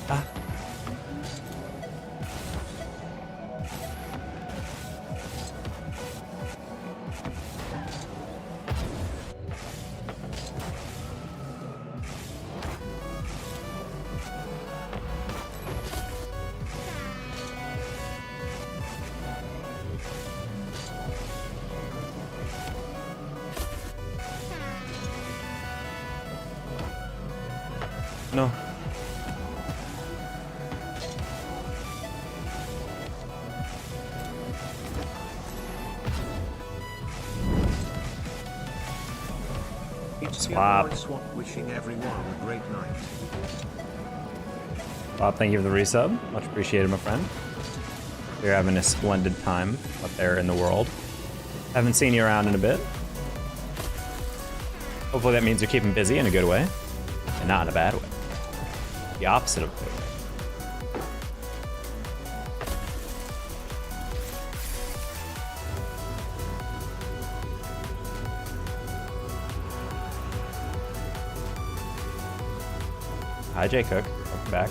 Ah. No. Swap. Wishing everyone a great night. Bob, thank you for the resub. Much appreciated, my friend. You're having a splendid time up there in the world. Haven't seen you around in a bit. Hopefully that means you're keeping busy in a good way, and not in a bad way. The opposite of good. Hi, Jay Cook. Welcome back.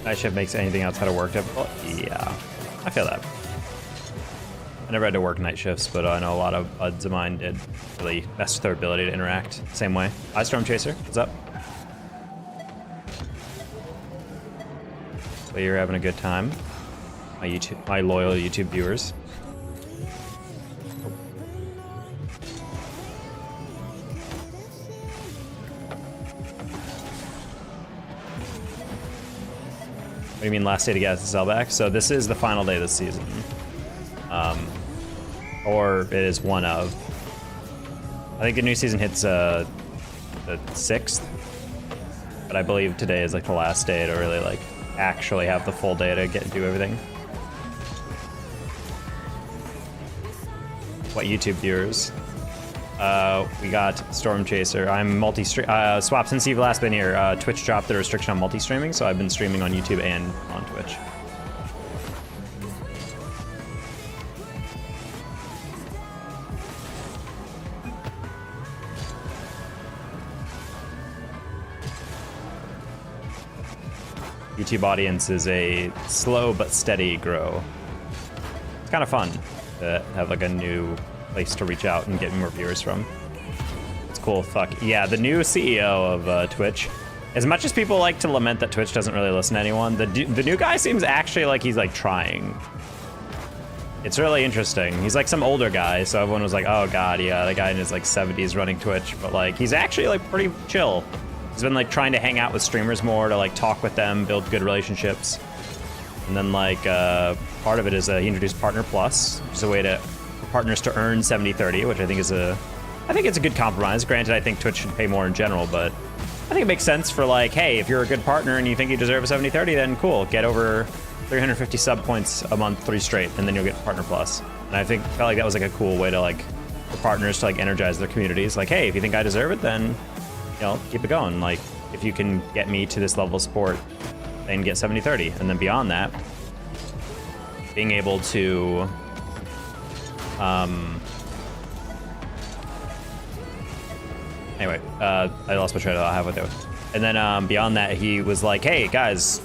Night shift makes anything outside of work difficult? Yeah, I feel that. I never had to work night shifts, but I know a lot of buds of mine did. Really mess with their ability to interact. Same way. Hi, Storm Chaser. What's up? So you're having a good time. My loyal YouTube viewers. What do you mean last day to get SSL back? So this is the final day of the season. Or it is one of. I think the new season hits the 6th. But I believe today is like the last day to really like actually have the full day to do everything. What YouTube viewers? We got Storm Chaser. I'm multi-stream. Swap, since you've last been here, Twitch dropped the restriction on multi-streaming, so I've been streaming on YouTube and on Twitch. YouTube audience is a slow but steady grow. It's kind of fun to have like a new place to reach out and get more viewers from. It's cool. Fuck yeah, the new CEO of Twitch. As much as people like to lament that Twitch doesn't really listen to anyone, the new guy seems actually like he's like trying. It's really interesting. He's like some older guy, so everyone was like, oh god, yeah, the guy in his like 70s running Twitch, but like he's actually like pretty chill. He's been like trying to hang out with streamers more, to like talk with them, build good relationships. And then like part of it is he introduced Partner Plus, which is a way for partners to earn 70/30, which I think is it's a good compromise. Granted, I think Twitch should pay more in general, but I think it makes sense for like, hey, if you're a good partner and you think you deserve a 70/30, then cool, get over 350 sub points a month, 3 straight, and then you'll get Partner Plus. And I felt like that was like a cool way to like for partners to like energize their communities. Like, hey, if you think I deserve it, then keep it going. Like, if you can get me to this level of support, then get 70/30, and then beyond that, being able to anyway, I lost my train of thought halfway through. And then beyond that, he was like, hey guys,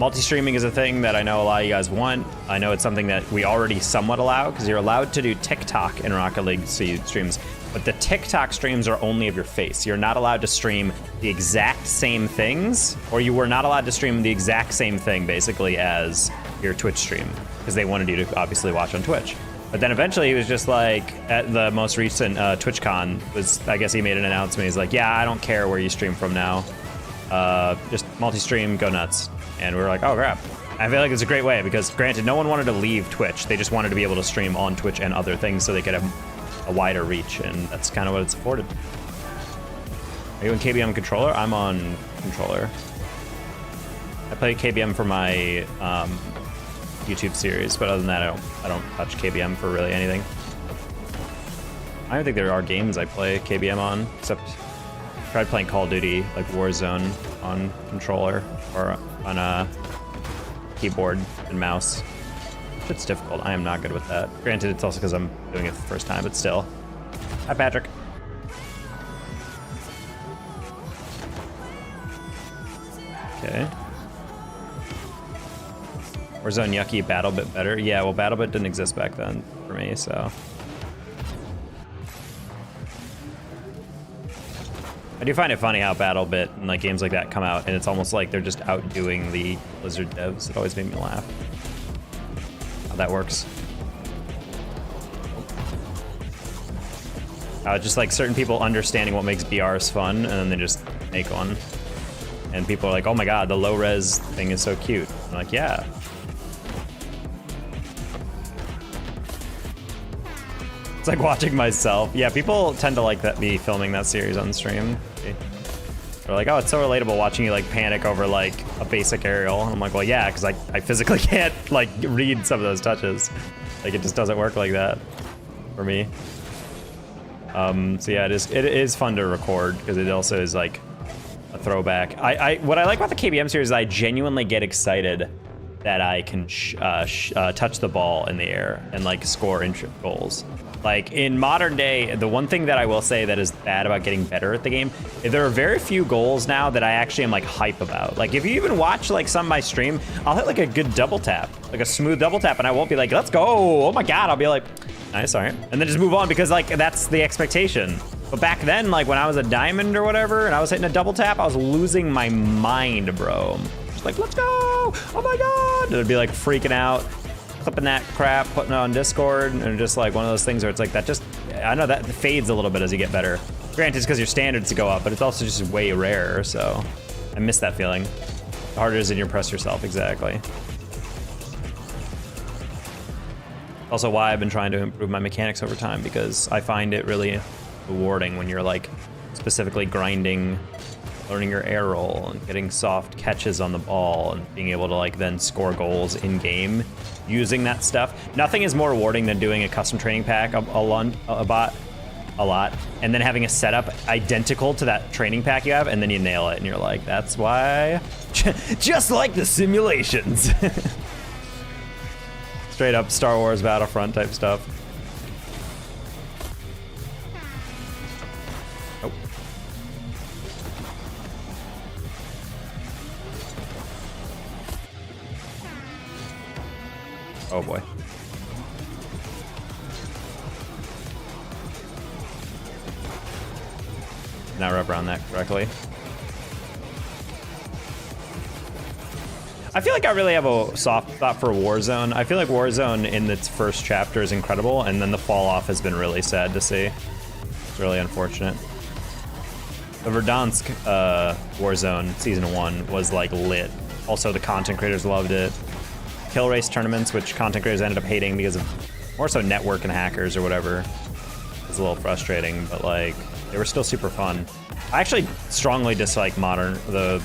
multi-streaming is a thing that I know a lot of you guys want. I know it's something that we already somewhat allow, because you're allowed to do TikTok in Rocket League streams, but the TikTok streams are only of your face. You're not allowed to stream the exact same things, or you were not allowed to stream the exact same thing, basically, as your Twitch stream, because they wanted you to obviously watch on Twitch. But then eventually he was just like, at the most recent TwitchCon, I guess he made an announcement. He's like, yeah, I don't care where you stream from now. Just multi-stream, go nuts. And we were like, oh crap. I feel like it's a great way, because granted, no one wanted to leave Twitch. They just wanted to be able to stream on Twitch and other things so they could have a wider reach, and that's kind of what it's afforded. Are you in KBM controller? I'm on controller. I play KBM for my YouTube series, but other than that, I don't touch KBM for really anything. I don't think there are games I play KBM on, except I tried playing Call of Duty, like Warzone, on controller or on a keyboard and mouse. It's difficult. I am not good with that. Granted, it's also because I'm doing it for the first time, but still. Hi, Patrick. Okay. Warzone yucky, BattleBit better. Yeah, well, BattleBit didn't exist back then for me, so. I do find it funny how BattleBit and like games like that come out, and it's almost like they're just outdoing the Blizzard devs. It always made me laugh. How that works. Just like certain people understanding what makes BRs fun, and then they just make one. And people are like, oh my god, the low res thing is so cute. I'm like, yeah. It's like watching myself. Yeah, people tend to like that, me filming that series on stream. They're like, oh, it's so relatable watching you like panic over like a basic aerial. And I'm like, well, yeah, because I physically can't like read some of those touches. Like it just doesn't work like that for me. So yeah, it is fun to record because it also is like a throwback. What I like about the KBM series is I genuinely get excited that I can touch the ball in the air and like score goals. Like in modern day, the one thing that I will say that is bad about getting better at the game, is there are very few goals now that I actually am like hype about. Like if you even watch like some of my stream, I'll hit like a good double tap, like a smooth double tap, and I won't be like, let's go, oh my god. I'll be like, nice, all right, and then just move on because like that's the expectation. But back then, like when I was a diamond or whatever, and I was hitting a double tap, I was losing my mind, bro. Just like, let's go, oh my god. It'd be like freaking out, clipping that crap, putting it on Discord, and just like one of those things where it's like that just, I know that fades a little bit as you get better. Granted, it's because your standards go up, but it's also just way rarer, so I miss that feeling. The harder it is, and you press yourself, exactly. Also why I've been trying to improve my mechanics over time, because I find it really rewarding when you're like specifically grinding, learning your air roll, and getting soft catches on the ball, and being able to like then score goals in game using that stuff. Nothing is more rewarding than doing a custom training pack a lot, and then having a setup identical to that training pack you have, and then you nail it, and you're like, that's why, just like the simulations. Straight up Star Wars Battlefront type stuff. Oh. Oh boy. Not wrap around that correctly. I feel like I really have a soft spot for Warzone. I feel like Warzone in its first chapter is incredible, and then the fall off has been really sad to see. It's really unfortunate. The Verdansk Warzone Season 1 was like lit. Also, the content creators loved it. Kill race tournaments, which content creators ended up hating because of more so network and hackers or whatever. It's a little frustrating, but like they were still super fun. I actually strongly dislike the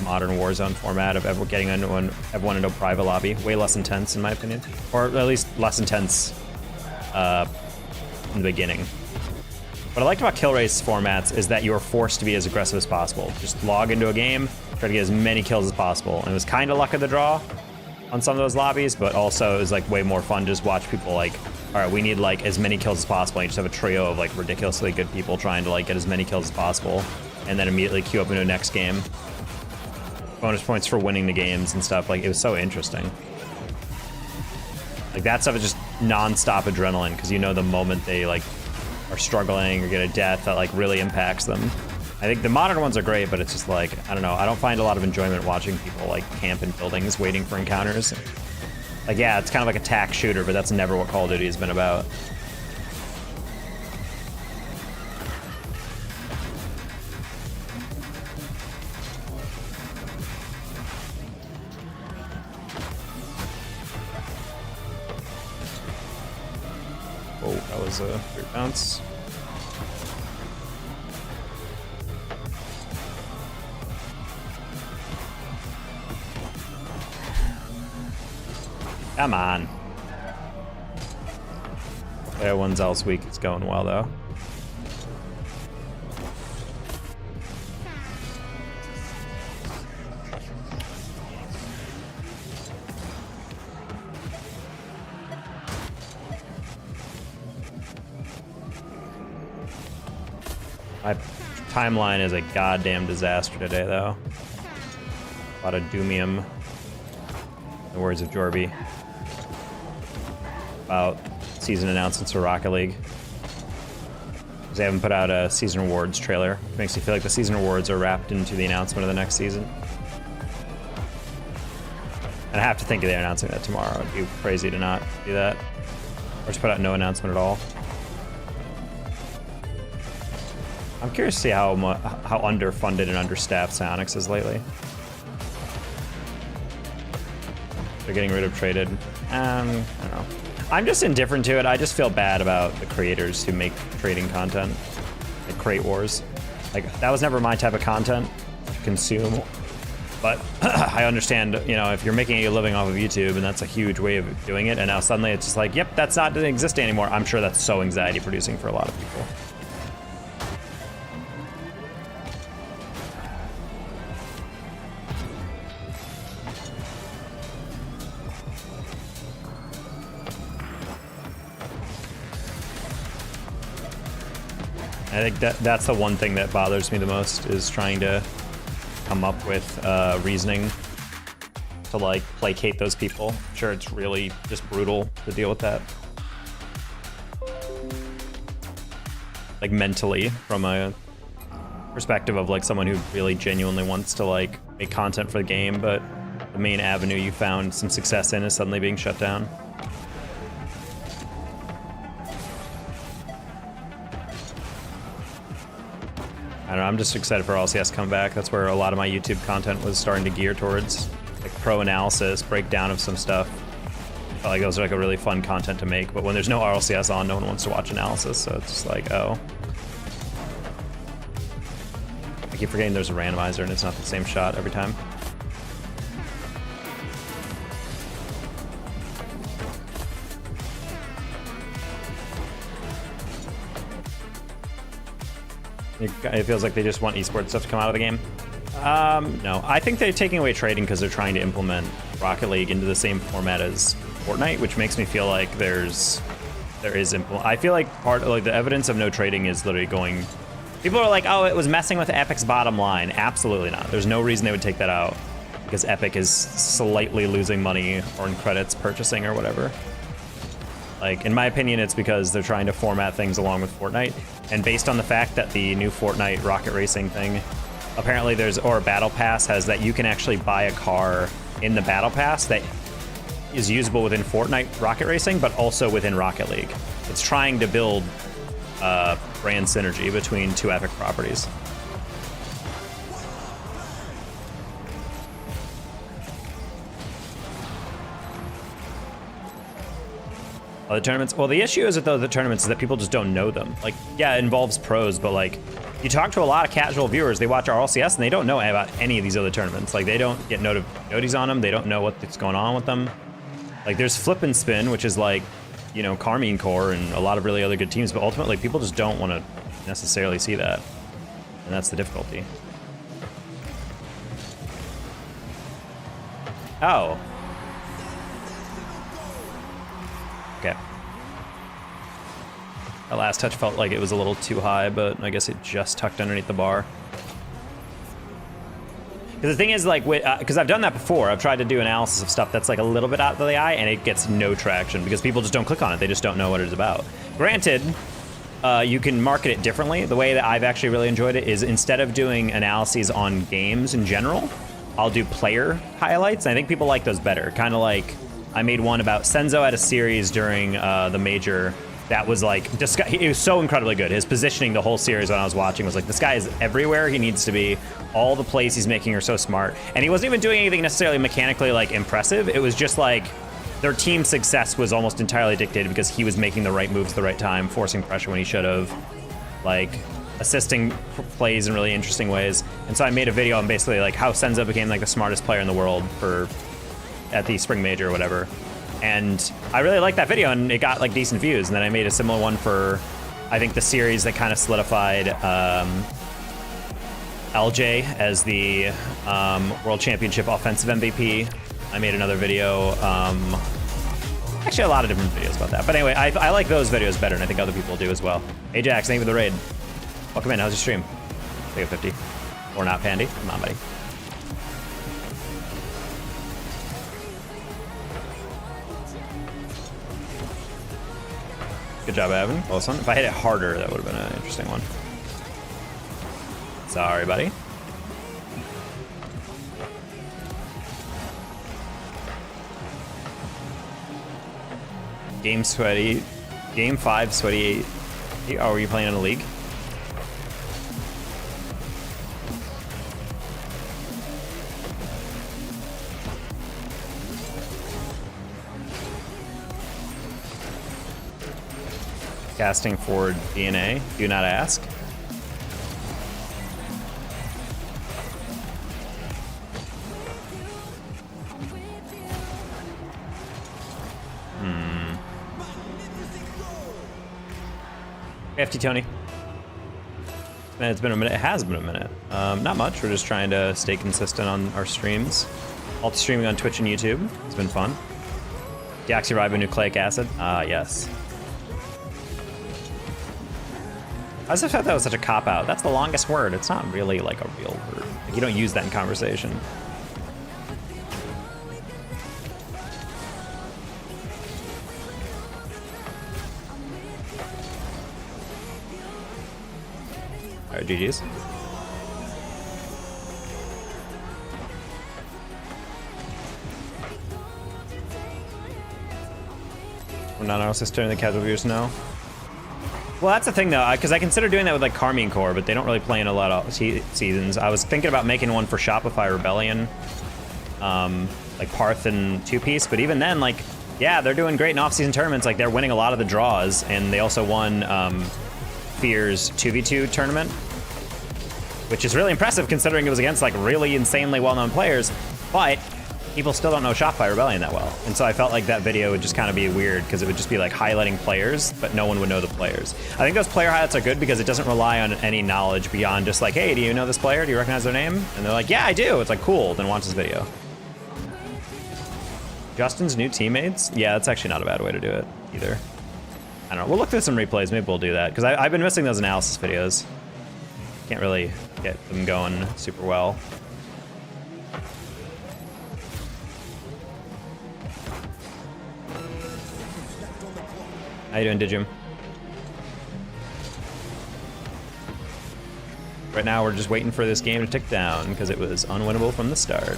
modern Warzone format of everyone into a private lobby. Way less intense, in my opinion, or at least less intense in the beginning. What I liked about kill race formats is that you are forced to be as aggressive as possible. Just log into a game, try to get as many kills as possible, and it was kind of luck of the draw on some of those lobbies, but also it was like way more fun to just watch people like, all right, we need like as many kills as possible. And you just have a trio of like ridiculously good people trying to like get as many kills as possible, and then immediately queue up into a next game. Bonus points for winning the games and stuff. Like it was so interesting. Like that stuff is just non-stop adrenaline, because you know the moment they like are struggling or get a death, that like really impacts them. I think the modern ones are great, but it's just like, I don't know, I don't find a lot of enjoyment watching people like camp in buildings waiting for encounters. Like, yeah, it's kind of like a tack shooter, but that's never what Call of Duty has been about. Oh, that was a great bounce. Come on. Yeah, one Zell's week. It's going well, though. My timeline is a goddamn disaster today, though. A lot of doomium, in the words of Jorby, about season announcements for Rocket League. Because they haven't put out a season awards trailer. It makes me feel like the season awards are wrapped into the announcement of the next season. And I have to think they're announcing that tomorrow. It'd be crazy to not do that. Or just put out no announcement at all. I'm curious to see how underfunded and understaffed Psyonix is lately. They're getting rid of traded. I don't know. I'm just indifferent to it. I just feel bad about the creators who make trading content, like Crate Wars. Like, that was never my type of content to consume. But I understand, you know, if you're making a living off of YouTube and that's a huge way of doing it, and now suddenly it's just like, yep, that's not doesn't exist anymore. I'm sure that's so anxiety producing for a lot of people. I think that's the one thing that bothers me the most, is trying to come up with reasoning to like placate those people. Sure, it's really just brutal to deal with that. Like mentally, from a perspective of like someone who really genuinely wants to like make content for the game, but the main avenue you found some success in is suddenly being shut down. I don't know, I'm just excited for RLCS to come back. That's where a lot of my YouTube content was starting to gear towards, like pro analysis, breakdown of some stuff. I felt like those are like a really fun content to make, but when there's no RLCS on, no one wants to watch analysis, so it's just like, oh. I keep forgetting there's a randomizer and it's not the same shot every time. It feels like they just want esports stuff to come out of the game. No, I think they're taking away trading because they're trying to implement Rocket League into the same format as Fortnite, which makes me feel like there is I feel like part of like the evidence of no trading is literally going. People are like, oh, it was messing with Epic's bottom line. Absolutely not. There's no reason they would take that out because Epic is slightly losing money or in credits purchasing or whatever. Like, in my opinion, it's because they're trying to format things along with Fortnite. And based on the fact that the new Fortnite rocket racing thing, apparently or Battle Pass has that you can actually buy a car in the Battle Pass that is usable within Fortnite rocket racing, but also within Rocket League. It's trying to build brand synergy between two Epic properties. Other tournaments, well, the issue is with the tournaments is that people just don't know them. Like, yeah, it involves pros, but like, you talk to a lot of casual viewers, they watch RLCS and they don't know about any of these other tournaments. Like, they don't get noties on them, they don't know what's going on with them. Like, there's Flip and Spin, which is like, you know, Karmine Corps and a lot of really other good teams, but ultimately people just don't want to necessarily see that. And that's the difficulty. Oh. Okay. That last touch felt like it was a little too high, but I guess it just tucked underneath the bar. Because the thing is, like, because I've done that before. I've tried to do analysis of stuff that's like a little bit out of the eye, and it gets no traction because people just don't click on it. They just don't know what it's about. Granted, you can market it differently. The way that I've actually really enjoyed it is instead of doing analyses on games in general, I'll do player highlights. And I think people like those better. Kind of like I made one about Senzo at a series during the major. That was like, it was so incredibly good. His positioning the whole series when I was watching was like, this guy is everywhere he needs to be. All the plays he's making are so smart. And he wasn't even doing anything necessarily mechanically like impressive. It was just like their team success was almost entirely dictated because he was making the right moves at the right time, forcing pressure when he should have, like assisting plays in really interesting ways. And so I made a video on basically like how Senzo became like the smartest player in the world at the spring major or whatever. And I really liked that video, and it got like decent views. And then I made a similar one for, I think, the series that kind of solidified LJ as the World Championship Offensive MVP. I made another video. Actually, a lot of different videos about that. But anyway, I like those videos better, and I think other people do as well. Ajax, thank you for the raid. Welcome in. How's your stream? Take a 50. Or not, Pandy. Come on, buddy. Good job, Evan. Close one. If I hit it harder, that would have been an interesting one. Sorry, buddy. Game sweaty. Game 5 sweaty 8. Oh, were you playing in a league? Casting for DNA. Do not ask. FT Tony. It's been a minute. It has been a minute. Not much. We're just trying to stay consistent on our streams. Also streaming on Twitch and YouTube. It's been fun. Deoxyribonucleic acid. Yes. I just thought that was such a cop-out. That's the longest word. It's not really like a real word. Like, you don't use that in conversation. All right, GG's. We're not our sister, and the casual viewers know. Well, that's the thing, though, because I consider doing that with, like, Carmine Core, but they don't really play in a lot of seasons. I was thinking about making one for Shopify Rebellion, like Parth and Two Piece, but even then, like, yeah, they're doing great in off-season tournaments. Like, they're winning a lot of the draws, and they also won Fear's 2v2 tournament, which is really impressive considering it was against, like, really insanely well-known players, but people still don't know Shopify Rebellion that well. And so I felt like that video would just kind of be weird because it would just be like highlighting players, but no one would know the players. I think those player highlights are good because it doesn't rely on any knowledge beyond just like, hey, do you know this player? Do you recognize their name? And they're like, yeah, I do. It's like, cool, then watch this video. Justin's new teammates? Yeah, that's actually not a bad way to do it either. I don't know. We'll look through some replays. Maybe we'll do that because I've been missing those analysis videos. Can't really get them going super well. How you doing, Digim? Right now, we're just waiting for this game to tick down because it was unwinnable from the start.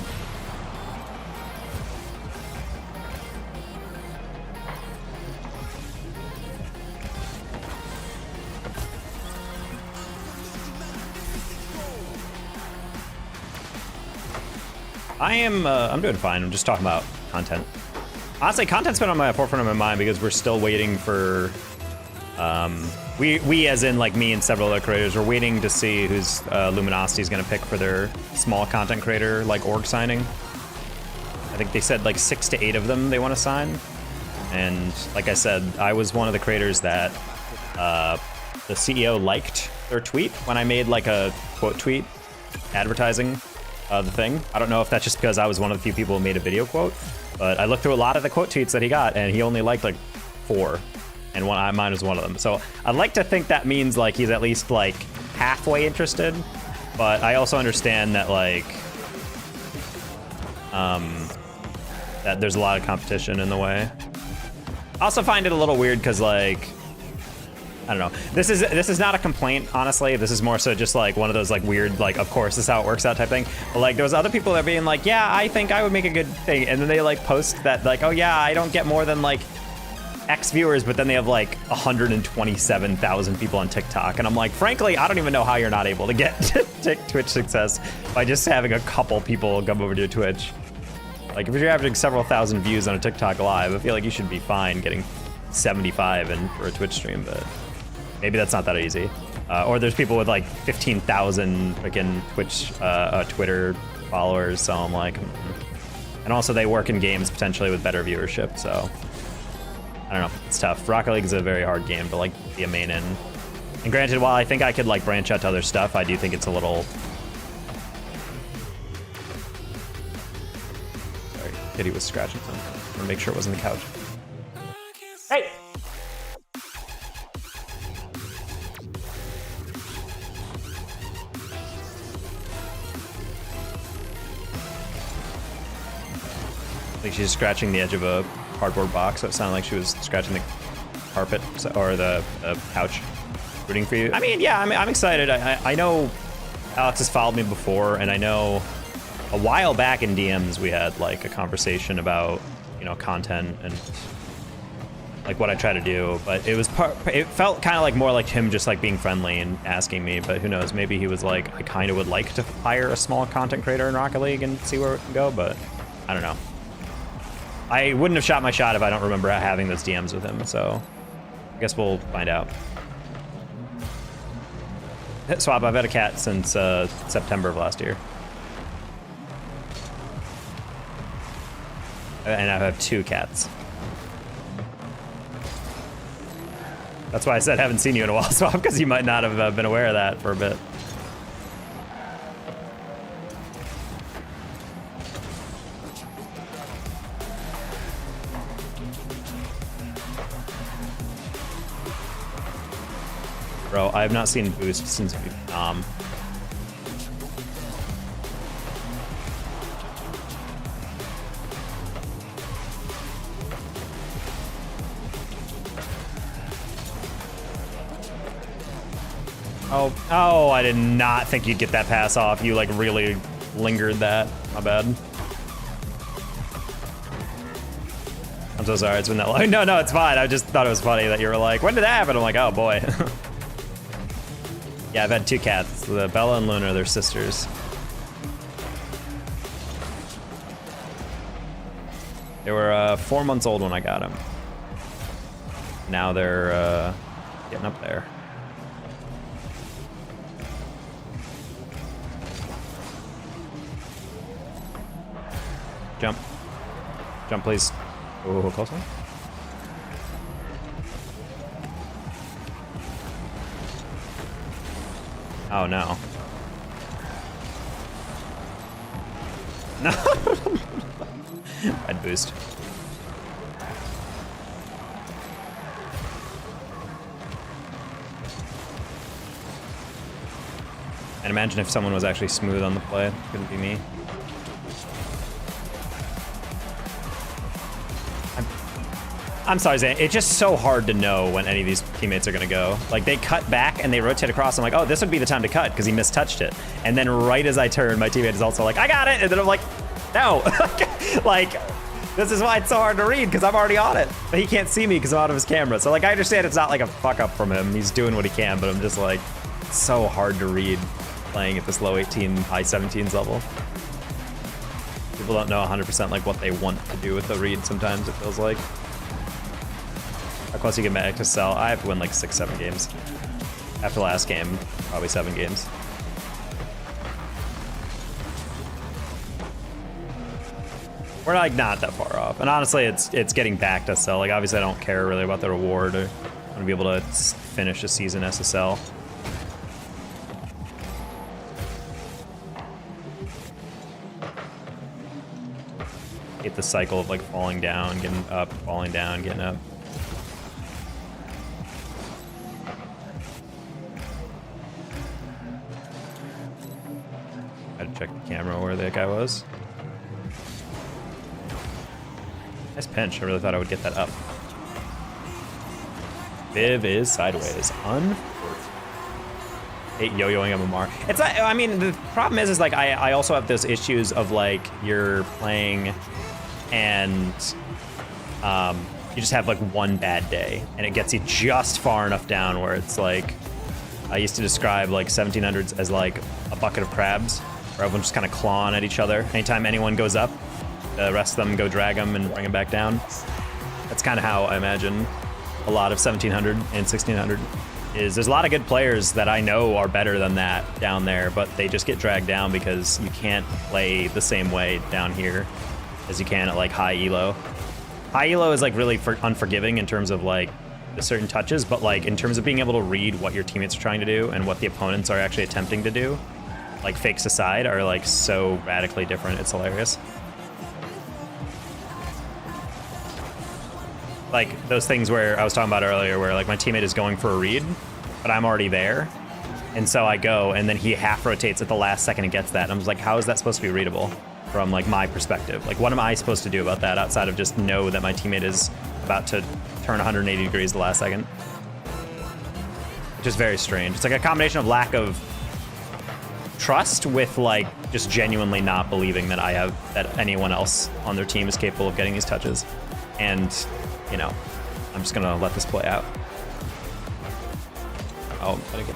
I'm doing fine. I'm just talking about content. Honestly, content's been on my forefront of my mind because we're still waiting for, we as in like me and several other creators, we're waiting to see who's Luminosity is going to pick for their small content creator like org signing. I think they said like 6 to 8 of them they want to sign. And like I said, I was one of the creators that the CEO liked their tweet when I made like a quote tweet advertising the thing. I don't know if that's just because I was one of the few people who made a video quote. But I looked through a lot of the quote tweets that he got, and he only liked like 4, and mine was one of them. So I'd like to think that means like he's at least like halfway interested, but I also understand that like that there's a lot of competition in the way. I also find it a little weird because like I don't know. This is not a complaint, honestly. This is more so just like one of those like weird, like, of course, this is how it works out type thing. But like there was other people that are being like, yeah, I think I would make a good thing. And then they like post that like, oh yeah, I don't get more than like X viewers, but then they have like 127,000 people on TikTok. And I'm like, frankly, I don't even know how you're not able to get Twitch success by just having a couple people come over to your Twitch. Like if you're averaging several thousand views on a TikTok live, I feel like you should be fine getting 75 in for a Twitch stream, but maybe that's not that easy. Or there's people with like 15,000 freaking Twitch, Twitter followers, so I'm like, And also they work in games potentially with better viewership, so I don't know, it's tough. Rocket League is a very hard game to like be a main in. And granted, while I think I could like branch out to other stuff, I do think it's a little... Sorry, Kitty was scratching something. I'm gonna make sure it wasn't the couch. Hey! I think she's scratching the edge of a cardboard box, so it sounded like she was scratching the carpet or the couch. Rooting for you. I mean, yeah, I'm excited. I know Alex has followed me before, and I know a while back in DMs we had like a conversation about, you know, content and like what I try to do, but it was it felt kind of like more like him just like being friendly and asking me, but who knows, maybe he was like, I kind of would like to hire a small content creator in Rocket League and see where it can go, but I don't know. I wouldn't have shot my shot if I don't remember having those DMs with him, so I guess we'll find out. Swap, I've had a cat since September of last year. And I have 2 cats. That's why I said I haven't seen you in a while, Swap, because you might not have been aware of that for a bit. Bro, I have not seen Boost since Vietnam. Oh, I did not think you'd get that pass off. You like really lingered that. My bad. I'm so sorry, it's been that long. No, it's fine. I just thought it was funny that you were like, when did that happen? I'm like, oh boy. Yeah, I've had 2 cats. The Bella and Luna, they're sisters. They were 4 months old when I got them. Now they're getting up there. Jump. Jump, please. Oh, close one. Oh no. No. I'd boost. And imagine if someone was actually smooth on the play. It couldn't be me. I'm sorry, Zane. It's just so hard to know when any of these teammates are gonna go. Like, they cut back and they rotate across. I'm like, oh, this would be the time to cut because he mistouched it. And then right as I turn, my teammate is also like, I got it. And then I'm like, no. Like, this is why it's so hard to read because I'm already on it. But he can't see me because I'm out of his camera. So, like, I understand it's not like a fuck up from him. He's doing what he can, but I'm just like, it's so hard to read playing at this low 18, high 17s level. People don't know 100% like what they want to do with the read sometimes, it feels like. How close you get back to sell? I have to win like 6-7 games. After last game, probably 7 games. We're like not that far off. And honestly, it's getting back to sell. Like obviously I don't care really about the reward. I want to be able to finish a season SSL. Hate the cycle of like falling down, getting up, falling down, getting up. I had to check the camera where that guy was. Nice pinch. I really thought I would get that up. Viv is sideways. Hate yo-yoing MMR. It's like, I mean, the problem is like I also have those issues of like you're playing and you just have like one bad day and it gets you just far enough down where it's like, I used to describe like 1700s as like a bucket of crabs where everyone's just kind of clawing at each other. Anytime anyone goes up, the rest of them go drag them and bring them back down. That's kind of how I imagine a lot of 1700 and 1600 is. There's a lot of good players that I know are better than that down there, but they just get dragged down because you can't play the same way down here. as you can at like high elo. High elo is like really unforgiving in terms of like the certain touches, but like in terms of being able to read what your teammates are trying to do and what the opponents are actually attempting to do, like fakes aside, are like so radically different. It's hilarious. Like those things where I was talking about earlier where like my teammate is going for a read, but I'm already there. And so I go and then he half rotates at the last second and gets that. And I was like, how is that supposed to be readable from like my perspective? Like what am I supposed to do about that outside of just know that my teammate is about to turn 180 degrees the last second? Which is very strange. It's like a combination of lack of trust with like just genuinely not believing that that anyone else on their team is capable of getting these touches. And, you know, I'm just gonna let this play out. Oh, I'm gonna get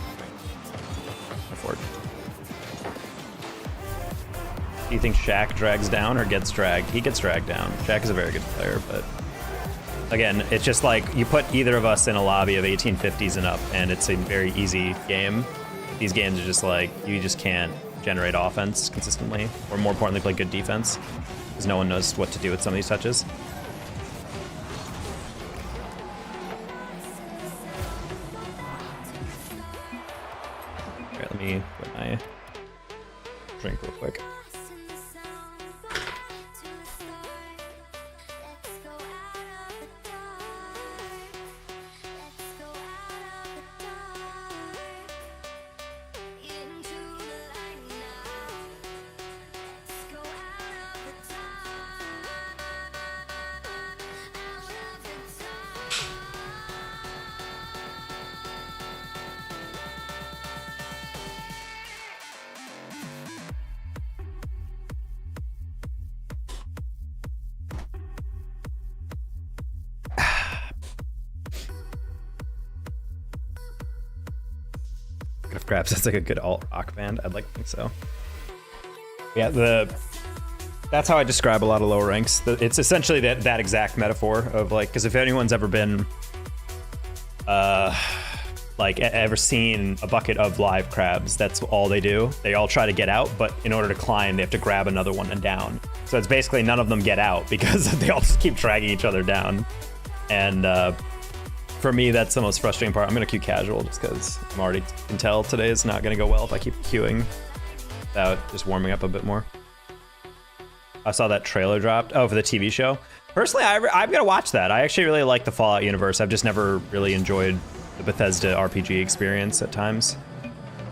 forward. Do you think Shaq drags down or gets dragged? He gets dragged down. Shaq is a very good player, but again, it's just like you put either of us in a lobby of 1850s and up, and it's a very easy game. These games are just like, you just can't generate offense consistently, or more importantly, play good defense, because no one knows what to do with some of these touches. All right, let me put my drink real quick. If Grabs sounds like a good alt rock band, I'd like to think so. Yeah, that's how I describe a lot of lower ranks. It's essentially that exact metaphor of like, because if anyone's ever been like ever seen a bucket of live crabs, that's all they do. They all try to get out, but in order to climb, they have to grab another one and down. So it's basically none of them get out because they all just keep dragging each other down. And for me, that's the most frustrating part. I'm gonna queue casual just because I'm already can tell today is not gonna go well if I keep queuing without just warming up a bit more. I saw that trailer dropped. Oh, for the TV show. Personally, I'm gonna watch that. I actually really like the Fallout universe. I've just never really enjoyed the Bethesda RPG experience at times.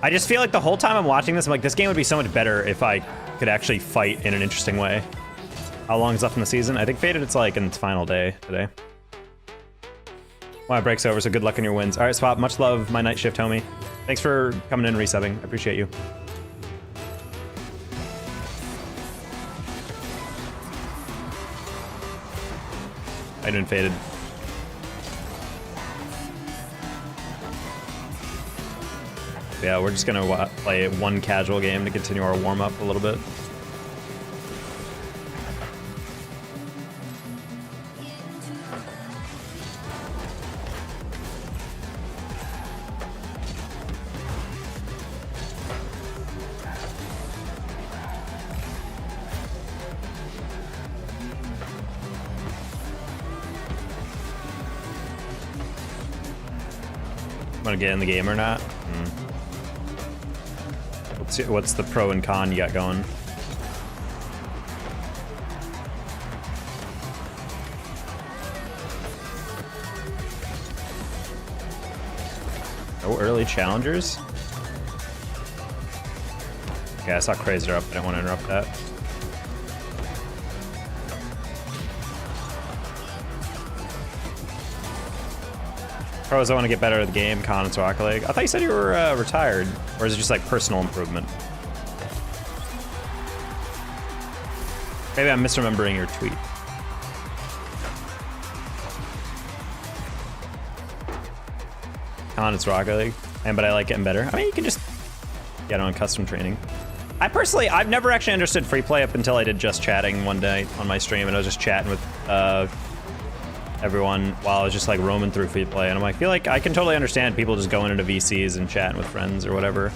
I just feel like the whole time I'm watching this, I'm like, this game would be so much better if I could actually fight in an interesting way. How long is left in the season? I think Faded, it's like in its final day today. Well, it breaks over, so good luck in your wins. All right, Swap, much love, my night shift homie. Thanks for coming in and resubbing. I appreciate you. I didn't Faded. Yeah, we're just gonna play one casual game to continue our warm-up a little bit. Want to get in the game or not? What's the pro and con you got going? No early challengers? Okay, I saw Crazer up. I didn't want to interrupt that. Pros, I want to get better at the game. Con, it's Rocket League. I thought you said you were retired. Or is it just like personal improvement? Maybe I'm misremembering your tweet. Con, it's Rocket League. But I like getting better. I mean, you can just get on custom training. I've never actually understood free play up until I did just chatting one day on my stream, and I was just chatting with everyone while I was just like roaming through free play, and I'm like, I feel like I can totally understand people just going into VCs and chatting with friends or whatever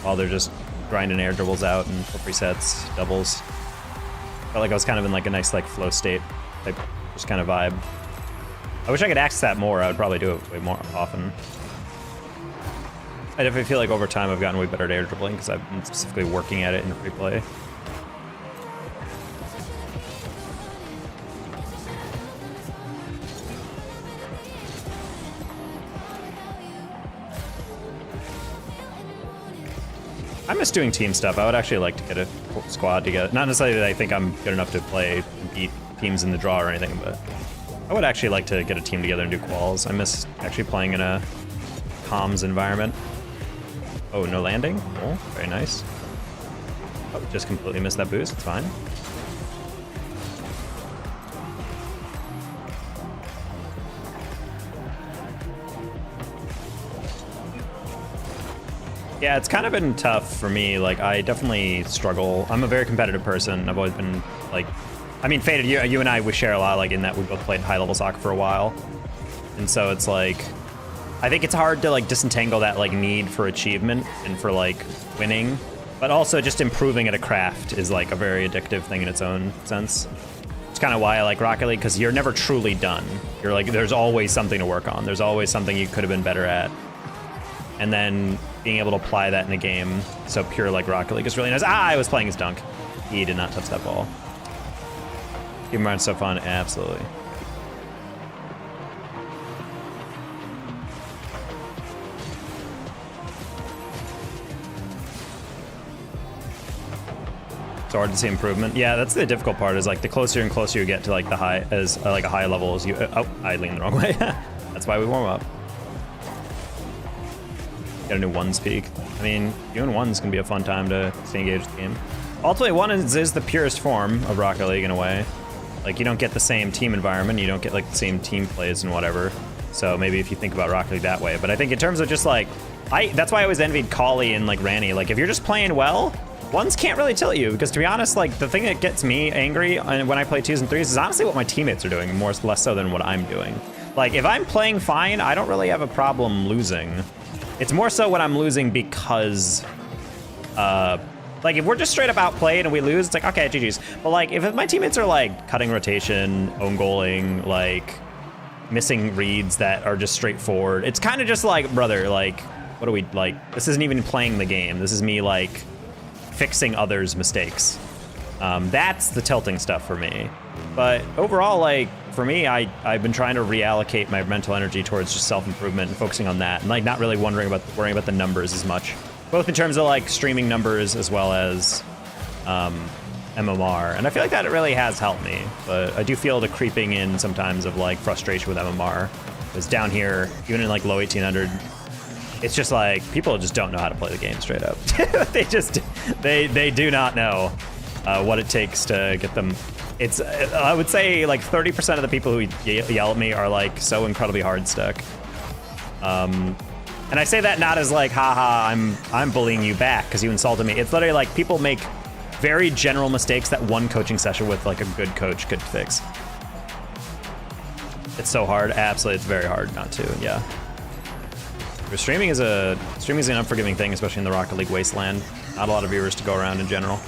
while they're just grinding air dribbles out and flip resets, doubles. Felt like I was kind of in like a nice like flow state type just kind of vibe. I wish I could access that more. I would probably do it way more often. I definitely feel like over time I've gotten way better at air dribbling because I've been specifically working at it in free play. I miss doing team stuff. I would actually like to get a squad together. Not necessarily that I think I'm good enough to play and beat teams in the draw or anything, but I would actually like to get a team together and do quals. I miss actually playing in a comms environment. Oh, no landing? Oh, very nice. Oh, just completely missed that boost. It's fine. Yeah, it's kind of been tough for me. Like, I definitely struggle. I'm a very competitive person. I've always been, like... I mean, Faded, you and I, we share a lot, like, in that we both played high-level soccer for a while. And so it's, like... I think it's hard to, like, disentangle that, like, need for achievement and for, like, winning. But also just improving at a craft is, like, a very addictive thing in its own sense. It's kind of why I like Rocket League, because you're never truly done. You're, like, there's always something to work on. There's always something you could have been better at. And then being able to apply that in a game so pure like Rocket League is really nice. Ah, I was playing his dunk. He did not touch that ball. Game Run's so fun, absolutely. It's hard to see improvement. Yeah, that's the difficult part. Is like the closer and closer you get to like the high, as like a high level as you. Oh, I leaned the wrong way. That's why we warm up. Got a new ones peak. I mean, doing ones can be a fun time to stay engaged with the game. Ultimately, ones is the purest form of Rocket League in a way. Like, you don't get the same team environment, you don't get like the same team plays and whatever. So maybe if you think about Rocket League that way. But I think in terms of just like, that's why I always envied Kali and like Ranny. Like, if you're just playing well, ones can't really tilt you. Because to be honest, like the thing that gets me angry when I play 2s and 3s is honestly what my teammates are doing, less so than what I'm doing. Like, if I'm playing fine, I don't really have a problem losing. It's more so when I'm losing because, like, if we're just straight up outplayed and we lose, it's like, okay, GG's. But, like, if my teammates are, like, cutting rotation, own goaling, like, missing reads that are just straightforward, it's kind of just like, brother, like, what are we, like, this isn't even playing the game. This is me, like, fixing others' mistakes. That's the tilting stuff for me. But overall, like, for me, I've been trying to reallocate my mental energy towards just self-improvement and focusing on that, and like not really worrying about the numbers as much, both in terms of like streaming numbers as well as MMR. And I feel like that it really has helped me, but I do feel the creeping in sometimes of like frustration with MMR. Because down here, even in like low 1800, it's just like people just don't know how to play the game straight up. they do not know what it takes to get them. It's, I would say like 30% of the people who yell at me are like so incredibly hard stuck. And I say that not as like, haha, I'm bullying you back because you insulted me. It's literally like people make very general mistakes that one coaching session with like a good coach could fix. It's so hard. Absolutely, it's very hard not to. Yeah. Streaming is an unforgiving thing, especially in the Rocket League wasteland. Not a lot of viewers to go around in general.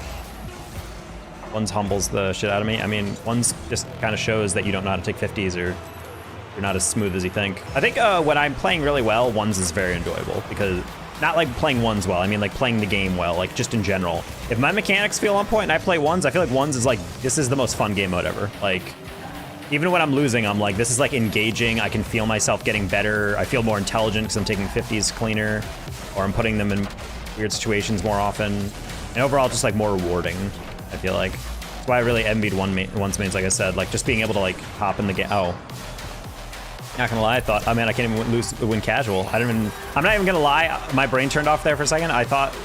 Ones humbles the shit out of me. I mean, ones just kind of shows that you don't know how to take 50s or you're not as smooth as you think. I think when I'm playing really well, ones is very enjoyable because not like playing ones well. I mean, like playing the game well, like just in general. If my mechanics feel on point and I play ones, I feel like ones is like, this is the most fun game mode ever. Like, even when I'm losing, I'm like, this is like engaging. I can feel myself getting better. I feel more intelligent because I'm taking 50s cleaner or I'm putting them in weird situations more often. And overall, just like more rewarding. I feel like that's why I really envied one's mains, like I said, like just being able to like hop in the game. Oh, not gonna lie, I thought, oh man, I can't even win casual. I'm not even gonna lie, my brain turned off there for a second. I thought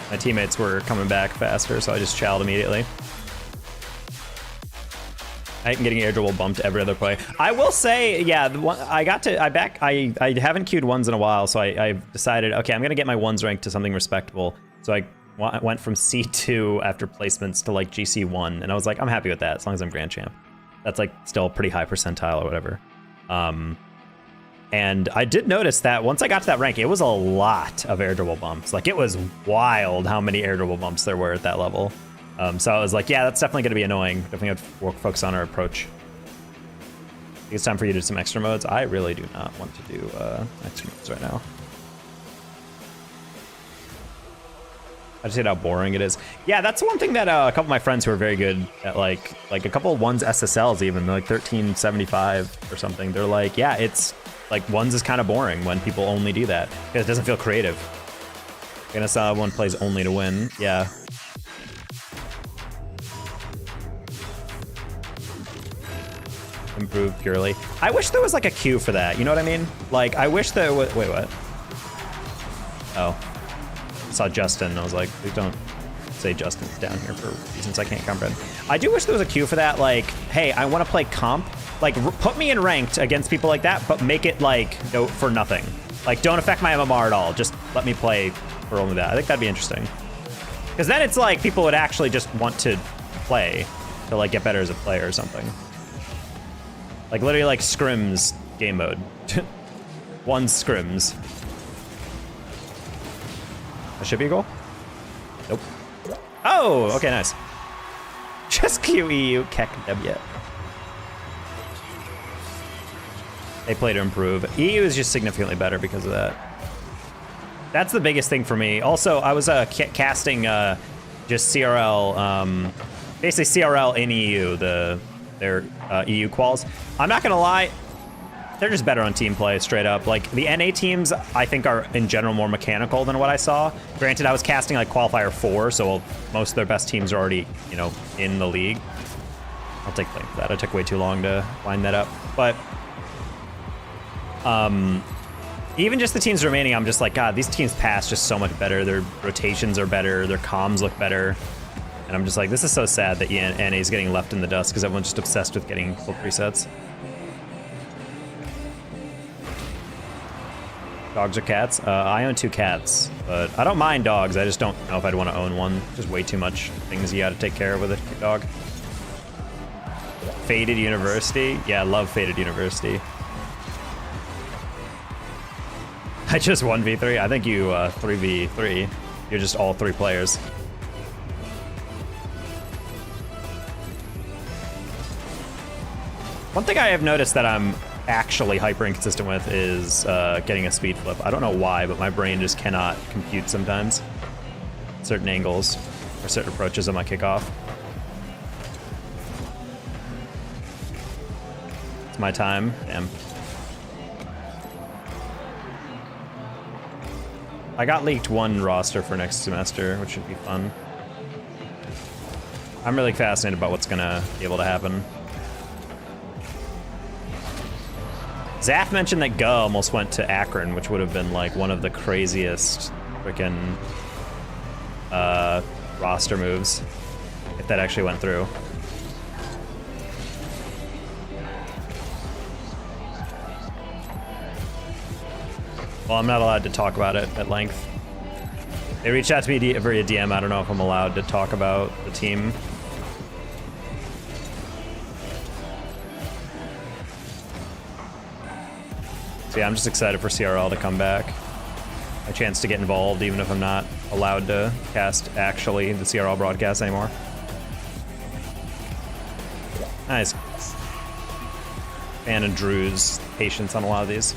my teammates were coming back faster, so I just chowed immediately. I'm getting air dribble bumped every other play. I will say, yeah, I haven't queued ones in a while, so I decided, okay, I'm gonna get my ones ranked to something respectable. So I went from C2 after placements to like GC1, and I was like, I'm happy with that as long as I'm Grand Champ. That's like still a pretty high percentile or whatever. And I did notice that once I got to that rank, it was a lot of air dribble bumps. Like, it was wild how many air dribble bumps there were at that level. So I was like, yeah, that's definitely going to be annoying. Definitely have to focus on our approach. I think it's time for you to do some extra modes. I really do not want to do extra modes right now. I just hate how boring it is. Yeah, that's one thing that a couple of my friends who are very good at like a couple of ones SSLs even, like 1375 or something. They're like, yeah, it's like ones is kind of boring when people only do that because it doesn't feel creative. One plays only to win. Yeah. Improve purely. I wish there was like a queue for that. You know what I mean? Like, I wish there was. Wait, what? Oh. I saw Justin and I was like, please don't say Justin's down here for reasons I can't comprehend. I do wish there was a queue for that. Like, hey, I want to play comp. Like, put me in ranked against people like that, but make it like no for nothing. Like, don't affect my MMR at all. Just let me play for only that. I think that'd be interesting. Because then it's like people would actually just want to play to like get better as a player or something. Like literally like scrims game mode. One scrims. That should be a goal? Nope. Oh, okay, nice. Just QEU, Keck W. They play to improve. EU is just significantly better because of that. That's the biggest thing for me. Also, I was casting just CRL, basically CRL in EU, their EU quals. I'm not gonna lie, they're just better on team play, straight up. Like, the NA teams, I think, are, in general, more mechanical than what I saw. Granted, I was casting, like, Qualifier 4, so most of their best teams are already, you know, in the league. I'll take blame for that. It took way too long to line that up. But, even just the teams remaining, I'm just like, God, these teams pass just so much better. Their rotations are better. Their comms look better. And I'm just like, this is so sad that NA is getting left in the dust because everyone's just obsessed with getting full presets. Dogs or cats? I own 2 cats, but I don't mind dogs. I just don't know if I'd want to own one. Just way too much things you got to take care of with a dog. Faded University? Yeah, I love Faded University. I just 1v3. I think you 3v3. You're just all 3 players. One thing I have noticed that I'm actually hyper inconsistent with is getting a speed flip. I don't know why, but my brain just cannot compute sometimes. Certain angles or certain approaches on my kickoff. It's my time. Damn. I got leaked 1 roster for next semester, which should be fun. I'm really fascinated about what's gonna be able to happen. Zaf mentioned that Go almost went to Akron, which would have been like one of the craziest freaking roster moves if that actually went through. Well, I'm not allowed to talk about it at length. They reached out to me via DM. I don't know if I'm allowed to talk about the team. So yeah, I'm just excited for CRL to come back. A chance to get involved, even if I'm not allowed to cast actually the CRL broadcast anymore. Nice. Fan and Drew's patience on a lot of these.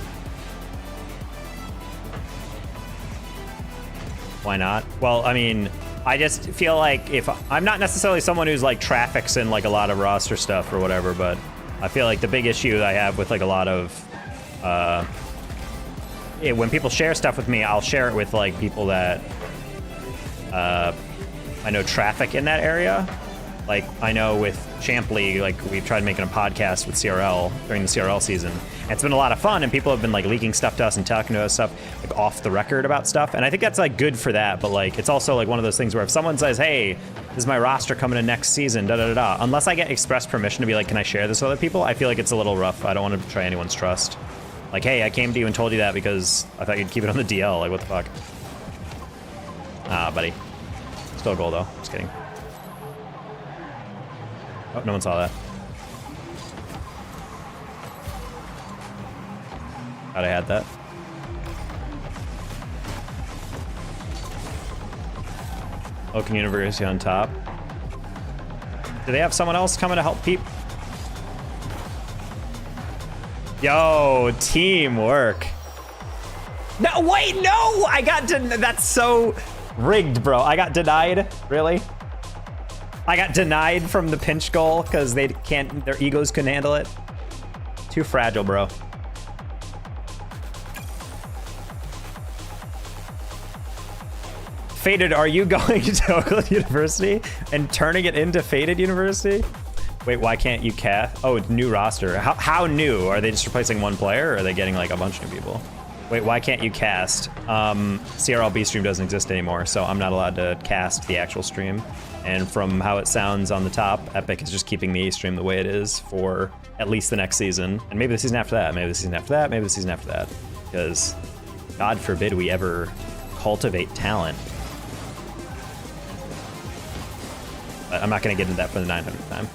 Why not? Well, I mean, I just feel like if I'm not necessarily someone who's like traffics in like a lot of roster stuff or whatever, but I feel like the big issue I have with like a lot of when people share stuff with me, I'll share it with like people that I know traffic in that area. Like I know with Champ League, like we've tried making a podcast with CRL during the CRL season. And it's been a lot of fun, and people have been like leaking stuff to us and talking to us stuff like off the record about stuff. And I think that's like good for that, but like it's also like one of those things where if someone says, "Hey, this is my roster coming in next season," da da da da, unless I get express permission to be like, "Can I share this with other people?" I feel like it's a little rough. I don't want to betray anyone's trust. Like, hey, I came to you and told you that because I thought you'd keep it on the DL. Like, what the fuck? Ah, buddy. Still a goal though. Just kidding. Oh, no one saw that. Thought I had that. Oakland University on top. Do they have someone else coming to help Peep? Yo, teamwork. No, wait, no! I got that's so rigged, bro. I got denied, really? I got denied from the pinch goal because they can't, their egos couldn't handle it. Too fragile, bro. Faded, are you going to Oakland University and turning it into Faded University? Wait, why can't you cast? Oh, new roster. How new? Are they just replacing one player or are they getting like a bunch of new people? Wait, why can't you cast? CRLB stream doesn't exist anymore, so I'm not allowed to cast the actual stream. And from how it sounds on the top, Epic is just keeping the A stream the way it is for at least the next season. And maybe the season after that, maybe the season after that, maybe the season after that. Because God forbid we ever cultivate talent. But I'm not gonna get into that for the 900th time.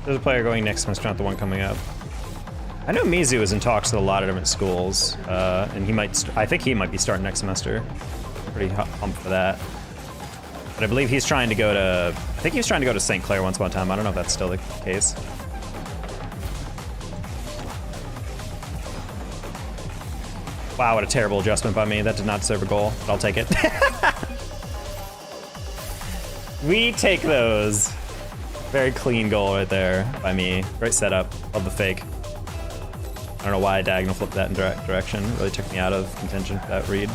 There's a player going next semester, not the one coming up. I know Mizu is in talks with a lot of different schools, and he might. I think he might be starting next semester. I'm pretty pumped for that. But I believe he's trying to go to. I think he was trying to go to St. Clair once upon a time. I don't know if that's still the case. Wow, what a terrible adjustment by me. That did not deserve a goal, but I'll take it. We take those. Very clean goal right there by me. Great setup. Love the fake. I don't know why I diagonal flipped that in direct direction. It really took me out of contention for that read.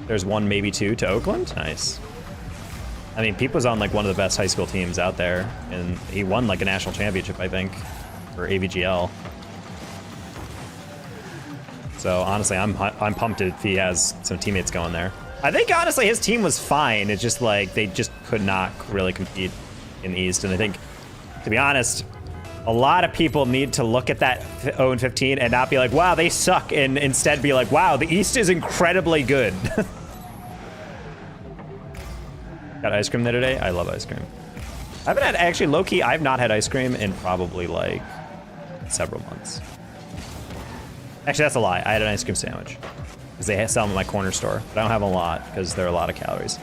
There's one, maybe two to Oakland. Nice. I mean, Peep was on like one of the best high school teams out there, and he won like a national championship, I think, for AVGL. So honestly, I'm pumped if he has some teammates going there. I think honestly his team was fine. It's just like they just could not really compete in the East, and I think, to be honest, a lot of people need to look at that 0-15 and not be like, wow, they suck, and instead be like, wow, the East is incredibly good. Got ice cream there today? I love ice cream. I haven't had, actually, low-key, I've not had ice cream in probably like several months. Actually, that's a lie. I had an ice cream sandwich because they sell them at my corner store, but I don't have a lot because there are a lot of calories.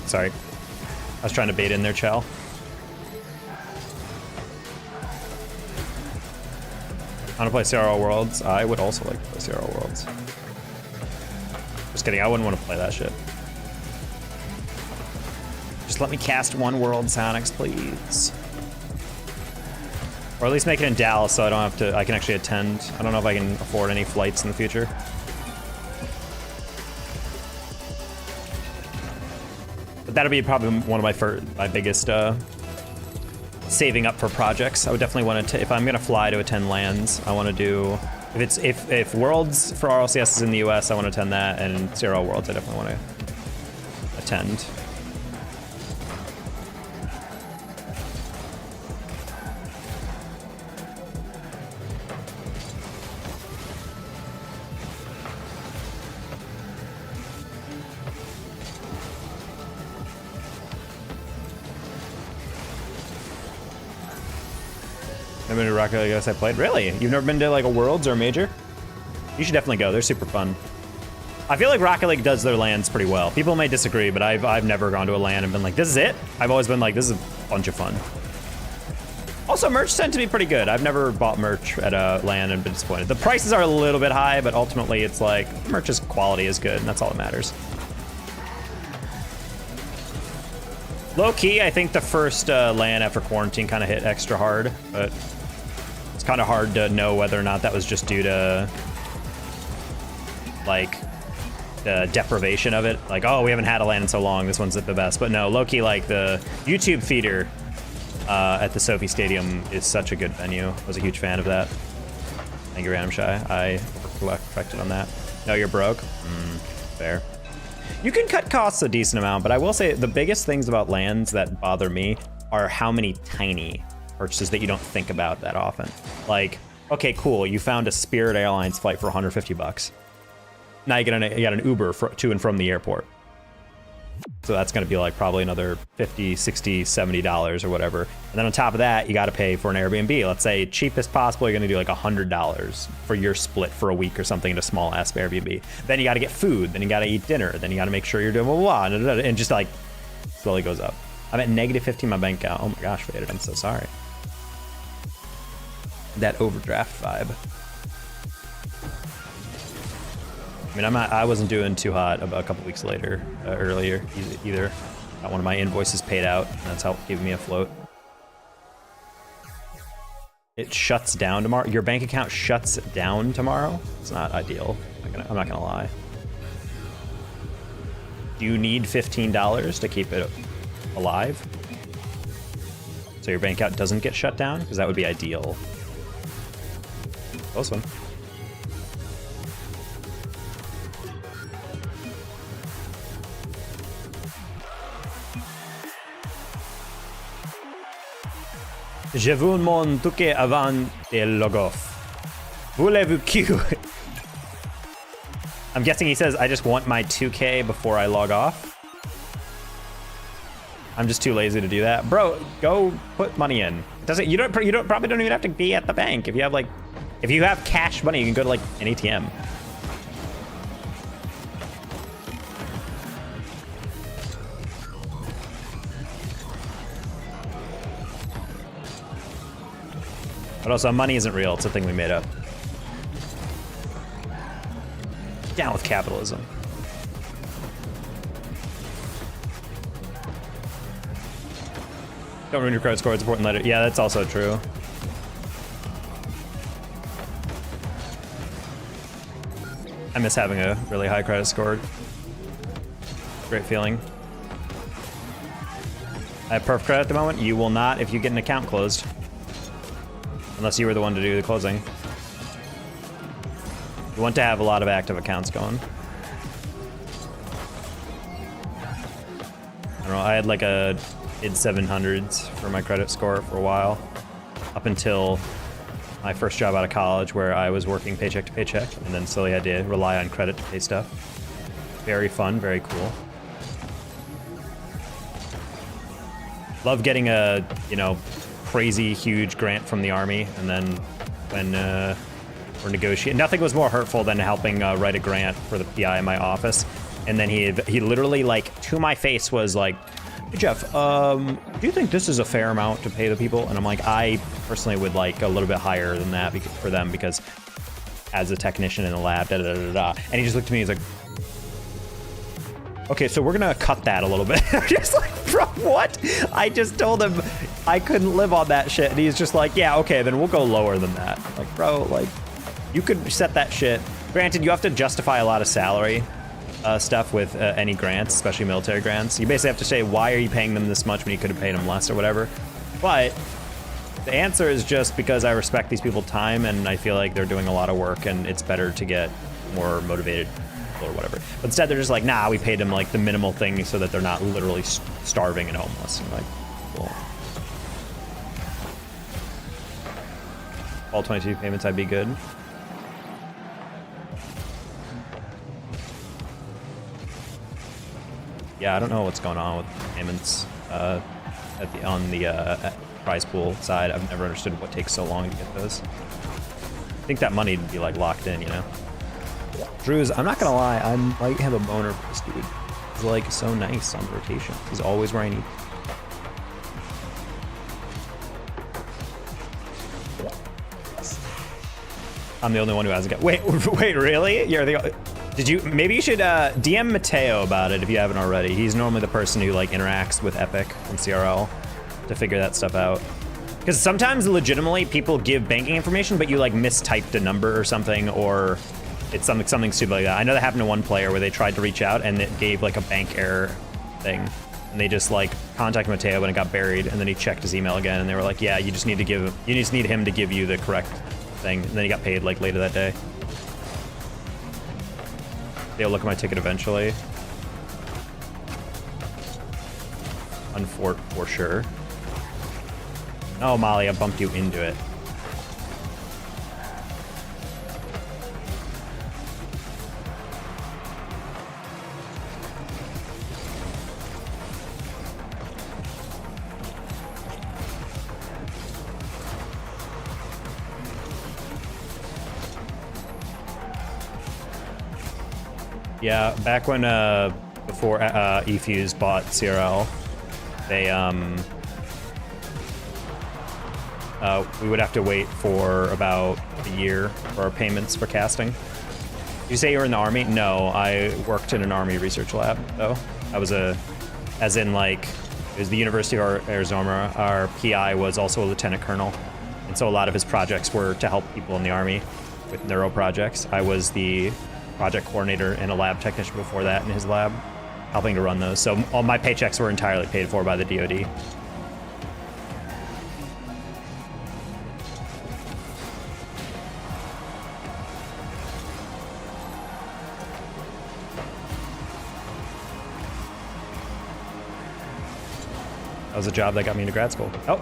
Sorry. I was trying to bait in there, Chell. I want to play CRL Worlds. I would also like to play CRL Worlds. Just kidding, I wouldn't want to play that shit. Just let me cast one World Sonics, please. Or at least make it in Dallas so I don't have to, I can actually attend. I don't know if I can afford any flights in the future. But that'll be probably one of my biggest saving up for projects. I would definitely want to, if I'm gonna fly to attend LANs, I want to do, if Worlds for RLCS is in the US, I want to attend that, and CRL Worlds I definitely want to attend. Never been to Rocket League I played. Really? You've never been to like a Worlds or a Major? You should definitely go. They're super fun. I feel like Rocket League does their LANs pretty well. People may disagree, but I've never gone to a LAN and been like, this is it? I've always been like, this is a bunch of fun. Also, merch tend to be pretty good. I've never bought merch at a LAN and been disappointed. The prices are a little bit high, but ultimately it's like, merch's quality is good, and that's all that matters. Low key, I think the first LAN after quarantine kind of hit extra hard, but it's kind of hard to know whether or not that was just due to like deprivation of it. Like, oh, we haven't had a land in so long. This one's the best. But no, low-key, like the YouTube theater at the Sophie Stadium is such a good venue. I was a huge fan of that. Thank you, Random Shy. I overcorrected on that. No, you're broke. Fair. You can cut costs a decent amount, but I will say the biggest things about lands that bother me are how many tiny purchases that you don't think about that often. Like, okay, cool, you found a Spirit Airlines flight for 150 bucks. Now you get an Uber to and from the airport. So that's gonna be like probably another $50, $60, $70 or whatever. And then on top of that, you gotta pay for an Airbnb. Let's say cheapest possible, you're gonna do like $100 for your split for a week or something in a small ass Airbnb. Then you gotta get food, then you gotta eat dinner, then you gotta make sure you're doing blah, blah, blah, and just like slowly goes up. I'm at negative 15 in my bank account. Oh my gosh, Faded, I'm so sorry. That overdraft vibe. I mean, I wasn't doing too hot about a couple weeks later, earlier either. Got one of my invoices paid out, and that's helped give me a float. It shuts down tomorrow. Your bank account shuts down tomorrow? It's not ideal. I'm not gonna lie. Do you need $15 to keep it alive? So your bank account doesn't get shut down? Because that would be ideal. Close one. Je vous mon touquet avant de log off. Voulez-vous que... I'm guessing he says, I just want my 2K before I log off. I'm just too lazy to do that. Bro, go put money in. You probably don't even have to be at the bank. If you have cash money, you can go to like an ATM. But also, money isn't real. It's a thing we made up. Down with capitalism. Don't ruin your credit score. It's important letter. Yeah, that's also true. I miss having a really high credit score. Great feeling. I have perf credit at the moment. You will not if you get an account closed. Unless you were the one to do the closing. You want to have a lot of active accounts going. I don't know, I had like a mid 700s for my credit score for a while. Up until my first job out of college where I was working paycheck to paycheck and then slowly had to rely on credit to pay stuff. Very fun, very cool. Love getting a, crazy huge grant from the army, and then when we're negotiating, nothing was more hurtful than helping write a grant for the PI in my office, and then he literally like to my face was like, hey Jeff, do you think this is a fair amount to pay the people? And I'm like, I personally would like a little bit higher than that for them, because as a technician in the lab, da da da da. And he just looked at me, he's like, okay, so we're gonna cut that a little bit. I'm just like, bro, what? I just told him I couldn't live on that shit. And he's just like, yeah, okay, then we'll go lower than that. Like, bro, like, you could set that shit. Granted, you have to justify a lot of salary stuff with any grants, especially military grants. You basically have to say, why are you paying them this much when you could have paid them less or whatever? But the answer is just because I respect these people's time and I feel like they're doing a lot of work and it's better to get more motivated or whatever. But instead they're just like, nah, we paid them like the minimal thing so that they're not literally starving and homeless. And like, cool. All 22 payments, I'd be good. Yeah, I don't know what's going on with payments on the prize pool side. I've never understood what takes so long to get those. I think that money would be like locked in, Drews, I'm not gonna lie, I might have a boner for this dude. He's like so nice on rotation. He's always where I need. I'm the only one who hasn't got. Wait, really? You're the. Maybe you should DM Mateo about it if you haven't already. He's normally the person who like interacts with Epic and CRL to figure that stuff out. Because sometimes legitimately people give banking information, but you like mistyped a number or something, or It's something stupid like that. I know that happened to one player where they tried to reach out and it gave like a bank error thing. And they just like contacted Mateo when it got buried, and then he checked his email again, and they were like, "Yeah, you just need him to give you the correct thing." And then he got paid like later that day. They'll look at my ticket eventually. Unfort for sure. Oh, Molly, I bumped you into it. Yeah, back when before eFuse bought CRL, they we would have to wait for about a year for our payments for casting. Did you say you were in the Army? No, I worked in an Army research lab though. I was as in like, it was the University of Arizona. Our PI was also a lieutenant colonel, and so a lot of his projects were to help people in the Army with neuro projects. I was the project coordinator and a lab technician before that in his lab, helping to run those. So all my paychecks were entirely paid for by the DoD. That was a job that got me into grad school. Oh,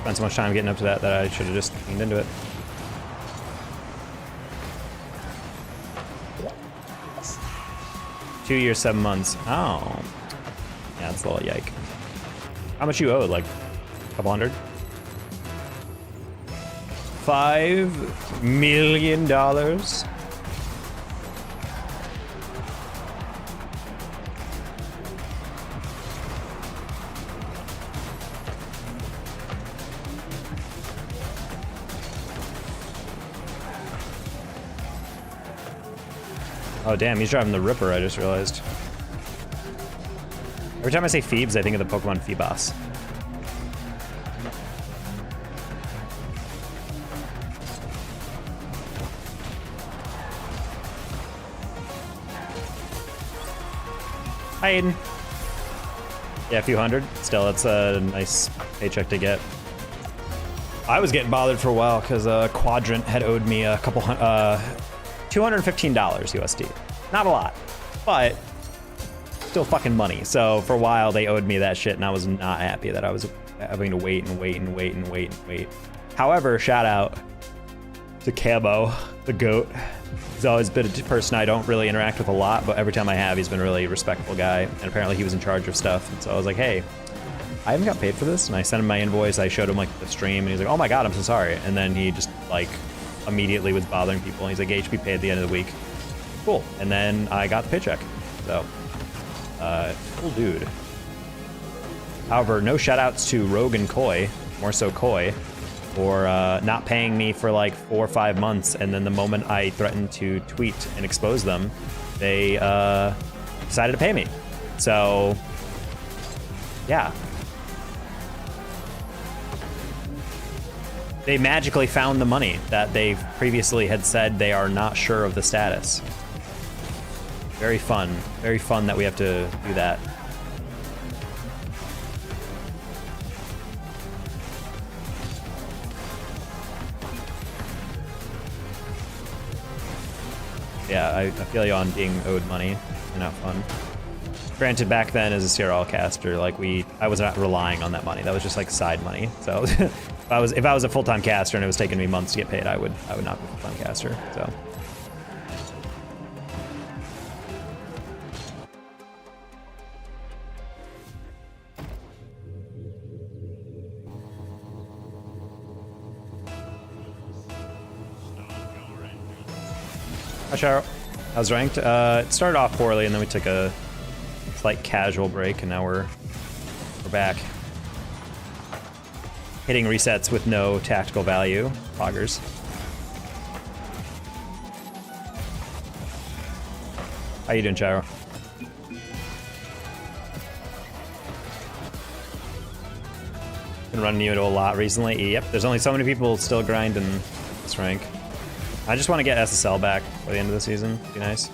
spent so much time getting up to that I should have just leaned into it. $2 years, 7 months. Oh. Yeah, it's a little yike. How much you owed? Like a couple hundred? $5 million? Oh damn, he's driving the Ripper, I just realized. Every time I say Phoebes, I think of the Pokemon Phoebos. Hi Aiden. Yeah, a few hundred. Still, that's a nice paycheck to get. I was getting bothered for a while because Quadrant had owed me a couple $215 USD. Not a lot, but still fucking money. So for a while they owed me that shit, and I was not happy that I was having to wait and wait and wait and wait and wait. However, shout out to Camo, the GOAT. He's always been a person I don't really interact with a lot, but every time I have, he's been a really respectful guy, and apparently he was in charge of stuff. And so I was like, hey, I haven't got paid for this, and I sent him my invoice. I showed him like the stream, and he's like, oh my god, I'm so sorry. And then he just like immediately was bothering people. And he's like, hey, you should be paid at the end of the week. Cool. And then I got the paycheck. So, cool dude. However, no shout outs to Rogue and Koi, more so Koi, for not paying me for like 4 or 5 months. And then the moment I threatened to tweet and expose them, they decided to pay me. So, yeah. They magically found the money that they previously had said they are not sure of the status. Very fun that we have to do that. Yeah, I feel you on being owed money. They're not fun. Granted, back then as a CRL caster, like I was not relying on that money. That was just like side money. So if I was a full-time caster and it was taking me months to get paid, I would not be a full-time caster. So. Hi, Sharo. How's ranked? It started off poorly, and then we took a slight casual break, and now we're back. Hitting resets with no tactical value. Poggers. How you doing, Chiro? Been running you into a lot recently. Yep, there's only so many people still grinding this rank. I just want to get SSL back by the end of the season. Be nice.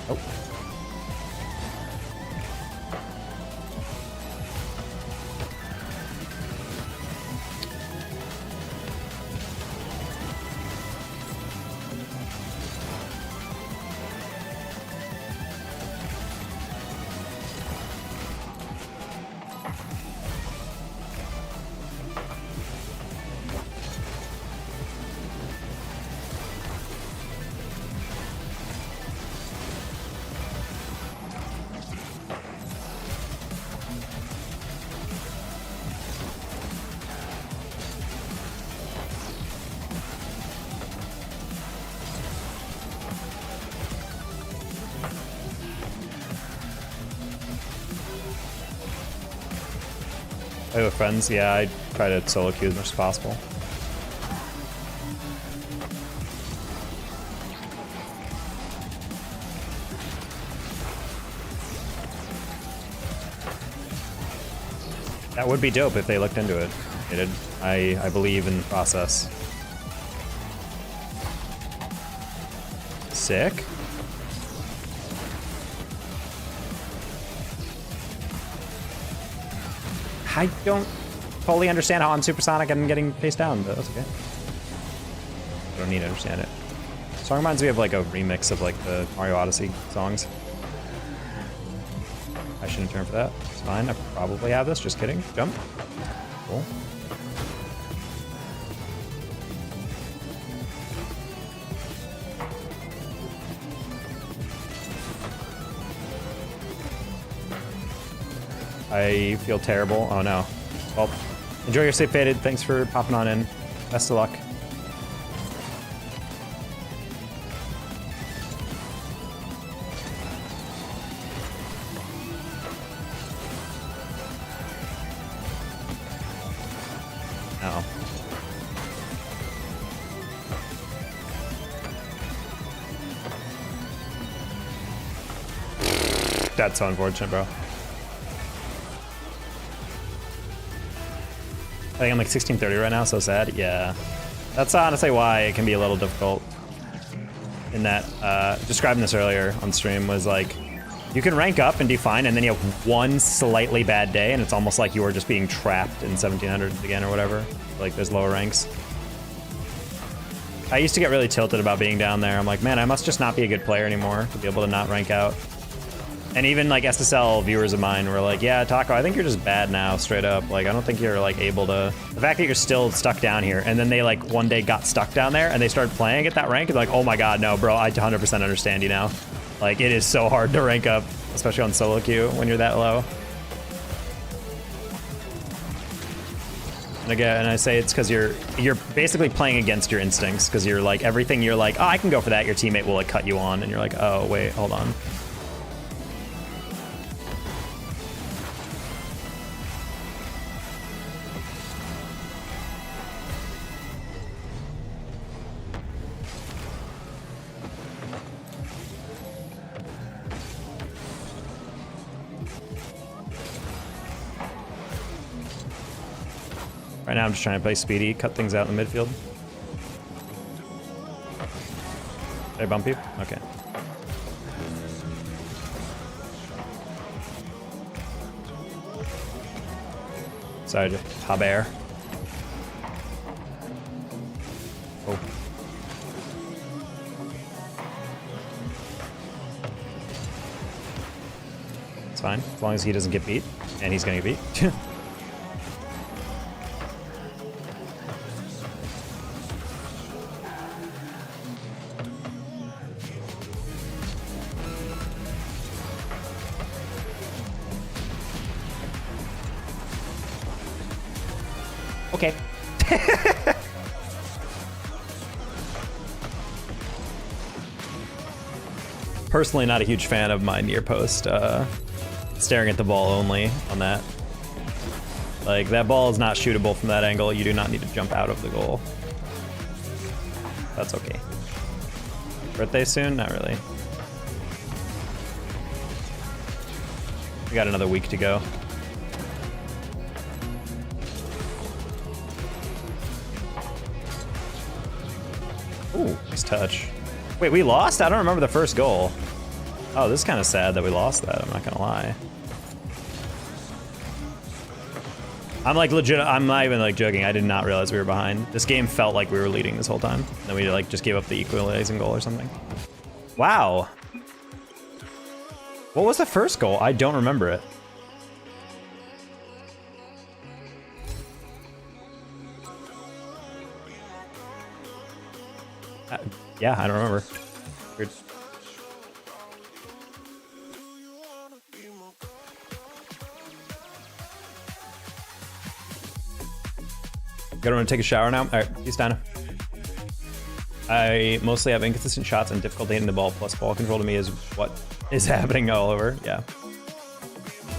Oh. Play with friends, yeah, I try to solo queue as much as possible. That would be dope if they looked into it. They did. I believe in the process. Sick. I don't totally understand how I'm supersonic and getting faced down, but that's okay. I don't need to understand it. Song reminds me of like a remix of like the Mario Odyssey songs. I shouldn't turn for that. It's fine. I probably have this. Just kidding. Jump. Cool. I feel terrible. Oh no. Well, enjoy your sleep, Faded. Thanks for popping on in. Best of luck. No. That's so unfortunate, bro. I think I'm like 1630 right now, so sad. Yeah. That's honestly why it can be a little difficult. In that, describing this earlier on stream was like, you can rank up and do fine, and then you have one slightly bad day, and it's almost like you are just being trapped in 1700 again or whatever. Like, there's lower ranks. I used to get really tilted about being down there. I'm like, man, I must just not be a good player anymore to be able to not rank out. And even like SSL viewers of mine were like, yeah, Taco, I think you're just bad now, straight up. Like, I don't think you're like able to, the fact that you're still stuck down here, and then they like one day got stuck down there and they started playing at that rank, and like, oh my God, no, bro, I 100% understand you now. Like, it is so hard to rank up, especially on solo queue when you're that low. And again, and I say it's because you're basically playing against your instincts, because you're like, everything you're like, oh, I can go for that, your teammate will like cut you on, and you're like, oh, wait, hold on. Right now I'm just trying to play speedy, cut things out in the midfield. Did I bump you? Okay. Sorry to hop air. Oh. It's fine, as long as he doesn't get beat. And he's gonna get beat. Okay. Personally, not a huge fan of my near post staring at the ball only on that. Like, that ball is not shootable from that angle. You do not need to jump out of the goal. That's okay. Birthday soon? Not really. We got another week to go. Ooh, nice touch. Wait, we lost? I don't remember the first goal. Oh, this is kind of sad that we lost that, I'm not gonna lie. I'm like legit, I'm not even like joking, I did not realize we were behind. This game felt like we were leading this whole time. Then we like just gave up the equalizing goal or something. Wow. What was the first goal? I don't remember it. Yeah, I don't remember. Weird. Gotta run to take a shower now. All right, peace, Dana. I mostly have inconsistent shots and difficulty hitting the ball, plus ball control to me is what is happening all over. Yeah.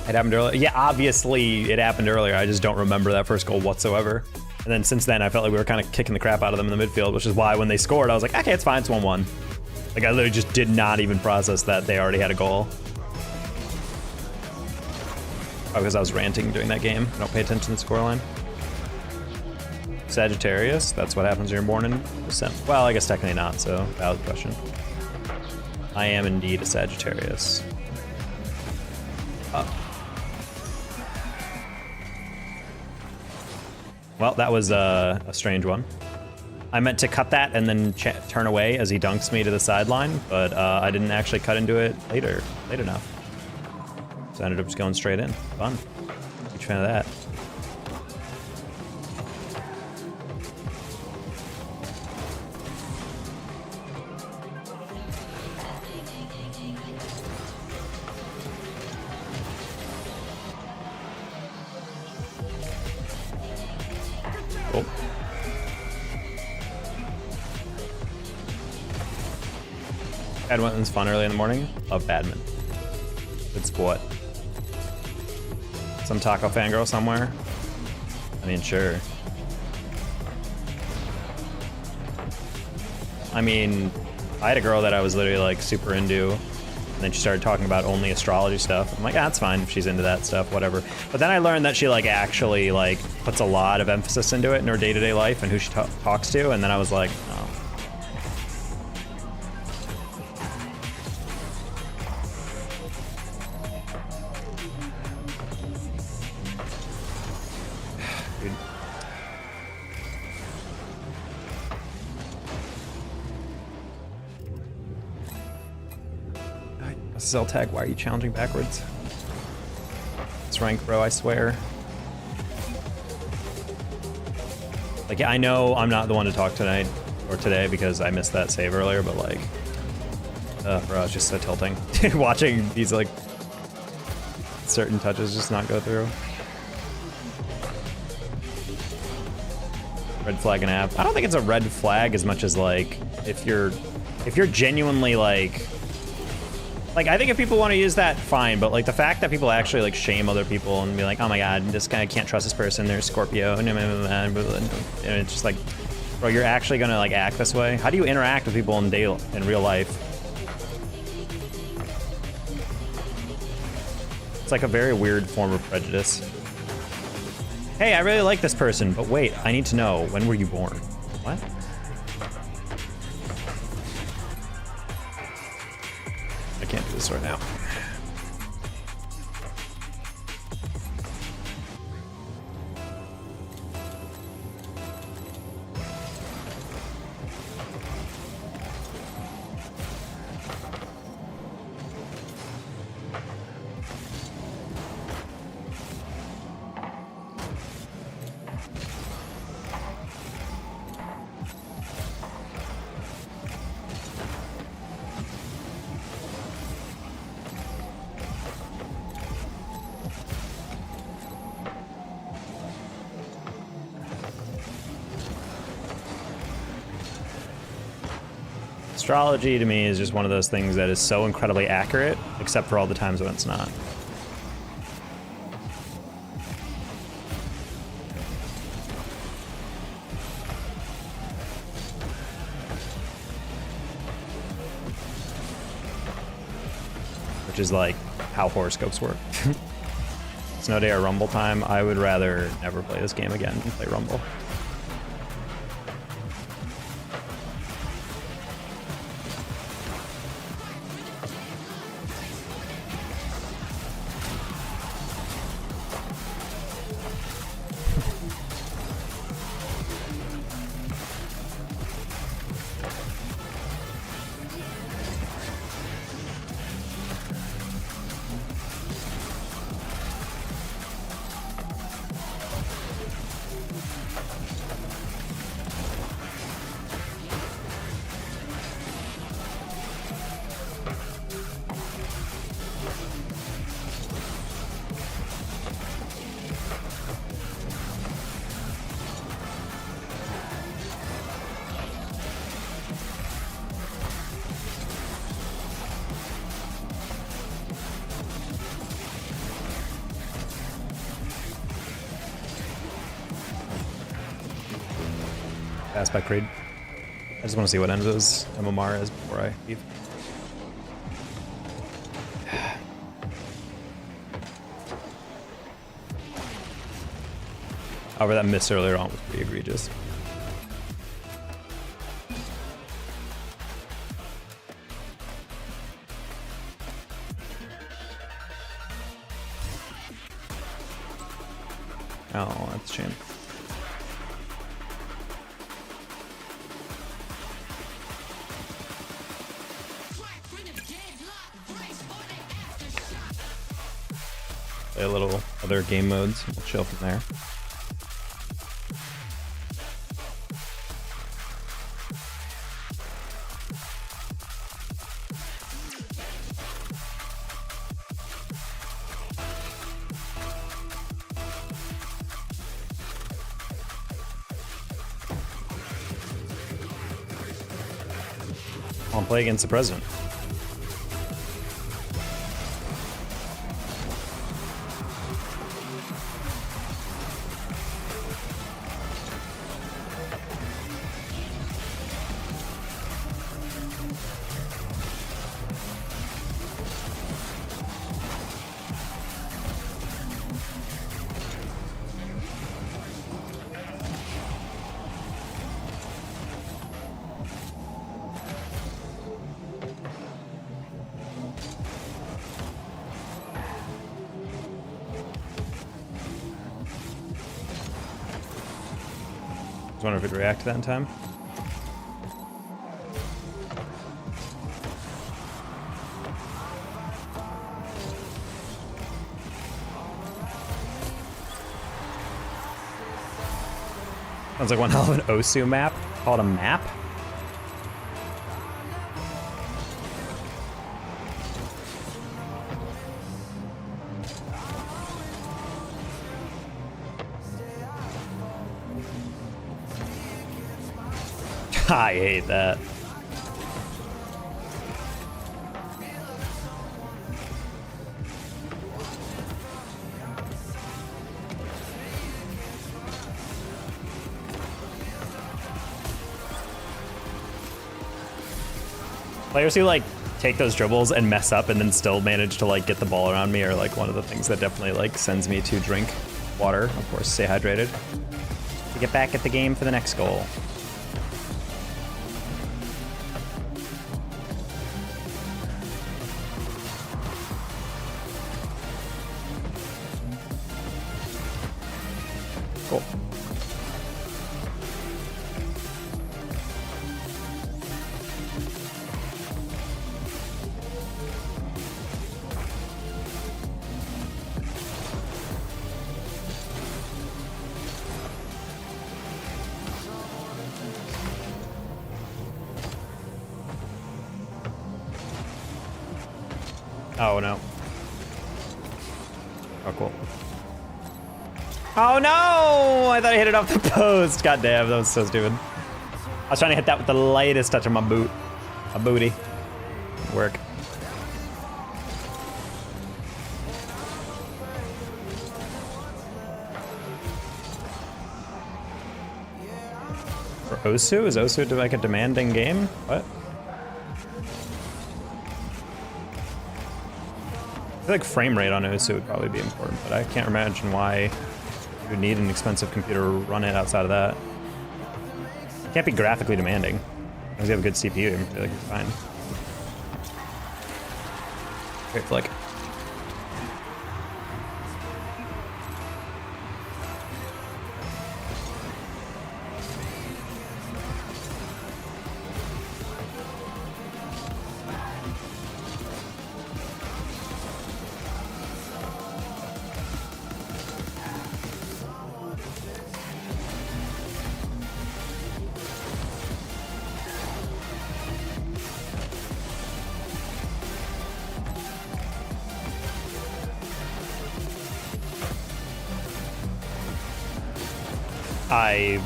It happened earlier. Yeah, obviously it happened earlier. I just don't remember that first goal whatsoever. And then since then, I felt like we were kind of kicking the crap out of them in the midfield, which is why when they scored, I was like, okay, it's fine, it's 1-1. Like, I literally just did not even process that they already had a goal. Oh, because I was ranting during that game. I don't pay attention to the scoreline. Sagittarius, that's what happens when you're born in December. Well, I guess technically not, so valid question. I am indeed a Sagittarius. Well, that was a strange one. I meant to cut that and then turn away as he dunks me to the sideline, but I didn't actually cut into it late enough. So I ended up just going straight in. Fun. Huge fan of that. Oh. Badminton's fun early in the morning. Love badminton. Good sport. Some taco fangirl somewhere? I mean, sure. I mean, I had a girl that I was literally like super into, and then she started talking about only astrology stuff. I'm like, that's fine if she's into that stuff, whatever. But then I learned that she like actually like puts a lot of emphasis into it in her day-to-day life and who she talks to, and then I was like, oh. Dude. SSL tag, why are you challenging backwards? It's rank, bro, I swear. Like, I know I'm not the one to talk tonight or today because I missed that save earlier, but like, bro, it's just so tilting. Watching these like certain touches just not go through. Red flag and app. I don't think it's a red flag as much as like if you're genuinely like I think if people want to use that, fine, but like the fact that people actually like shame other people and be like, oh my god, this guy, can't trust this person, they're Scorpio, and it's just like, bro, you're actually gonna like act this way? How do you interact with people in real life? It's like a very weird form of prejudice. Hey, I really like this person, but wait, I need to know, when were you born? What? I can't do this right now. Astrology to me is just one of those things that is so incredibly accurate, except for all the times when it's not. Which is like how horoscopes work. Snow Day or Rumble time, I would rather never play this game again than play Rumble. Aspect Creed. I just want to see what Enzo's MMR is before I leave. However, that miss earlier on was pretty egregious. Oh, that's a shame. Play a little other game modes. We'll chill from there. I'll play against the president. I wonder if it'd react to that in time. Sounds like one hell of an Osu map. Called a map? I hate that. Players who like take those dribbles and mess up and then still manage to like get the ball around me are like one of the things that definitely like sends me to drink water. Of course, stay hydrated to get back at the game for the next goal. Cool. Oh no. Oh cool. Oh no! I thought I hit it off the post. God damn, that was so stupid. I was trying to hit that with the lightest touch of my boot. My booty. Work. For Osu? Is Osu like a demanding game? What? I feel like frame rate on Osu would probably be important, but I can't imagine why you would need an expensive computer to run it outside of that. It can't be graphically demanding. As long as you have a good CPU, I feel like it's fine. Great flick.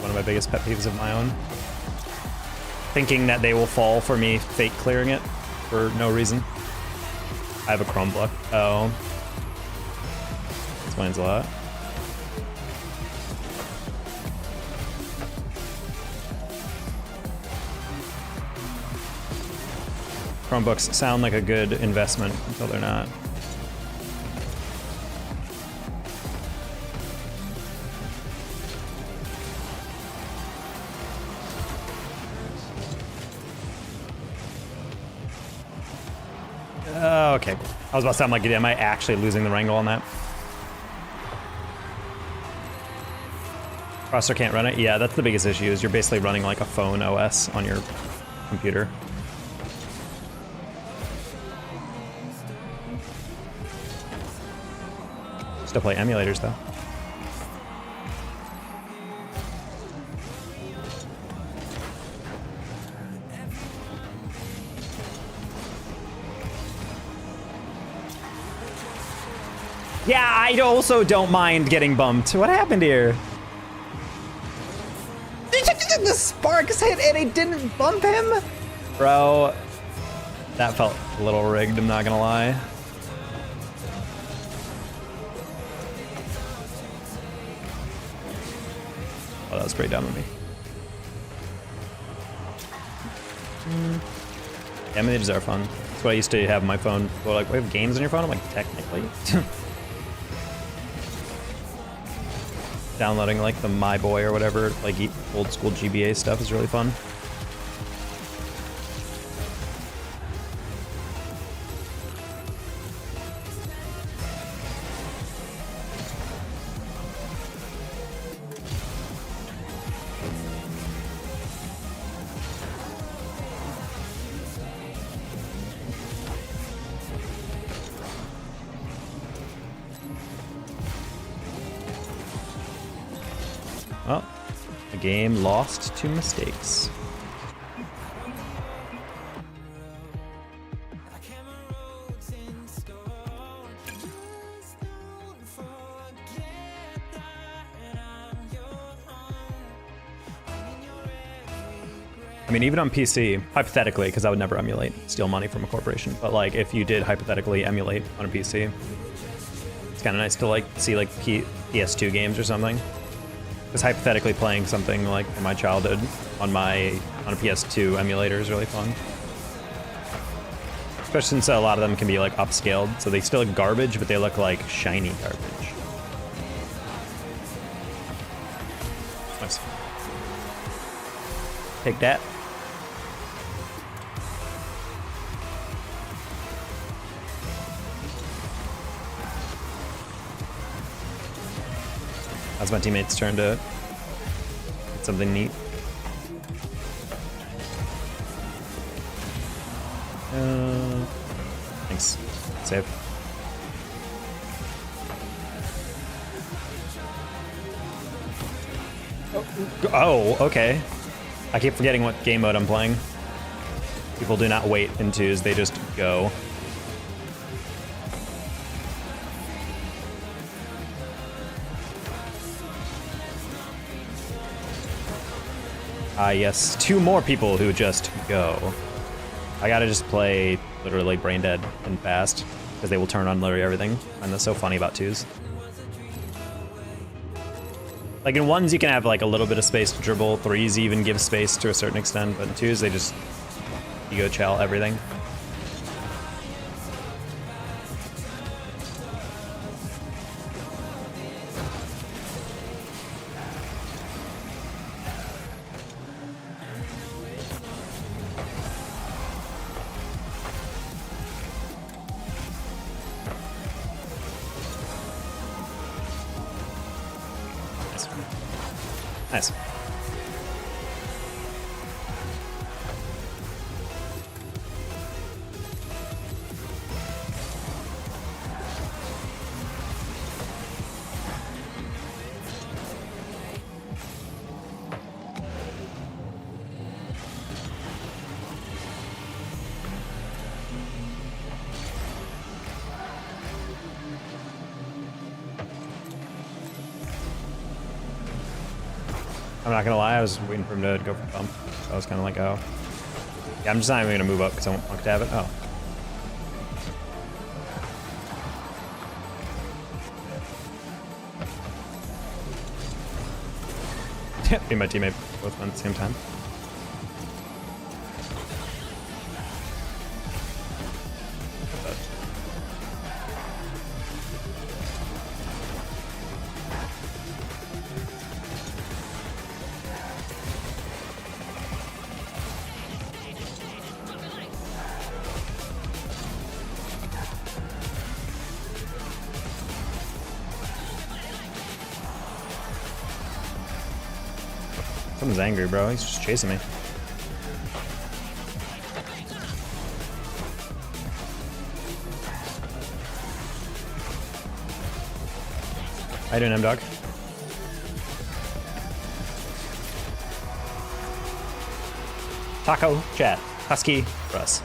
One of my biggest pet peeves of my own. Thinking that they will fall for me fake clearing it for no reason. I have a Chrome block. Oh. Explains a lot. Chromebooks sound like a good investment until they're not. Okay. I was about to say, I'm like, am I actually losing the wrangle on that? Processor can't run it? Yeah, that's the biggest issue, is you're basically running like a phone OS on your computer. Still play emulators though. Yeah, I also don't mind getting bumped. What happened here? The sparks hit and it didn't bump him? Bro, that felt a little rigged, I'm not gonna lie. Oh, that was pretty dumb of me. Yeah, emulators are fun. That's what I used to have on my phone. People were like, we have games on your phone? I'm like, technically. Downloading like the My Boy or whatever, like old school GBA stuff is really fun. Well, the game lost to mistakes. I mean, even on PC, hypothetically, because I would never emulate, steal money from a corporation, but like if you did hypothetically emulate on a PC, it's kind of nice to like see like PS2 games or something. Because hypothetically playing something like from my childhood on a PS2 emulator is really fun. Especially since a lot of them can be like upscaled, so they still look garbage, but they look like shiny garbage. Nice. Take that. That's my teammate's turn to get something neat. Thanks. Save. Oh, okay. I keep forgetting what game mode I'm playing. People do not wait in twos, they just go. Ah, yes, 2 more people who just go. I gotta just play literally brain dead and fast, because they will turn on literally everything, and that's so funny about twos. Like in ones you can have like a little bit of space to dribble, threes even give space to a certain extent, but in twos they just, you go chow everything. Nice. I'm not gonna lie, I was waiting for him to go for bump. I was kind of like, oh. Yeah, I'm just not even gonna move up because I want Punk to have it. Oh. Yeah, me and my teammate both went at the same time. Someone's angry, bro. He's just chasing me. How you doing, M-Dog? Taco, chat, Husky, Russ.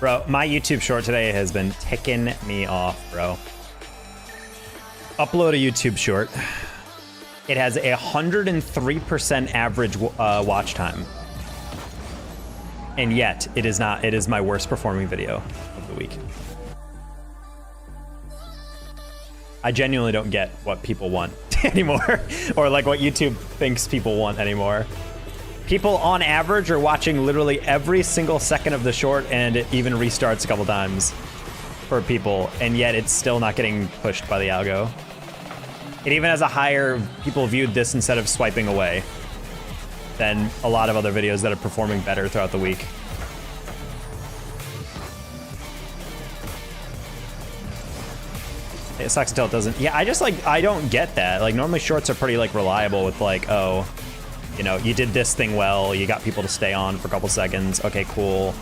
Bro, my YouTube short today has been ticking me off, bro. Upload a YouTube short. It has a 103% average watch time. And yet, it is not. It is my worst performing video of the week. I genuinely don't get what people want anymore. Or like what YouTube thinks people want anymore. People on average are watching literally every single second of the short, and it even restarts a couple times for people, and yet it's still not getting pushed by the algo. It even has a higher people viewed this instead of swiping away than a lot of other videos that are performing better throughout the week. It sucks until it doesn't. Yeah, I don't get that. Like normally shorts are pretty like reliable with like, oh, you know, you did this thing well, you got people to stay on for a couple seconds, okay, cool,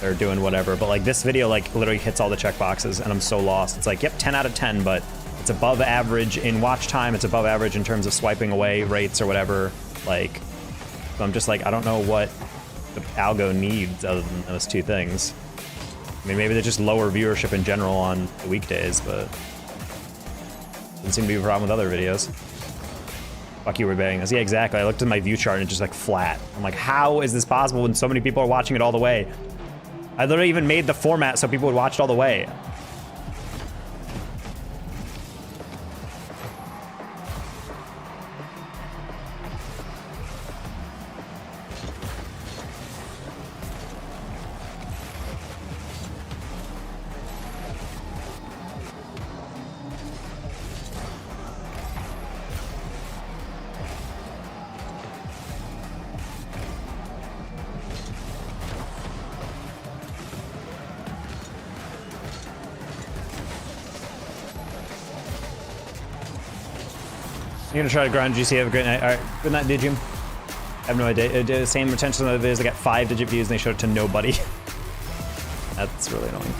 they're doing whatever. But like this video like literally hits all the check boxes and I'm so lost. It's like, yep, 10 out of 10, but it's above average in watch time, it's above average in terms of swiping away rates or whatever. Like, so I'm just like, I don't know what the algo needs other than those two things. I mean, maybe they're just lower viewership in general on the weekdays, but doesn't seem to be a problem with other videos. Fuck you, we're betting this. Yeah, exactly. I looked at my view chart and it's just like flat. I'm like, how is this possible when so many people are watching it all the way? I literally even made the format so people would watch it all the way. You're gonna try to grind GC. Have a great night. All right, good night, Digim. I have no idea. The same retention of the videos. They got 5-digit views and they showed it to nobody. That's really annoying.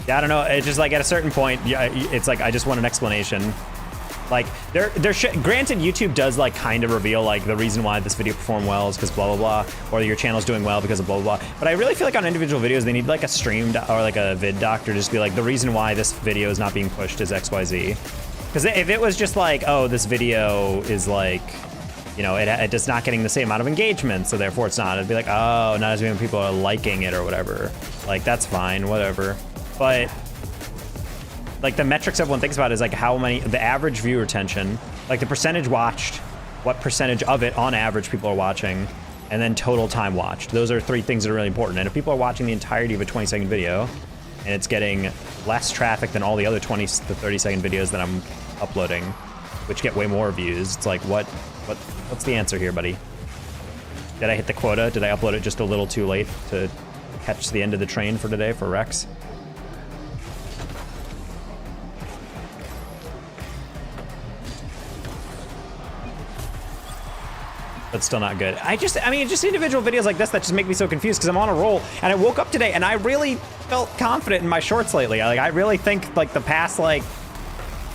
Yeah, I don't know. It's just like at a certain point, yeah, it's like I just want an explanation. Like, granted, YouTube does like kind of reveal like the reason why this video performed well is because blah blah blah, or your channel's doing well because of blah blah blah. But I really feel like on individual videos they need like a stream or like a vid doc to just be like the reason why this video is not being pushed is XYZ. Because if it was just like, oh, this video is like, you know, it does not getting the same amount of engagement, so therefore it's not. It'd be like, oh, not as many people are liking it or whatever. Like that's fine, whatever. But like the metrics everyone thinks about is like how many, the average view retention, like the percentage watched, what percentage of it on average people are watching, and then total time watched. Those are three things that are really important. And if people are watching the entirety of a 20-second video and it's getting less traffic than all the other 20 to 30-second videos that I'm uploading, which get way more views, it's like, what's the answer here, buddy? Did I hit the quota? Did I upload it just a little too late to catch the end of the train for today for Rex? But still not good. I mean, just individual videos like this that just make me so confused because I'm on a roll. And I woke up today and I really felt confident in my shorts lately. I really think like the past like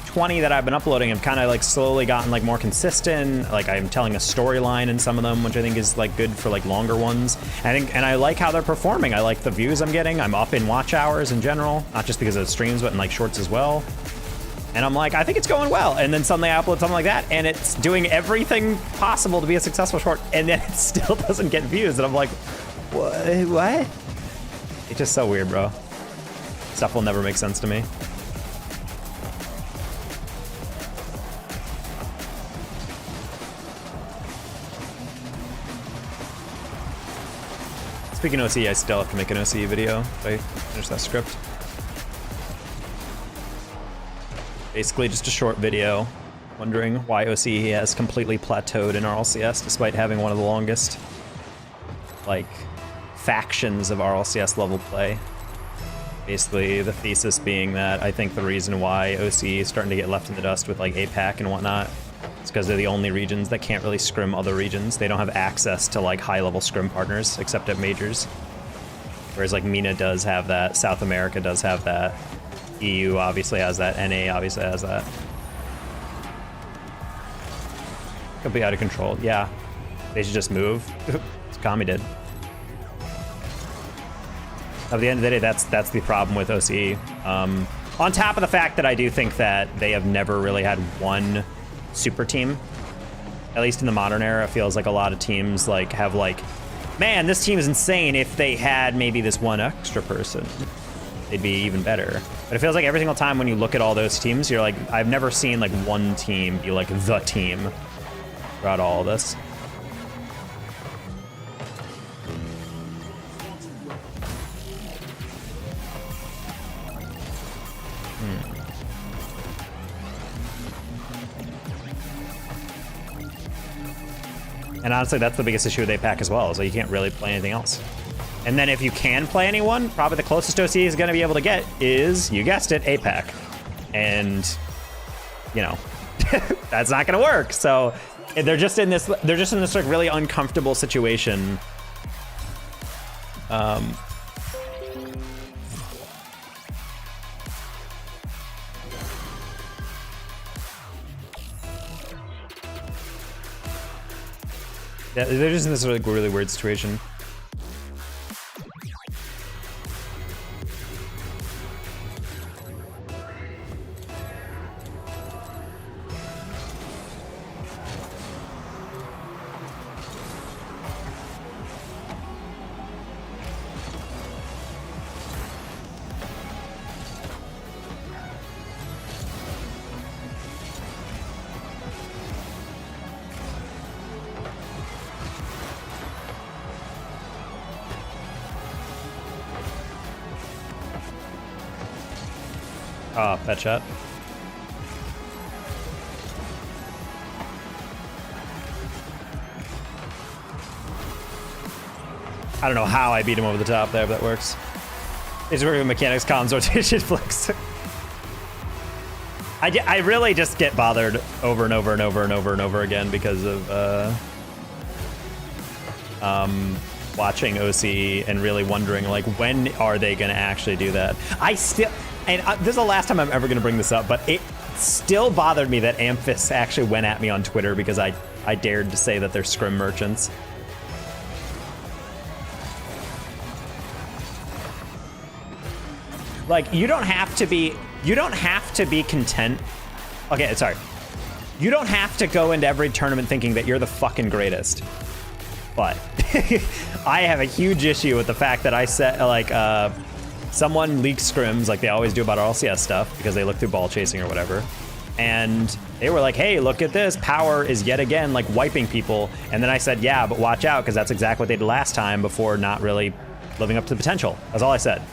20 that I've been uploading have kind of like slowly gotten like more consistent. Like I'm telling a storyline in some of them, which I think is like good for like longer ones. And I like how they're performing. I like the views I'm getting. I'm up in watch hours in general, not just because of streams, but in like shorts as well. And I'm like, I think it's going well. And then suddenly I upload something like that and it's doing everything possible to be a successful short and then it still doesn't get views. And I'm like, what? It's just so weird, bro. Stuff will never make sense to me. Speaking of OCE, I still have to make an OCE video if I finish that script. Basically just a short video wondering why OCE has completely plateaued in RLCS despite having one of the longest, like, factions of RLCS level play. Basically, the thesis being that I think the reason why OCE is starting to get left in the dust with like APAC and whatnot is because they're the only regions that can't really scrim other regions. They don't have access to like high-level scrim partners except at majors. Whereas like MENA does have that, South America does have that, EU obviously has that, NA obviously has that. Could be out of control. Yeah, they should just move. Kami did. At the end of the day, that's the problem with OCE. On top of the fact that I do think that they have never really had one super team. At least in the modern era, it feels like a lot of teams like have like, man, this team is insane. If they had maybe this one extra person, they'd be even better. But it feels like every single time when you look at all those teams, you're like, I've never seen like one team be like the team throughout all of this. And honestly, that's the biggest issue with APAC as well, is that you can't really play anything else. And then if you can play anyone, probably the closest OCE is going to be able to get is, you guessed it, APAC. And, you know, that's not going to work. So they're just in this like really uncomfortable situation. Yeah, they're just in this like really weird situation. Oh, pet shot. I don't know how I beat him over the top there, but that works. It's working with mechanics, comms, rotation, flicks. I really just get bothered over and over and over and over and over again because of watching OCE and really wondering like, when are they going to actually do that? And this is the last time I'm ever going to bring this up, but it still bothered me that Amphis actually went at me on Twitter because I dared to say that they're scrim merchants. Like, you don't have to be content. Okay, sorry. You don't have to go into every tournament thinking that you're the fucking greatest. But I have a huge issue with the fact that I set like someone leaked scrims like they always do about RLCS stuff because they look through ball chasing or whatever. And they were like, hey, look at this. Power is yet again like wiping people. And then I said, yeah, but watch out, because that's exactly what they did last time before not really living up to the potential. That's all I said.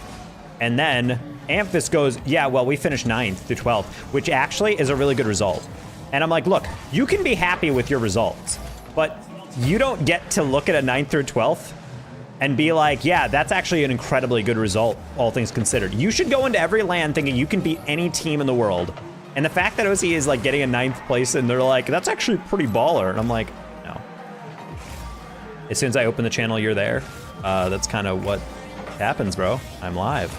And then Amphis goes, yeah, well, we finished 9th through 12th, which actually is a really good result. And I'm like, look, you can be happy with your results, but you don't get to look at a 9th through 12th and be like, yeah, that's actually an incredibly good result, all things considered. You should go into every LAN thinking you can beat any team in the world. And the fact that OCE is like getting a 9th place and they're like, that's actually pretty baller. And I'm like, no. As soon as I open the channel, you're there. That's kind of what happens, bro. I'm live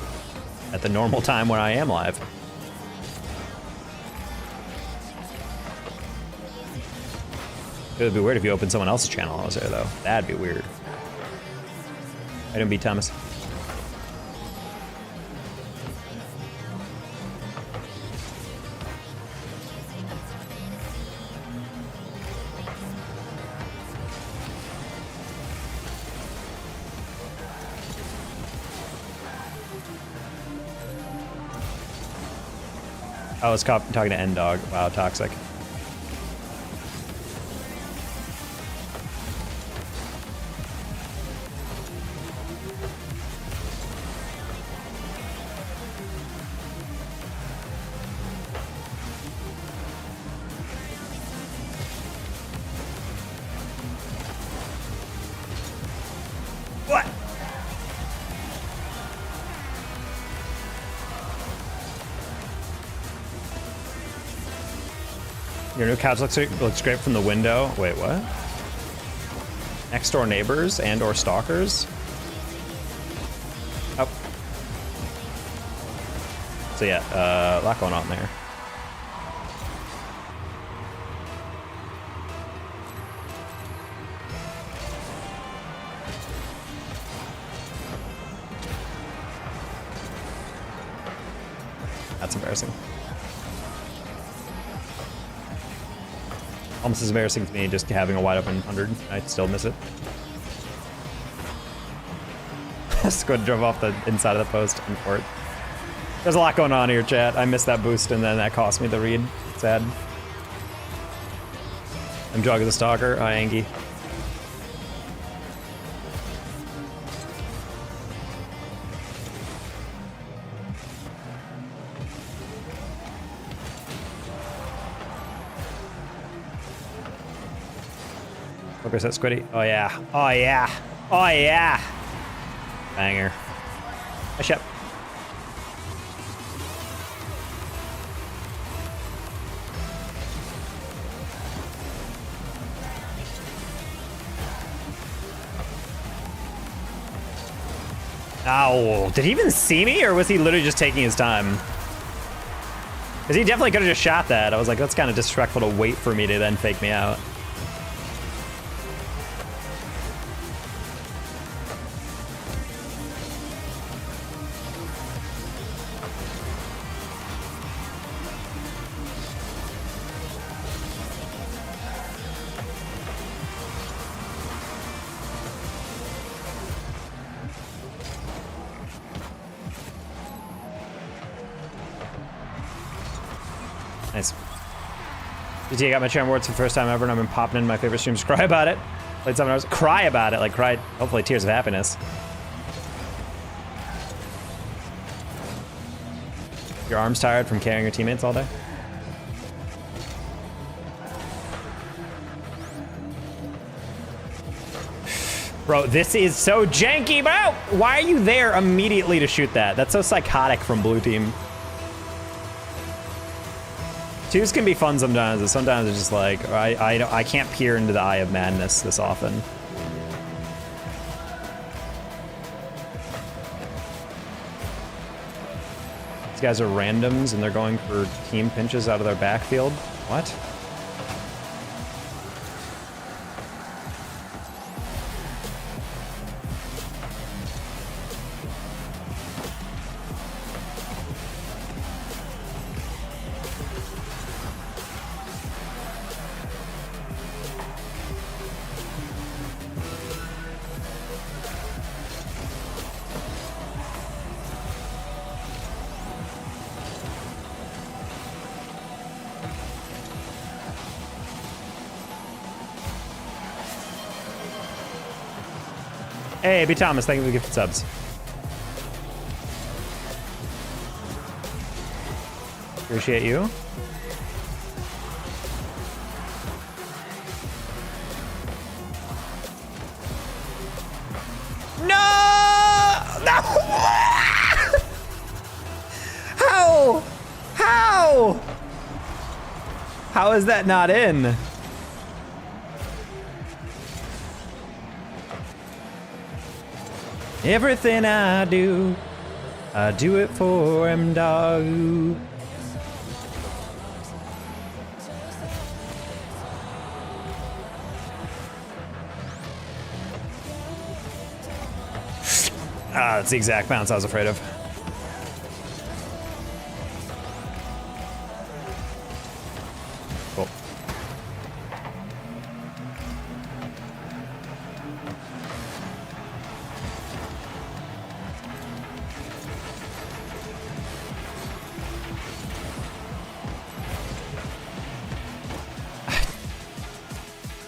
at the normal time when I am live. It would be weird if you opened someone else's channel I was there, though. That'd be weird. I didn't beat Thomas. I was talking to N-Dog. Wow, toxic. Your new couch looks great from the window. Wait, what? Next door neighbors and or stalkers? Oh. So yeah, a lot going on there. That's embarrassing. Almost as embarrassing to me just having a wide open 100. I still miss it. Squid drove off the inside of the post and for it. There's a lot going on here, chat. I missed that boost and then that cost me the read. Sad. I'm Jog as a stalker. Hi, Angie. Focus that Squiddy. Oh yeah. Oh yeah. Oh yeah. Banger. Hi, Shep. Ow. Did he even see me or was he literally just taking his time? Because he definitely could have just shot that. I was like, that's kind of disrespectful to wait for me to then fake me out. Nice. GTA got my channel awards for the first time ever, and I've been popping in my favorite streams. Cry about it. Played 7 hours. Cry about it. Like, cry, hopefully, tears of happiness. Your arm's tired from carrying your teammates all day? Bro, this is so janky, bro! Why are you there immediately to shoot that? That's so psychotic from blue team. Twos can be fun sometimes, and sometimes it's just like, I can't peer into the eye of madness this often. These guys are randoms, and they're going for team pinches out of their backfield. What? Hey, B. Thomas, thank you for the gifted subs. Appreciate you. No! No! How? How? How is that not in? Everything I do it for him, dog. Ah, that's the exact bounce I was afraid of. Cool.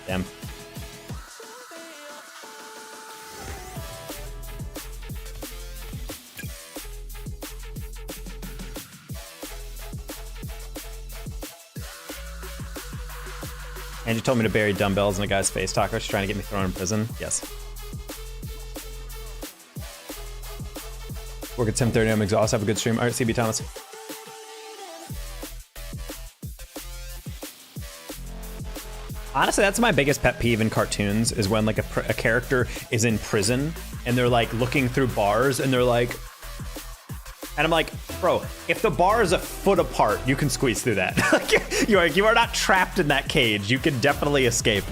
Damn. Angie told me to bury dumbbells in a guy's face. Taco, she's trying to get me thrown in prison. Yes. Work at 10:30. I'm exhausted. Have a good stream. All right, CB Thomas. Honestly, that's my biggest pet peeve in cartoons is when like a character is in prison and they're like looking through bars and they're like, and I'm like, bro, if the bar is a foot apart, you can squeeze through that. You are not trapped in that cage. You can definitely escape.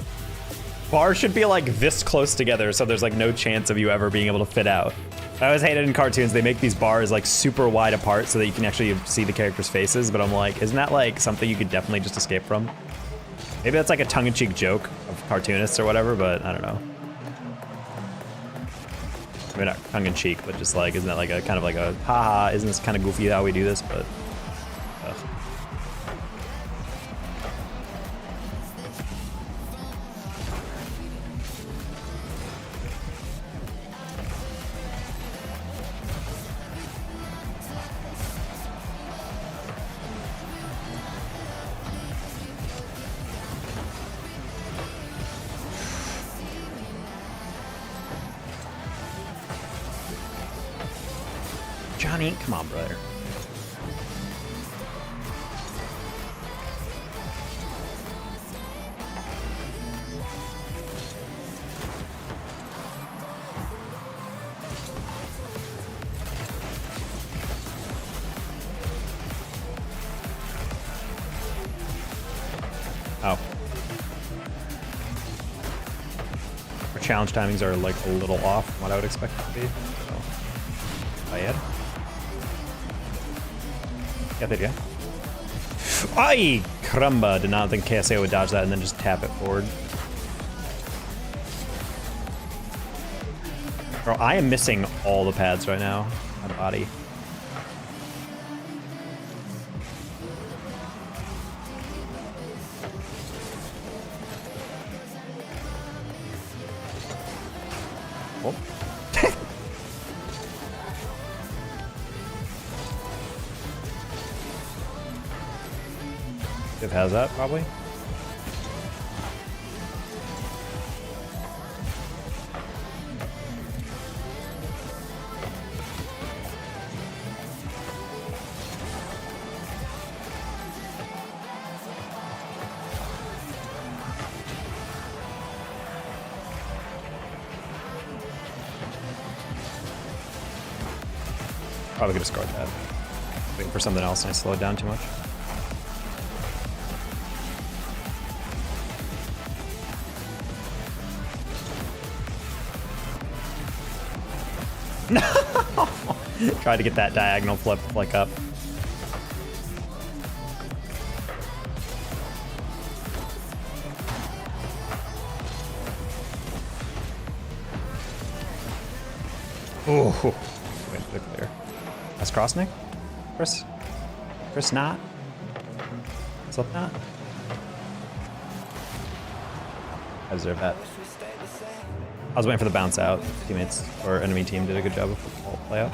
Bars should be like this close together, so there's like no chance of you ever being able to fit out. I always hate it in cartoons. They make these bars like super wide apart so that you can actually see the characters' faces, but I'm like, isn't that like something you could definitely just escape from? Maybe that's like a tongue-in-cheek joke of cartoonists or whatever, but I don't know. I mean, not tongue-in-cheek, but just like, isn't that like a kind of like a, haha, isn't this kind of goofy how we do this, but, ugh. Johnny, come on, brother. Oh. Our challenge timings are like a little off from what I would expect it to be. So, bad. Yeah, there you go. Ay, caramba! Did not think KSA would dodge that and then just tap it forward. Bro, I am missing all the pads right now. My body. Oh. It has that, probably. Probably could have scored that. Waiting for something else and I slowed down too much. No! Tried to get that diagonal flip like up. Oh, wait, clear. That's cross, Nick? Chris? Chris not? Slip not? I deserve that. I was waiting for the bounce out. Teammates or enemy team did a good job of the play out.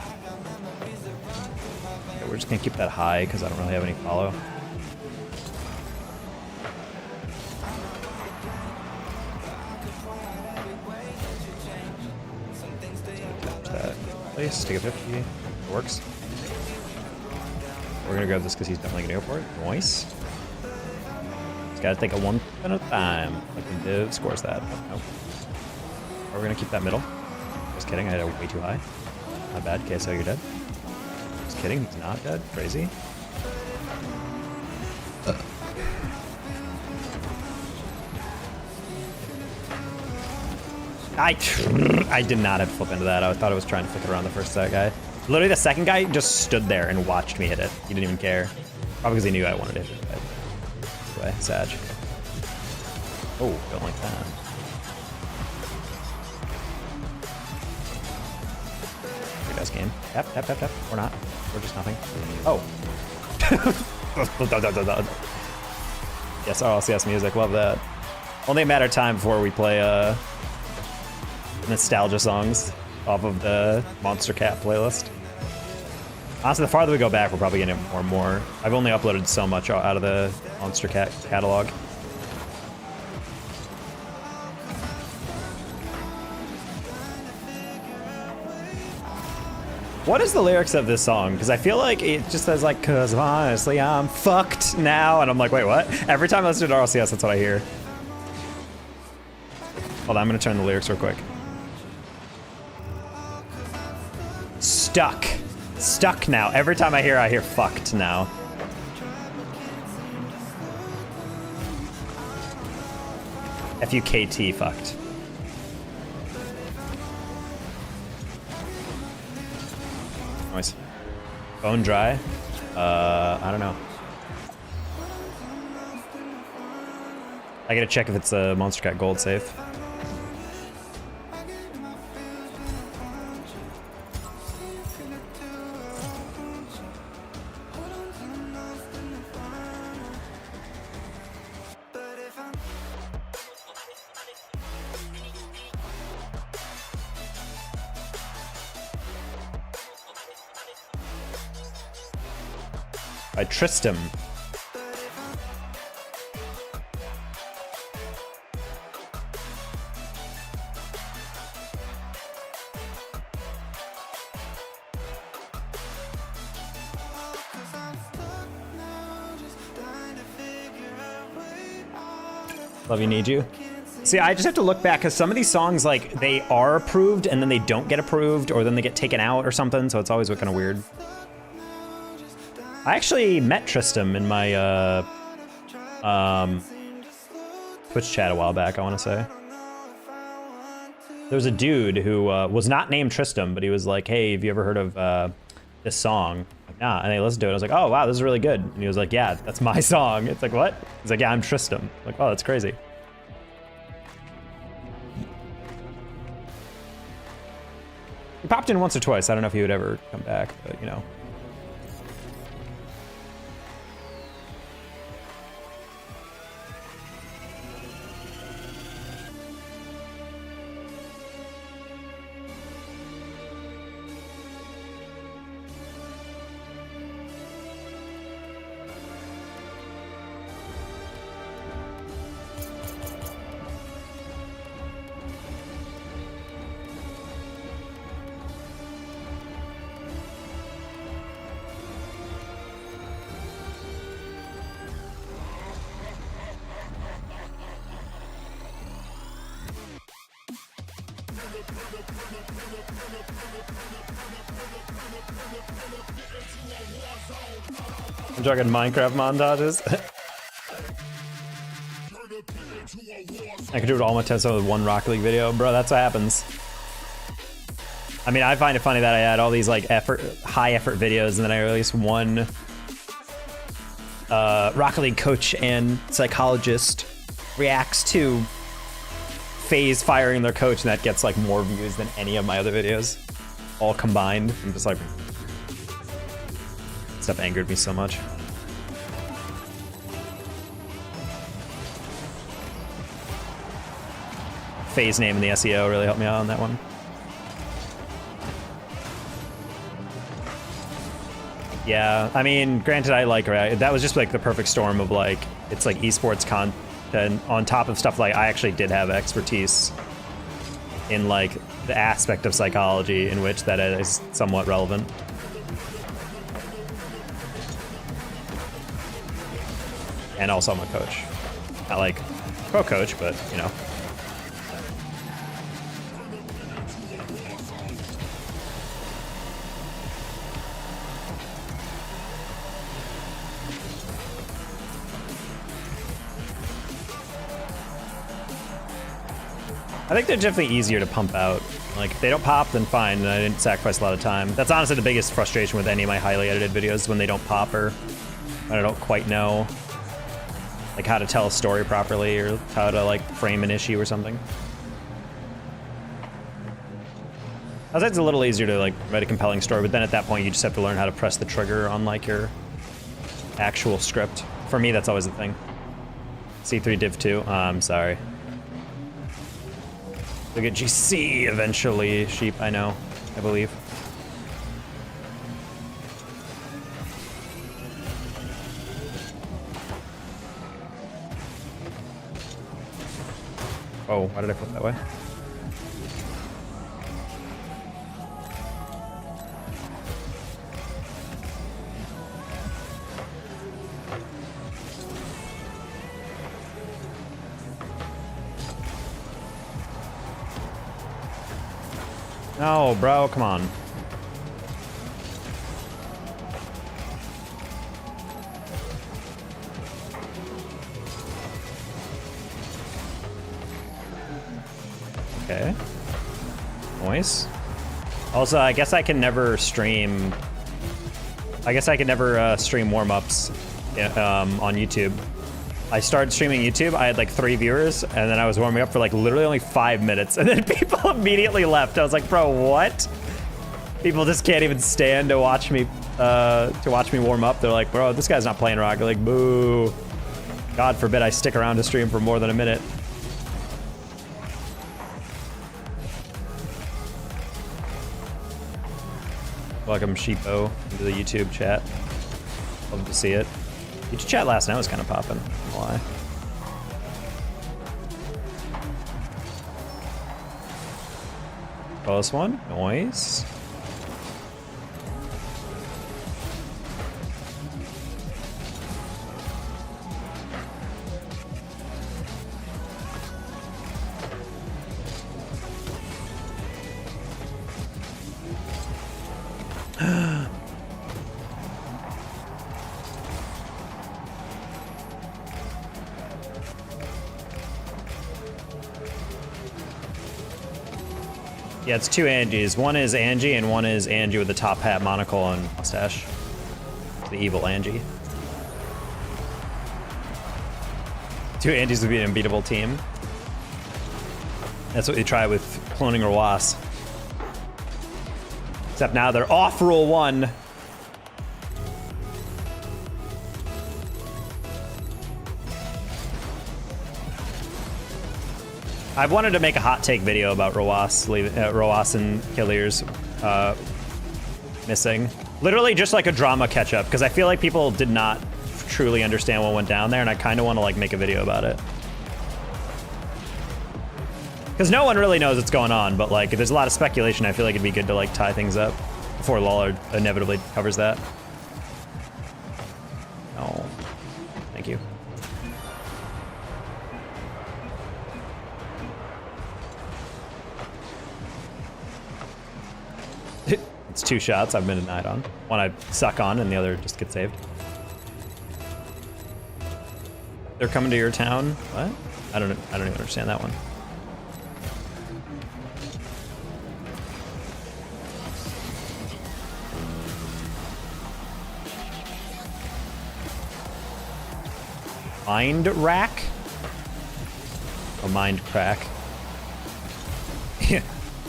Okay, we're just gonna keep that high because I don't really have any follow. That place, take a 50. It works. We're gonna grab this because he's definitely gonna go for it. Nice. Just gotta take a one at a time. Like the div scores that. Nope. We're gonna keep that middle. Just kidding, I had it way too high. Not bad, KSO, you're dead. Just kidding, he's not dead. Crazy. I did not have to flip into that. I thought I was trying to flick it around the first guy. Literally the second guy just stood there and watched me hit it. He didn't even care. Probably because he knew I wanted to hit it. Anyway, Sag. Oh, don't like that. Best game. Tap, tap, tap, tap. Or not. Or just nothing. Oh. Yes, RLCS music. Love that. Only a matter of time before we play nostalgia songs off of the Monster Cat playlist. Honestly, the farther we go back, we're probably getting more and more. I've only uploaded so much out of the Monster Cat catalog. What is the lyrics of this song? Because I feel like it just says like, cause honestly I'm fucked now. And I'm like, wait, what? Every time I listen to RLCS, that's what I hear. Hold on, I'm gonna turn the lyrics real quick. Stuck. Stuck now. Every time I hear fucked now. F-U-K-T, fucked. Nice. Bone dry? I don't know. I gotta check if it's a Monster Cat Gold safe. By Tristram. Love You Need You. See, I just have to look back because some of these songs, like, they are approved and then they don't get approved or then they get taken out or something, so it's always kind of weird. I actually met Tristram in my Twitch chat a while back, I want to say. There was a dude who was not named Tristram, but he was like, hey, have you ever heard of this song? Like, nah. And I listened to it. I was like, oh, wow, this is really good. And he was like, yeah, that's my song. It's like, what? He's like, yeah, I'm Tristram. I'm like, oh, that's crazy. He popped in once or twice. I don't know if he would ever come back, but, you know. I'm talking Minecraft montages. I could do it all my time with one Rocket League video. Bro, that's what happens. I mean, I find it funny that I had all these like high effort videos and then I released one Rocket League coach and psychologist reacts to FaZe firing their coach and that gets like more views than any of my other videos. All combined. I'm just like... Stuff angered me so much. FaZe name in the SEO really helped me out on that one. Yeah, I mean, granted, I like that was just like the perfect storm of like it's like esports content on top of stuff like I actually did have expertise in like the aspect of psychology in which that is somewhat relevant. And also I'm a coach. Not like pro coach, but you know. I think they're definitely easier to pump out. Like, if they don't pop, then fine, and I didn't sacrifice a lot of time. That's honestly the biggest frustration with any of my highly edited videos, when they don't pop or I don't quite know like how to tell a story properly or how to like frame an issue or something. I was it's a little easier to like write a compelling story, but then at that point you just have to learn how to press the trigger on like your actual script. For me, that's always the thing. C3 div 2, I'm sorry. Look at GC eventually, sheep, I know, I believe. Oh, why did I flip that way? No, bro, come on. Okay. Nice. Also, I guess I can never stream. I guess I can never stream warm-ups on YouTube. I started streaming YouTube, I had like 3 viewers, and then I was warming up for like literally only 5 minutes, and then people immediately left. I was like, bro, what? People just can't even stand to watch me warm up. They're like, bro, this guy's not playing Rocket League, boo. God forbid I stick around to stream for more than a minute. Welcome, Sheepo, into the YouTube chat. Love to see it. YouTube chat last night was kind of popping. Why? Close one. Noise. Yeah, it's 2 Angies. One is Angie, and one is Angie with the top hat, monocle, and mustache. The evil Angie. 2 Angies would be an unbeatable team. That's what you try with cloning Rawas. Except now they're off rule 1. I've wanted to make a hot take video about Rawas and Killiers missing. Literally just like a drama catch up, because I feel like people did not truly understand what went down there, and I kind of want to like make a video about it. Because no one really knows what's going on, but like if there's a lot of speculation, I feel like it'd be good to like tie things up before Lawler inevitably covers that. Oh, thank you. It's 2 shots I've been denied on. One I suck on and the other just gets saved. They're coming to your town? What? I don't even understand that one. Mind rack? A mind crack. Yeah,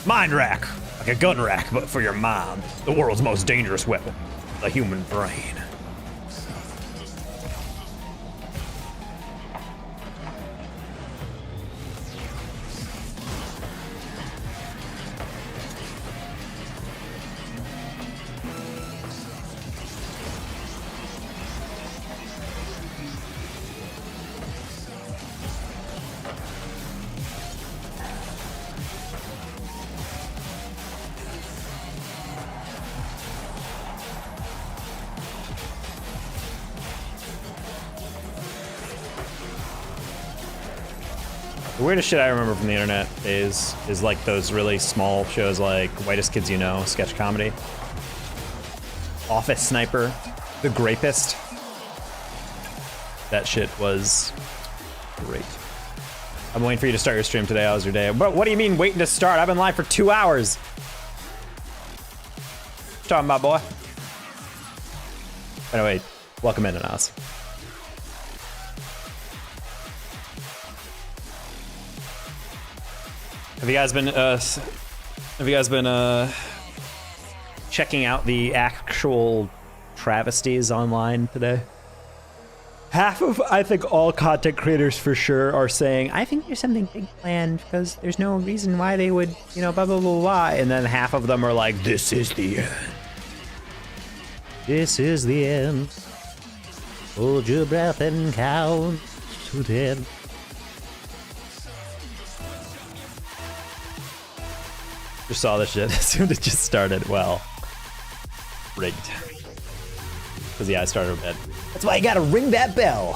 mind rack. Like a gun rack, but for your mind. The world's most dangerous weapon, the human brain. The weirdest shit I remember from the internet is like those really small shows like Whitest Kids You Know, sketch comedy, Office Sniper, The Grapist. That shit was great. I'm waiting for you to start your stream today. How was your day? But what do you mean waiting to start? I've been live for 2 hours. What you talking about, boy? Anyway, welcome in, Anas. Have you guys been checking out the actual travesties online today? Half of, I think all content creators for sure are saying, I think there's something big planned because there's no reason why they would, you know, blah, blah, blah, blah. And then half of them are like, this is the end. This is the end. Hold your breath and count to 10. Just saw this shit as soon as it just started. Well, rigged. Because yeah, I started with bed. That's why you gotta ring that bell.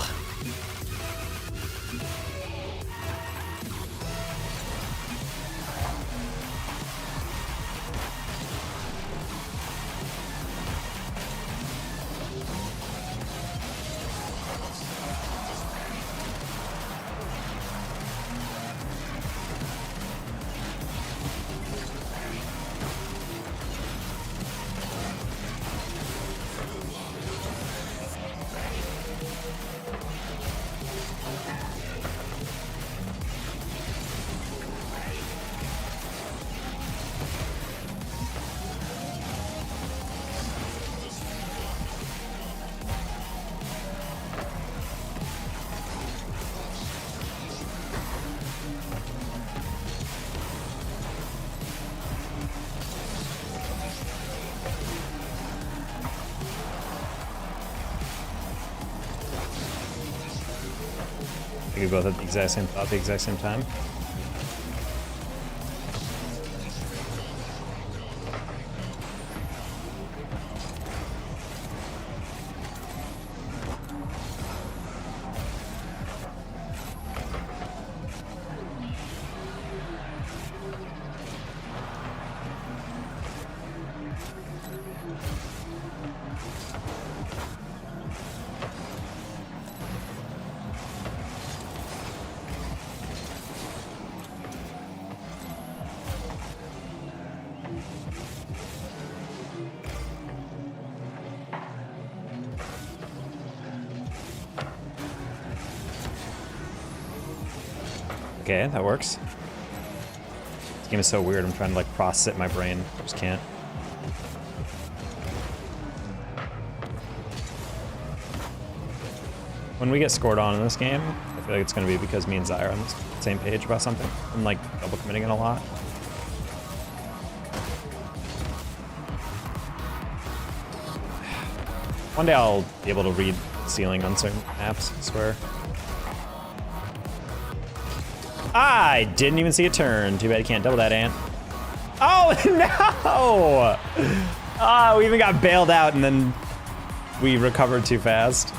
think we both had the exact same thought at the exact same time. Okay, that works. This game is so weird. I'm trying to like process it in my brain. I just can't. When we get scored on in this game, I feel like it's going to be because me and Zai are on the same page about something. I'm like double committing it a lot. One day I'll be able to read the ceiling on certain maps, I swear. I didn't even see a turn. Too bad you can't double that, Ant. Oh, no! Oh, we even got bailed out and then we recovered too fast.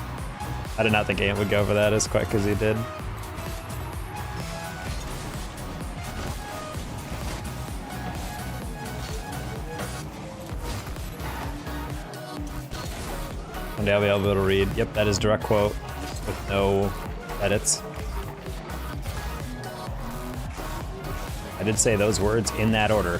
I did not think Ant would go for that as quick as he did. One day I'll be able to read. Yep, that is direct quote with no edits. I did say those words in that order.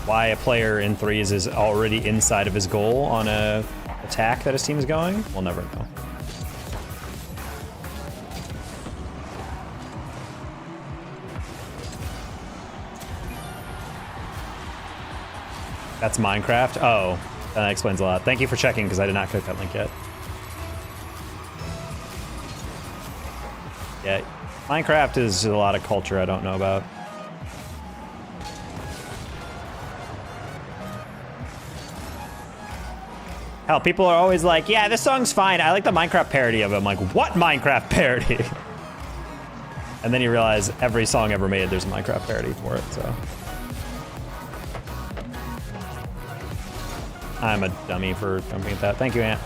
Why a player in threes is already inside of his goal on a attack that his team is going, we'll never know. That's Minecraft? Oh, that explains a lot. Thank you for checking, because I did not click that link yet. Yeah, Minecraft is a lot of culture I don't know about. Hell, people are always like, yeah, this song's fine. I like the Minecraft parody of it. I'm like, what Minecraft parody? And then you realize every song ever made, there's a Minecraft parody for it, so. I'm a dummy for jumping at that. Thank you, Ant.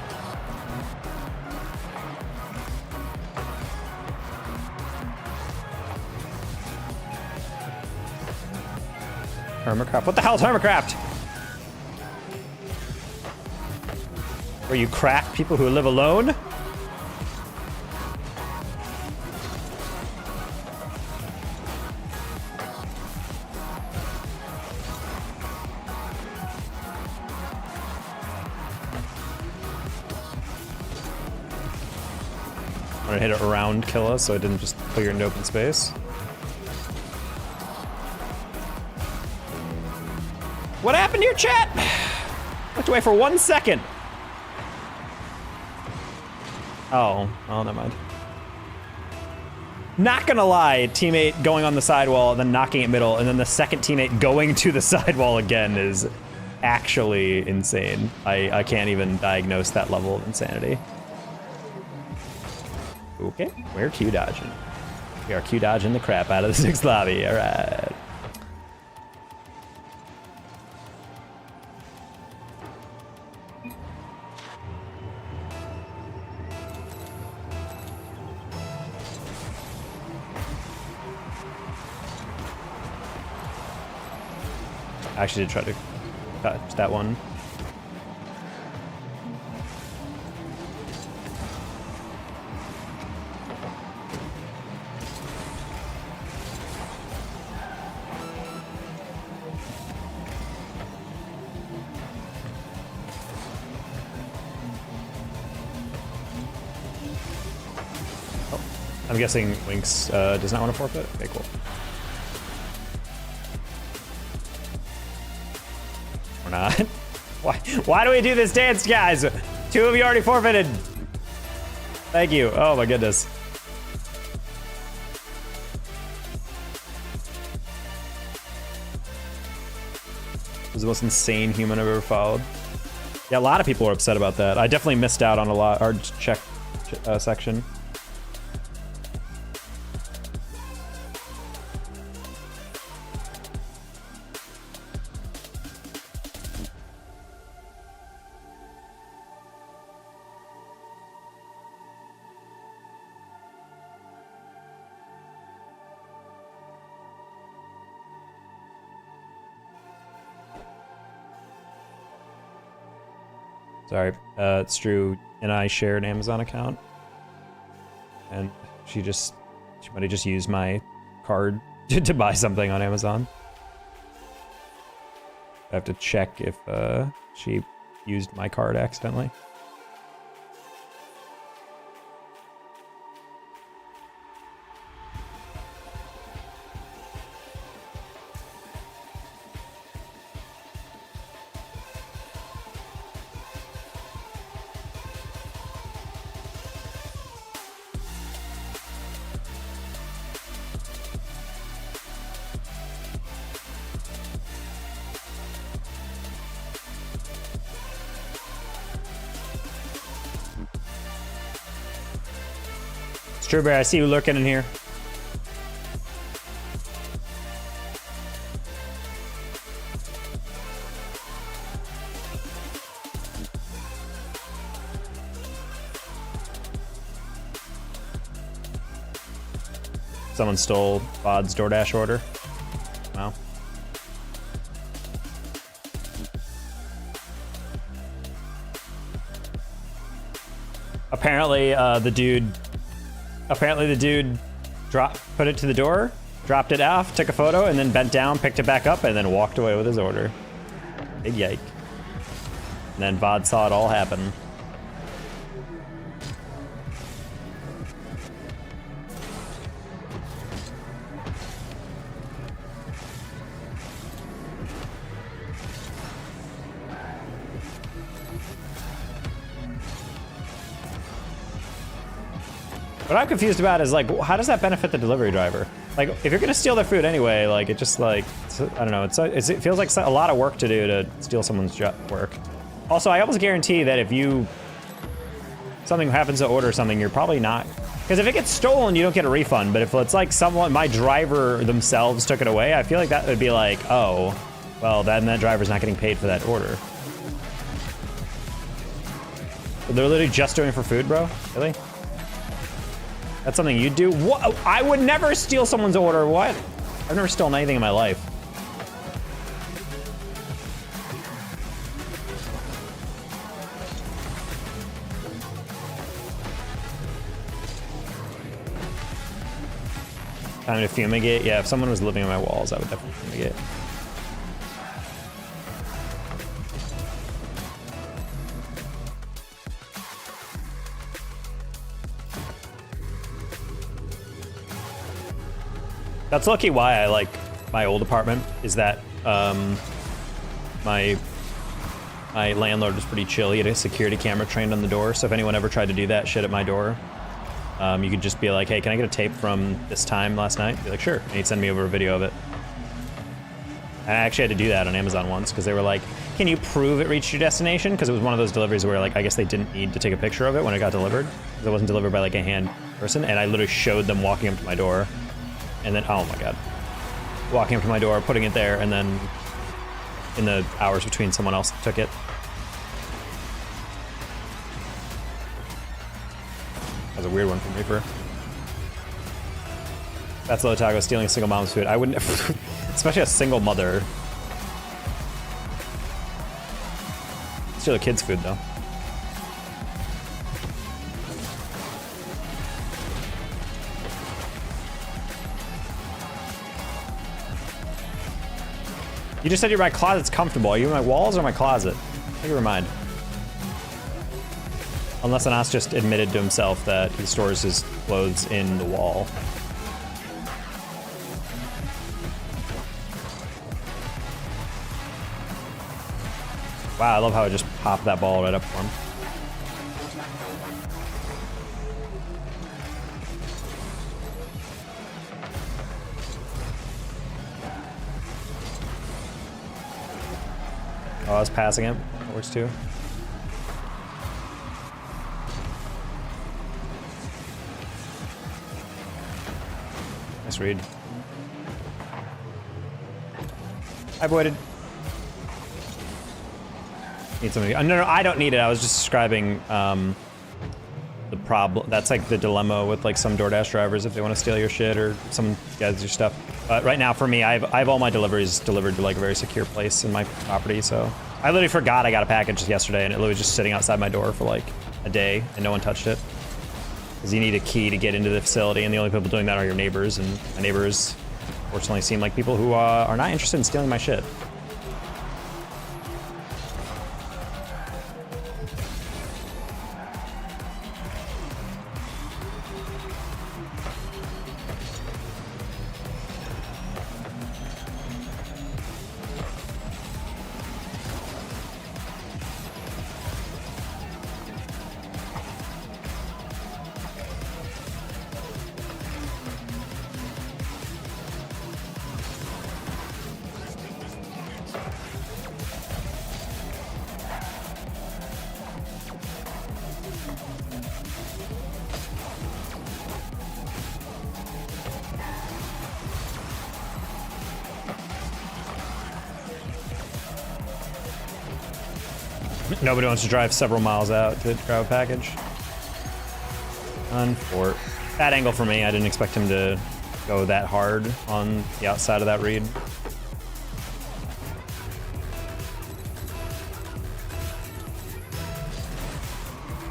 Hermitcraft. What the hell is Hermitcraft? Where you crack people who live alone? I'm gonna hit it around Killa so it didn't just clear into open space. What happened to your chat? Looked away for 1 second. Oh, never mind. Not gonna lie, teammate going on the sidewall, then knocking it middle, and then the second teammate going to the sidewall again is actually insane. I can't even diagnose that level of insanity. Okay, we're Q dodging. We are Q dodging the crap out of the 6th lobby, all right. I actually did try to touch that one. Oh, I'm guessing Winx does not want to forfeit? Okay, cool. Or not. Why do we do this dance, guys? 2 of you already forfeited. Thank you. Oh my goodness. was the most insane human I've ever followed. Yeah, a lot of people were upset about that. I definitely missed out on a lot. Our check section. Sorry, it's Drew and I share an Amazon account, and she might have just used my card to buy something on Amazon. I have to check if she used my card accidentally. Strawberry, I see you lurking in here. Someone stole Bod's DoorDash order. Wow. Apparently, the dude put it to the door, dropped it off, took a photo, and then bent down, picked it back up, and then walked away with his order. Big yike. And then Vod saw it all happen. What I'm confused about is, like, how does that benefit the delivery driver? Like, if you're gonna steal their food anyway, like, it just, like, I don't know, it feels like a lot of work to do to steal someone's work. Also, I almost guarantee that if something happens to order something, you're probably not, because if it gets stolen, you don't get a refund, but if it's like my driver themselves took it away, I feel like that would be like, oh, well, then that driver's not getting paid for that order. They're literally just doing it for food, bro? Really? That's something you do? What? I would never steal someone's order. What? I've never stolen anything in my life. Time to fumigate? Yeah, if someone was living on my walls, I would definitely fumigate. That's lucky why I like my old apartment, is that my landlord was pretty chill. He had a security camera trained on the door, so if anyone ever tried to do that shit at my door, you could just be like, hey, can I get a tape from this time last night? Be like, sure. And he'd send me over a video of it. I actually had to do that on Amazon once, because they were like, can you prove it reached your destination? Because it was one of those deliveries where, like, I guess they didn't need to take a picture of it when it got delivered, because it wasn't delivered by like a hand person, and I literally showed them walking up to my door. And then, oh my god, walking up to my door, putting it there, and then in the hours between, someone else took it. That was a weird one from Reaper. That's Low Taco, stealing a single mom's food. I wouldn't, especially a single mother. Steal a kid's food though. You just said my closet's comfortable. Are you in my walls or my closet? Take your mind. Unless Anas just admitted to himself that he stores his clothes in the wall. Wow, I love how I just popped that ball right up for him. Oh, I was passing him. That works too. Nice read. I avoided. Need somebody. No, I don't need it. I was just describing the problem. That's like the dilemma with like some DoorDash drivers if they want to steal your shit or some guys your stuff. But right now for me, I have all my deliveries delivered to like a very secure place in my property. So I literally forgot I got a package yesterday and it was just sitting outside my door for like a day and no one touched it. Because you need a key to get into the facility, and the only people doing that are your neighbors, and my neighbors fortunately seem like people who are not interested in stealing my shit. Nobody wants to drive several miles out to grab a package. Unfort. Bad angle for me. I didn't expect him to go that hard on the outside of that read.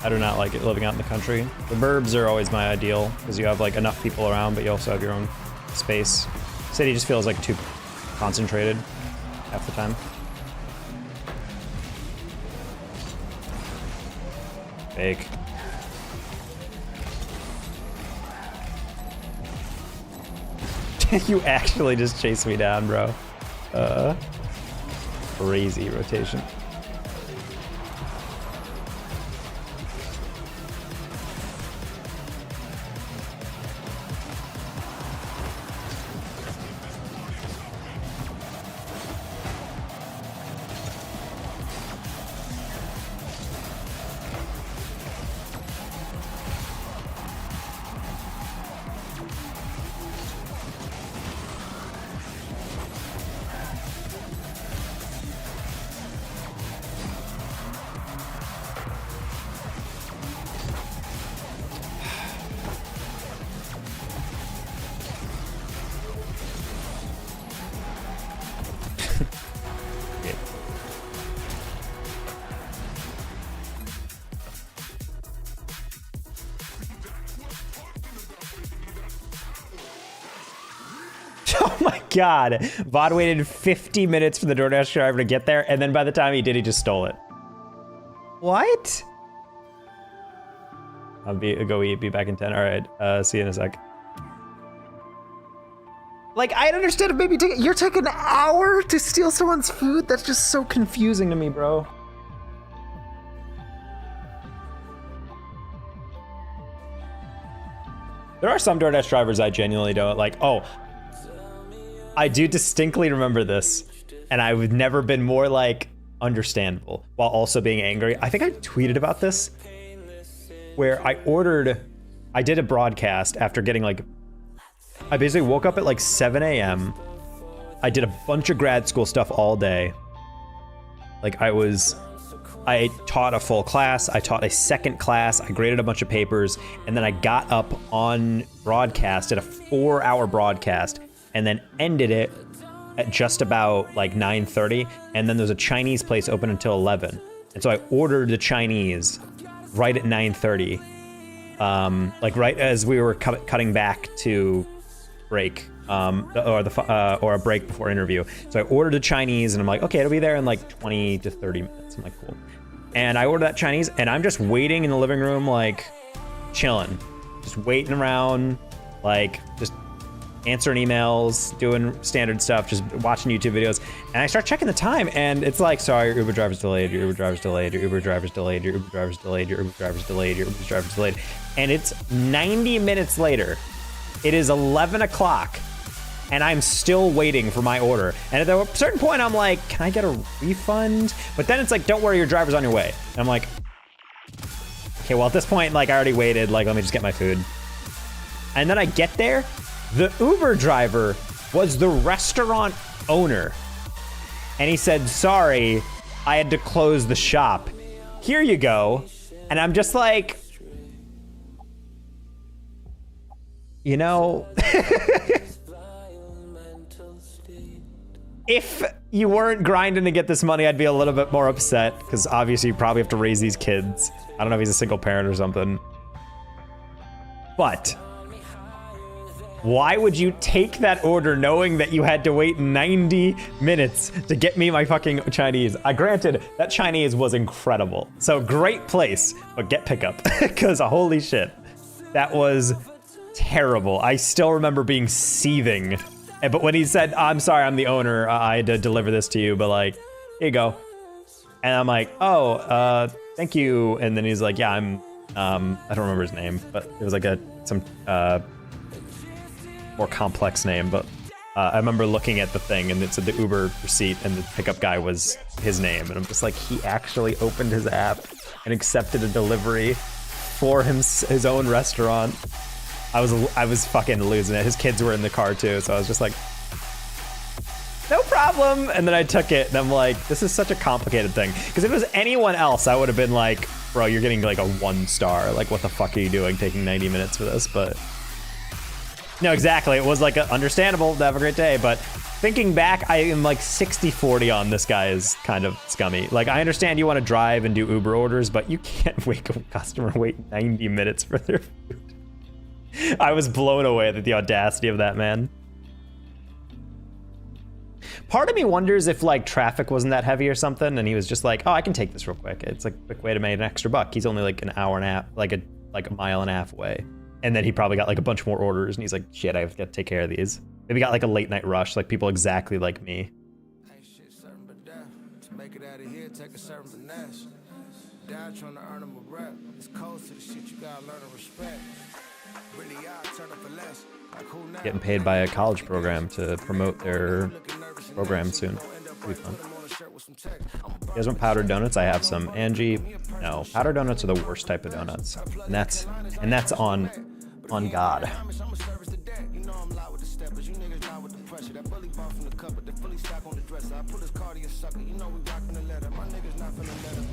I do not like it living out in the country. The burbs are always my ideal because you have like enough people around, but you also have your own space. City just feels like too concentrated half the time. Fake. You actually just chased me down, bro. Crazy rotation. Oh my god. Vod waited 50 minutes for the DoorDash driver to get there, and then by the time he did, he just stole it. What? I'll go eat, be back in 10. All right, see you in a sec. Like, I'd understand if maybe you're taking an hour to steal someone's food? That's just so confusing to me, bro. There are some DoorDash drivers I genuinely don't like. Oh, I do distinctly remember this, and I would never been more like understandable while also being angry. I think I tweeted about this where I did a broadcast after getting like, I basically woke up at like 7 a.m. I did a bunch of grad school stuff all day. Like I taught a full class, I taught a second class, I graded a bunch of papers, and then I got up on broadcast, did a 4-hour broadcast, and then ended it at just about like 9:30, and then there's a Chinese place open until 11. And so I ordered the Chinese right at 9:30, like right as we were cutting back to break, or a break before interview. So I ordered the Chinese, and I'm like, okay, it'll be there in like 20 to 30 minutes. I'm like, cool. And I ordered that Chinese, and I'm just waiting in the living room, like chilling, just waiting around, like just answering emails, doing standard stuff, just watching YouTube videos. And I start checking the time, and it's like, sorry, your Uber driver's delayed, your Uber driver's delayed, your Uber driver's delayed, your Uber driver's delayed, your Uber driver's delayed, your Uber driver's delayed. And it's 90 minutes later. It is 11 o'clock, and I'm still waiting for my order. And at a certain point, I'm like, can I get a refund? But then it's like, don't worry, your driver's on your way. And I'm like, okay, well, at this point, like, I already waited. Like, let me just get my food. And then I get there. The Uber driver was the restaurant owner. And he said, sorry, I had to close the shop. Here you go. And I'm just like, you know, if you weren't grinding to get this money, I'd be a little bit more upset, because obviously you probably have to raise these kids. I don't know if he's a single parent or something. But why would you take that order knowing that you had to wait 90 minutes to get me my fucking Chinese? Granted, that Chinese was incredible. So great place, but get pickup, because holy shit, that was terrible. I still remember being seething. But when he said, I'm sorry, I'm the owner, I had to deliver this to you, but like, here you go. And I'm like, oh, thank you. And then he's like, yeah, I don't remember his name, but it was like some more complex name. But I remember looking at the thing and it said the Uber receipt and the pickup guy was his name. And I'm just like, he actually opened his app and accepted a delivery for his own restaurant. I was fucking losing it. His kids were in the car too, so I was just like, no problem. And then I took it and I'm like, this is such a complicated thing. Because if it was anyone else, I would have been like, bro, you're getting like a 1 star. Like, what the fuck are you doing taking 90 minutes for this? But no, exactly. It was like understandable to have a great day. But thinking back, I am like 60-40 on this guy is kind of scummy. Like, I understand you want to drive and do Uber orders, but you can't make a customer wait 90 minutes for their food. I was blown away at the audacity of that man. Part of me wonders if like traffic wasn't that heavy or something, and he was just like, oh, I can take this real quick. It's like a quick way to make an extra buck. He's only like an hour and a half, like a mile and a half away. And then he probably got like a bunch more orders, and he's like, shit, I have got to take care of these. Maybe got like a late night rush, like people exactly like me. Make it out of here, take a certain finesse. Down trying to earn him a rep. It's cold to the shit you gotta learn to respect. Getting paid by a college program to promote their program soon. It'll be fun. You guys want powdered donuts? I have some. Angie, no. Powdered donuts are the worst type of donuts, and that's on God.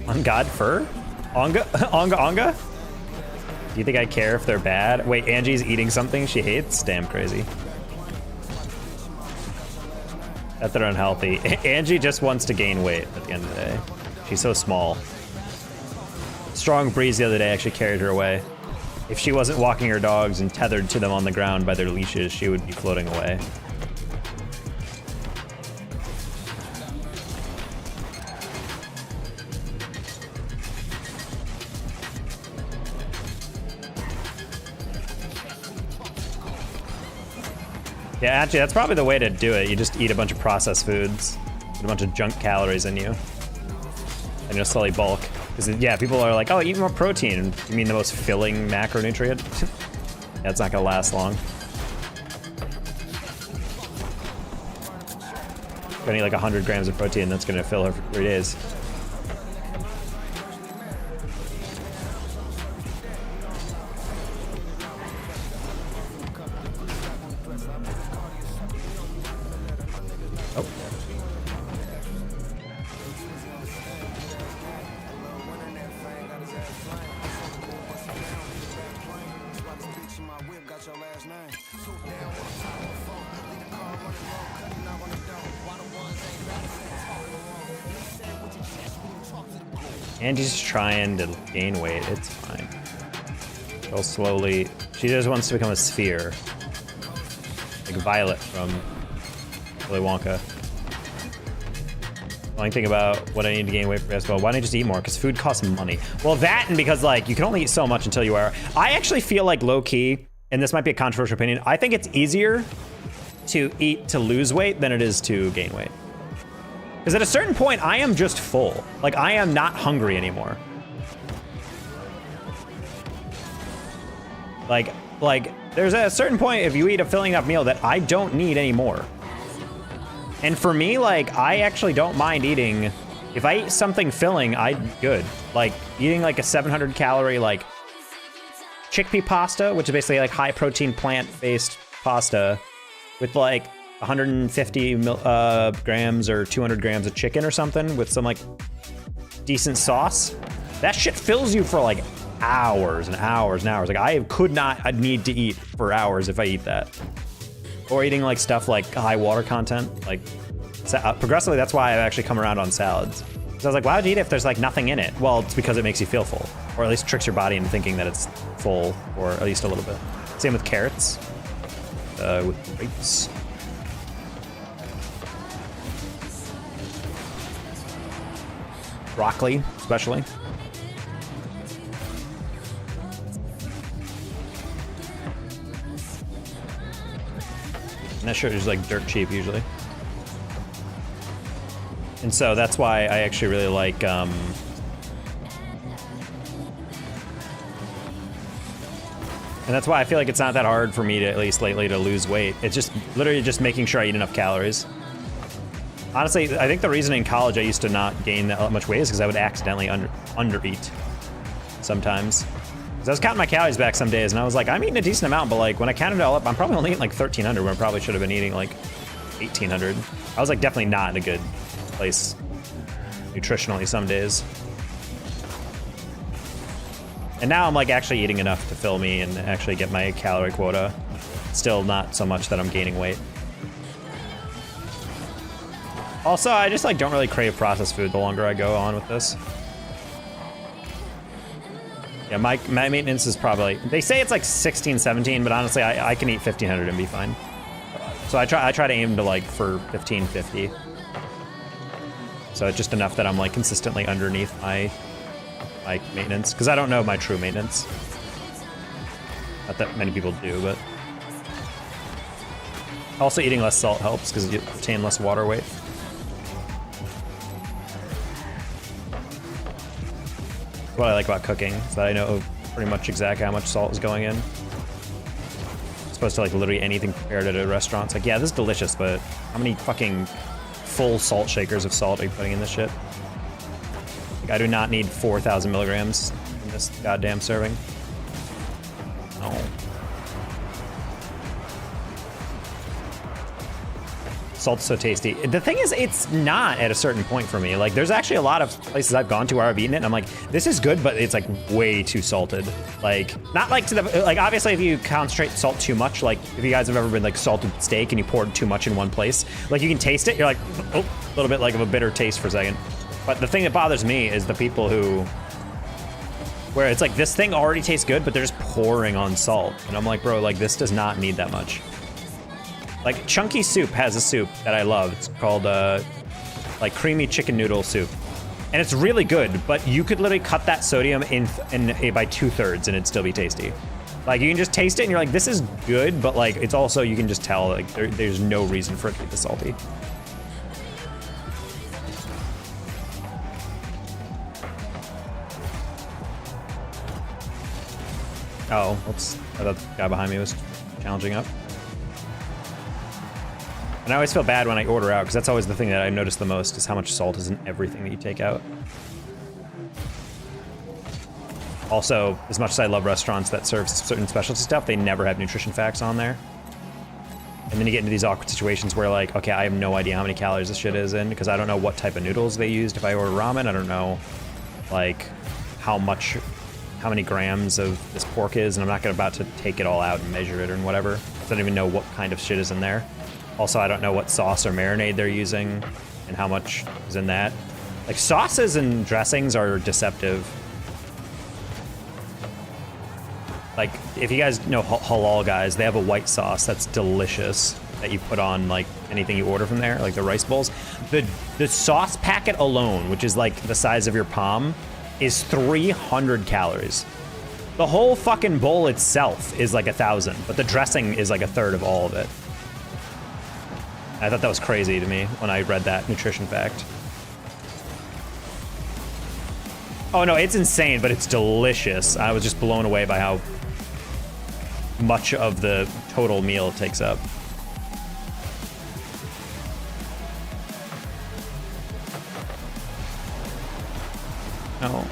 On God fur? Onga? Do you think I care if they're bad? Wait, Angie's eating something she hates? Damn crazy. That they're unhealthy. Angie just wants to gain weight at the end of the day. She's so small. Strong breeze the other day actually carried her away. If she wasn't walking her dogs and tethered to them on the ground by their leashes, she would be floating away. Yeah, actually, that's probably the way to do it. You just eat a bunch of processed foods, put a bunch of junk calories in you, and you'll slowly bulk. Because, yeah, people are like, oh, eat more protein. You mean the most filling macronutrient? That's not gonna last long. Gonna eat like 100 grams of protein, that's gonna fill her for 3 days. Angie's trying to gain weight, it's fine. She'll slowly, she just wants to become a sphere. Like Violet from Willy Wonka. Only thing about what I need to gain weight for basketball, why don't I just eat more? Because food costs money. Well, that and because like you can only eat so much until you are. I actually feel like low key, and this might be a controversial opinion, I think it's easier to eat to lose weight than it is to gain weight. Because at a certain point, I am just full. Like, I am not hungry anymore. Like, there's a certain point if you eat a filling enough meal that I don't need anymore. And for me, like, I actually don't mind eating, if I eat something filling, I'm good. Like, eating like a 700 calorie, like, chickpea pasta, which is basically like high protein plant-based pasta with like 150 grams or 200 grams of chicken or something with some like decent sauce. That shit fills you for like hours and hours and hours. Like I'd need to eat for hours if I eat that. Or eating like stuff like high water content, like progressively. That's why I've actually come around on salads. So I was like, why would you eat it if there's like nothing in it? Well, it's because it makes you feel full, or at least tricks your body into thinking that it's full, or at least a little bit. Same with carrots, with grapes. Broccoli, especially. And that shit is like dirt cheap usually. And so that's why I actually really like, and that's why I feel like it's not that hard for me to, at least lately, to lose weight. It's just literally just making sure I eat enough calories. Honestly, I think the reason in college I used to not gain that much weight is because I would accidentally undereat sometimes. Because I was counting my calories back some days and I was like, I'm eating a decent amount, but like when I counted it all up, I'm probably only eating like 1,300 when I probably should have been eating like 1,800. I was like definitely not in a good place nutritionally some days. And now I'm like actually eating enough to fill me and actually get my calorie quota. Still not so much that I'm gaining weight. Also, I just like don't really crave processed food the longer I go on with this. Yeah, my maintenance is probably, they say it's like 16, 17, but honestly I can eat 1,500 and be fine. So I try to aim to like for 1,550. So it's just enough that I'm like consistently underneath my maintenance, because I don't know my true maintenance. Not that many people do, but also eating less salt helps because you retain less water weight. What I like about cooking is that I know pretty much exactly how much salt is going in. As opposed to like literally anything prepared at a restaurant. It's like, yeah, this is delicious, but how many fucking full salt shakers of salt are you putting in this shit? Like, I do not need 4,000 milligrams in this goddamn serving. No. Salt's so tasty. The thing is, it's not at a certain point for me. Like, there's actually a lot of places I've gone to where I've eaten it, and I'm like, this is good, but it's like way too salted. Like, not like to the, like, obviously if you concentrate salt too much, like if you guys have ever been like salted steak and you poured too much in one place, like you can taste it, you're like, oh, a little bit like of a bitter taste for a second. But the thing that bothers me is the people who, where it's like, this thing already tastes good, but they're just pouring on salt. And I'm like, bro, like this does not need that much. Like Chunky Soup has a soup that I love. It's called like creamy chicken noodle soup. And it's really good, but you could literally cut that sodium in by 2/3 and it'd still be tasty. Like you can just taste it and you're like, this is good, but like it's also, you can just tell like there's no reason for it to be this salty. Oh, oops. I thought the guy behind me was challenging up. And I always feel bad when I order out, because that's always the thing that I notice the most, is how much salt is in everything that you take out. Also, as much as I love restaurants that serve certain specialty stuff, they never have nutrition facts on there. And then you get into these awkward situations where like, okay, I have no idea how many calories this shit is in, because I don't know what type of noodles they used if I order ramen. I don't know, like, how many grams of this pork is, and I'm not about to take it all out and measure it or whatever. I don't even know what kind of shit is in there. Also, I don't know what sauce or marinade they're using and how much is in that. Like, sauces and dressings are deceptive. Like, if you guys know Halal guys, they have a white sauce that's delicious that you put on, like, anything you order from there, like the rice bowls. The sauce packet alone, which is, like, the size of your palm, is 300 calories. The whole fucking bowl itself is, like, 1,000, but the dressing is, like, 1/3 of all of it. I thought that was crazy to me when I read that nutrition fact. Oh no, it's insane, but it's delicious. I was just blown away by how much of the total meal it takes up. No.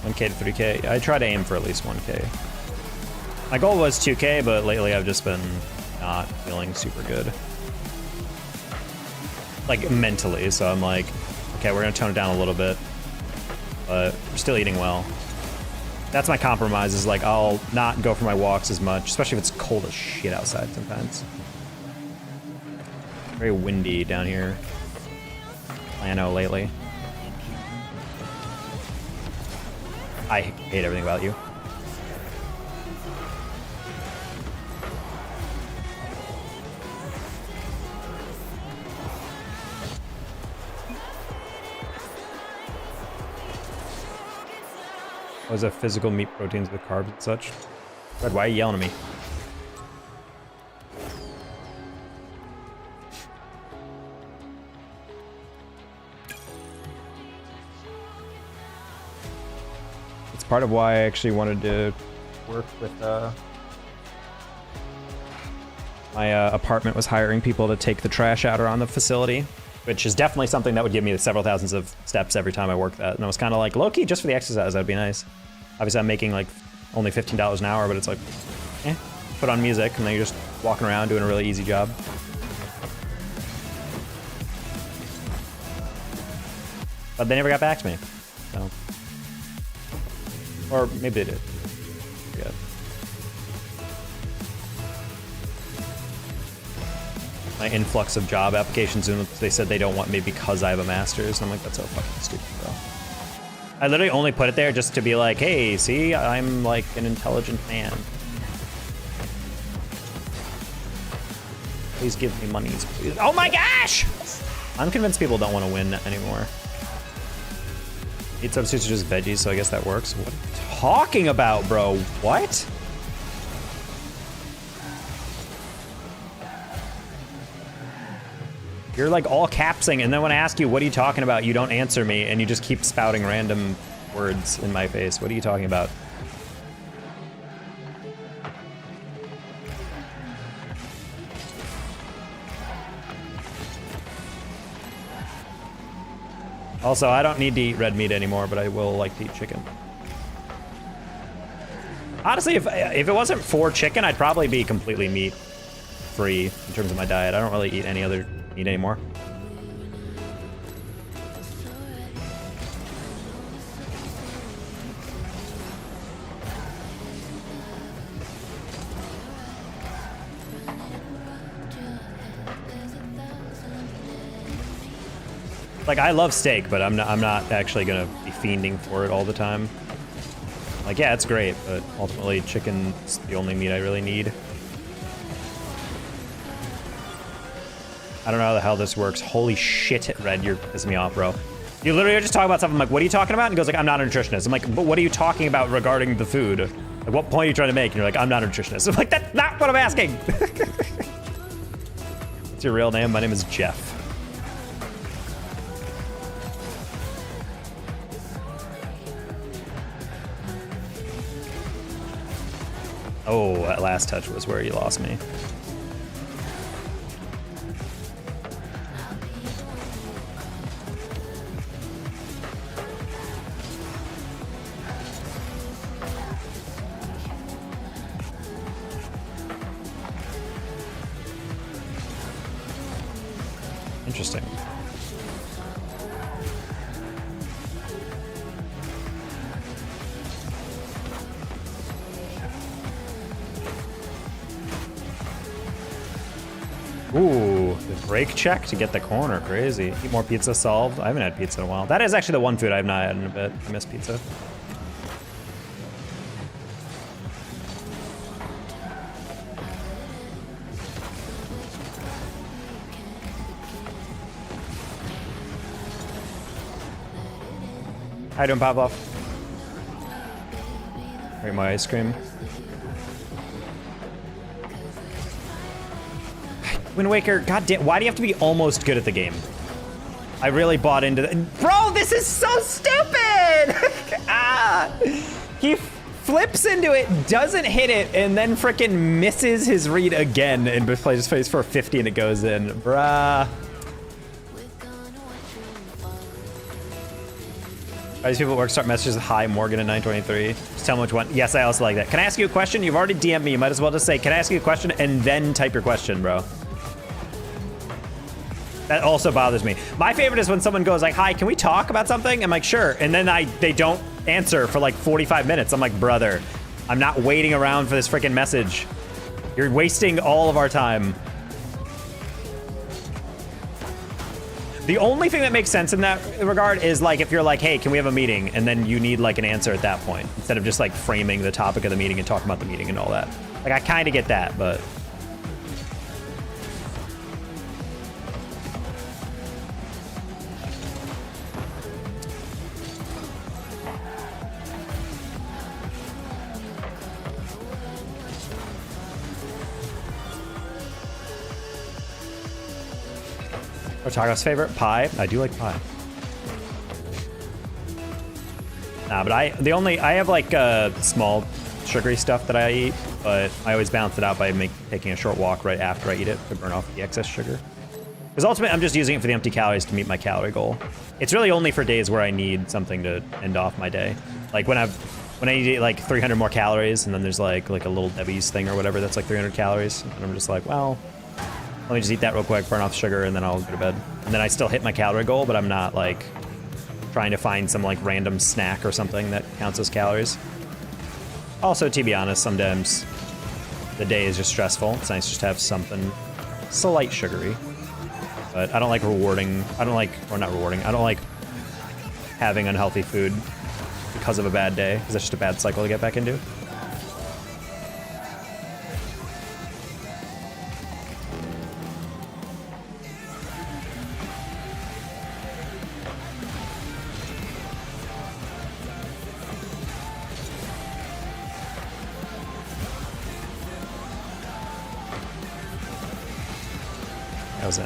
$1K to $3K. I try to aim for at least 1K. My goal was 2K, but lately I've just been not feeling super good. Like mentally, so I'm like, okay, we're gonna tone it down a little bit, but we're still eating well. That's my compromise, is like I'll not go for my walks as much, especially if it's cold as shit outside sometimes. Very windy down here. Plano lately. I hate everything about you. Was a physical meat proteins with carbs and such? Red, why are you yelling at me? It's part of why I actually wanted to work with my apartment was hiring people to take the trash out around the facility, which is definitely something that would give me several thousands of steps every time I work that. And I was kind of like, low-key, just for the exercise, that'd be nice. Obviously, I'm making like only $15 an hour, but it's like, put on music, and then you're just walking around doing a really easy job. But they never got back to me, so. Or maybe they did. Yeah. My influx of job applications, and they said they don't want me because I have a master's. And I'm like, that's so fucking stupid, bro. I literally only put it there just to be like, hey, see, I'm like an intelligent man. Please give me monies, please. Oh my gosh! I'm convinced people don't want to win anymore. Meat substitutes are just veggies, so I guess that works. What are you talking about, bro? What? You're like all capsing, and then when I ask you, what are you talking about? You don't answer me, and you just keep spouting random words in my face. What are you talking about? Also, I don't need to eat red meat anymore, but I will like to eat chicken. Honestly, if it wasn't for chicken, I'd probably be completely meat free in terms of my diet. I don't really eat any other meat anymore. Like, I love steak, but I'm not actually gonna be fiending for it all the time. Like, yeah, it's great, but ultimately chicken's the only meat I really need. I don't know how the hell this works. Holy shit, Red, you're pissing me off, bro. You literally are just talking about something. I'm like, what are you talking about? And he goes like, I'm not a nutritionist. I'm like, but what are you talking about regarding the food? Like, what point are you trying to make? And you're like, I'm not a nutritionist. I'm like, that's not what I'm asking. What's your real name? My name is Jeff. Oh, that last touch was where you lost me. Interesting. Ooh, the brake check to get the corner, crazy. Eat more pizza, solved. I haven't had pizza in a while. That is actually the one food I've not had in a bit. I miss pizza. How you doing, Pavlov? Rate my ice cream. Wind Waker, goddamn, why do you have to be almost good at the game? I really bought into that. Bro, this is so stupid! Ah! He flips into it, doesn't hit it, and then freaking misses his read again and plays his face for a 50 and it goes in. Bruh. These people at work start messages with hi Morgan at 9:23. Just tell them which one. Yes, I also like that. Can I ask you a question? You've already DM'd me. You might as well just say, can I ask you a question? And then type your question, bro. That also bothers me. My favorite is when someone goes like, hi, can we talk about something? I'm like, sure. And then they don't answer for like 45 minutes. I'm like, brother, I'm not waiting around for this freaking message. You're wasting all of our time. The only thing that makes sense in that regard is like if you're like, hey, can we have a meeting? And then you need like an answer at that point instead of just like framing the topic of the meeting and talking about the meeting and all that. Like I kind of get that, but. Otago's favorite? Pie? I do like pie. Nah, but I have like small sugary stuff that I eat, but I always balance it out by taking a short walk right after I eat it to burn off the excess sugar. Because ultimately, I'm just using it for the empty calories to meet my calorie goal. It's really only for days where I need something to end off my day. Like when I need to eat like 300 more calories, and then there's like a little Debbie's thing or whatever that's like 300 calories, and I'm just like, well, let me just eat that real quick, burn off sugar, and then I'll go to bed. And then I still hit my calorie goal, but I'm not like trying to find some like random snack or something that counts as calories. Also, to be honest, sometimes the day is just stressful. It's nice just to have something slight sugary. But I don't like I don't like having unhealthy food because of a bad day, because that's just a bad cycle to get back into. I was in.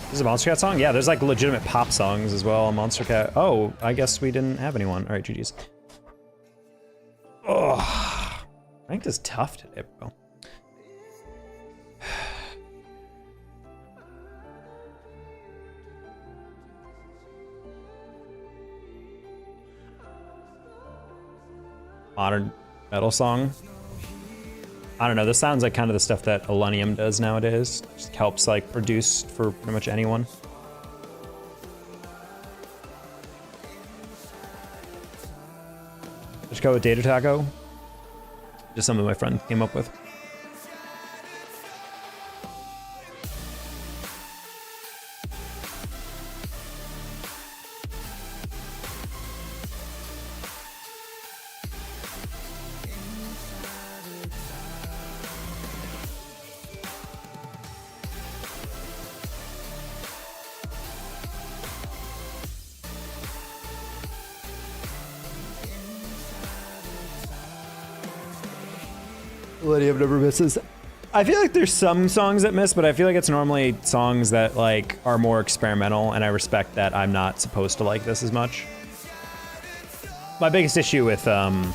This is a Monster Cat song? Yeah, there's like legitimate pop songs as well. Monster Cat. Oh, I guess we didn't have anyone. All right, GG's. Oh, ranked is tough today, bro. Modern metal song. I don't know, this sounds like kind of the stuff that Illenium does nowadays. Just helps like produce for pretty much anyone. Just go with Data Taco. Just something my friend came up with. Illenium never misses. I feel like there's some songs that miss, but I feel like it's normally songs that like are more experimental, and I respect that I'm not supposed to like this as much. My biggest issue with some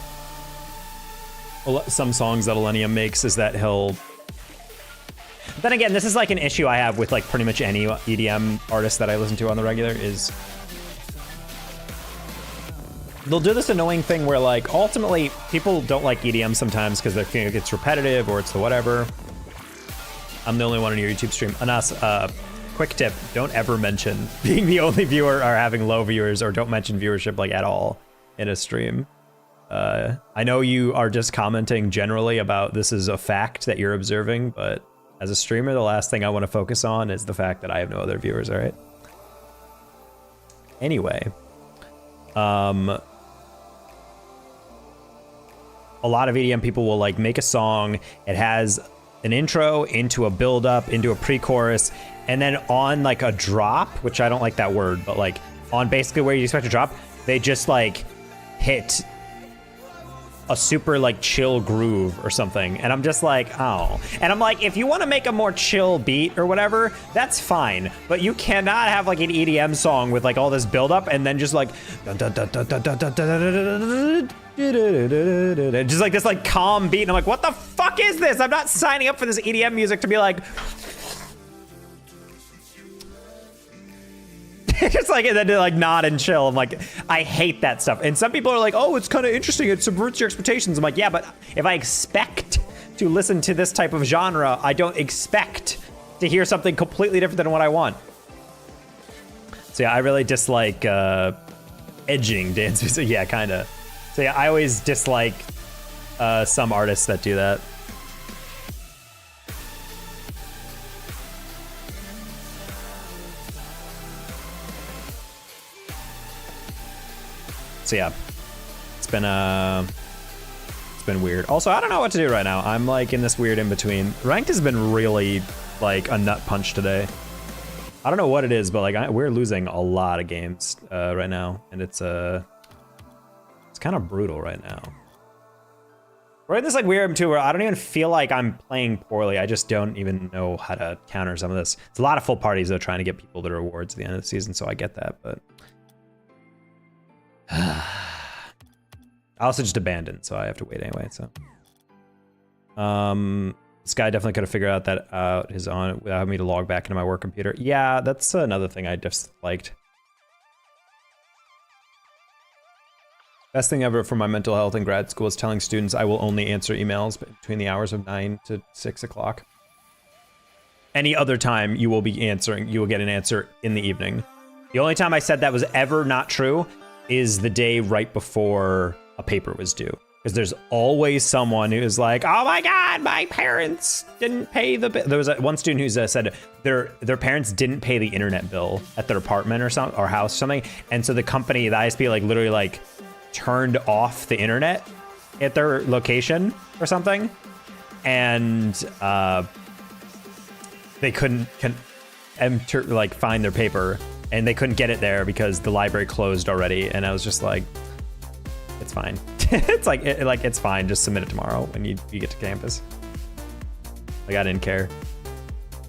songs that Illenium makes is that he'll... Then again, this is like an issue I have with like pretty much any EDM artist that I listen to on the regular is... They'll do this annoying thing where like ultimately people don't like EDM sometimes because they think it's repetitive or it's the whatever. I'm the only one on your YouTube stream. Anas, quick tip, don't ever mention being the only viewer or having low viewers, or don't mention viewership like at all in a stream. I know you are just commenting generally about this is a fact that you're observing, but as a streamer, the last thing I want to focus on is the fact that I have no other viewers, all right? Anyway. A lot of EDM people will like make a song, it has an intro into a build up into a pre-chorus, and then on like a drop, which I don't like that word, but like on basically where you expect to drop, they just like hit a super like chill groove or something, and I'm just like, oh. And I'm like, if you want to make a more chill beat or whatever, that's fine, but you cannot have like an EDM song with like all this buildup and then just like just like this like calm beat, and I'm like, what the fuck is this? I'm not signing up for this EDM music to be like just like, and then to like nod and chill. I'm like, I hate that stuff. And some people are like, oh, it's kind of interesting, it subverts your expectations. I'm like, yeah, but if I expect to listen to this type of genre, I don't expect to hear something completely different than what I want. So yeah, I really dislike edging dance music. Yeah, kind of. So yeah, I always dislike some artists that do that. So yeah, it's been weird. Also, I don't know what to do right now. I'm like in this weird in between. Ranked has been really like a nut punch today. I don't know what it is, but like we're losing a lot of games right now, and it's kind of brutal right now. We're in this like weird too, where I don't even feel like I'm playing poorly. I just don't even know how to counter some of this. It's a lot of full parties though, trying to get people the rewards at the end of the season, so I get that, but. I also just abandoned, so I have to wait anyway. So, this guy definitely could have figured out that out his own without having me to log back into my work computer. Yeah, that's another thing I just liked. Best thing ever for my mental health in grad school is telling students I will only answer emails between the hours of 9 to 6 o'clock. Any other time you will be answering, you will get an answer in the evening. The only time I said that was ever not true is the day right before a paper was due. Because there's always someone who's like, oh my God, my parents didn't pay the bill. There was one student who said their parents didn't pay the internet bill at their apartment or something, or house or something. And so the company, the ISP, like literally like turned off the internet at their location or something. And they couldn't enter, like find their paper. And they couldn't get it there because the library closed already. And I was just like, it's fine. It's like, it's fine. Just submit it tomorrow when you get to campus. Like, I didn't care.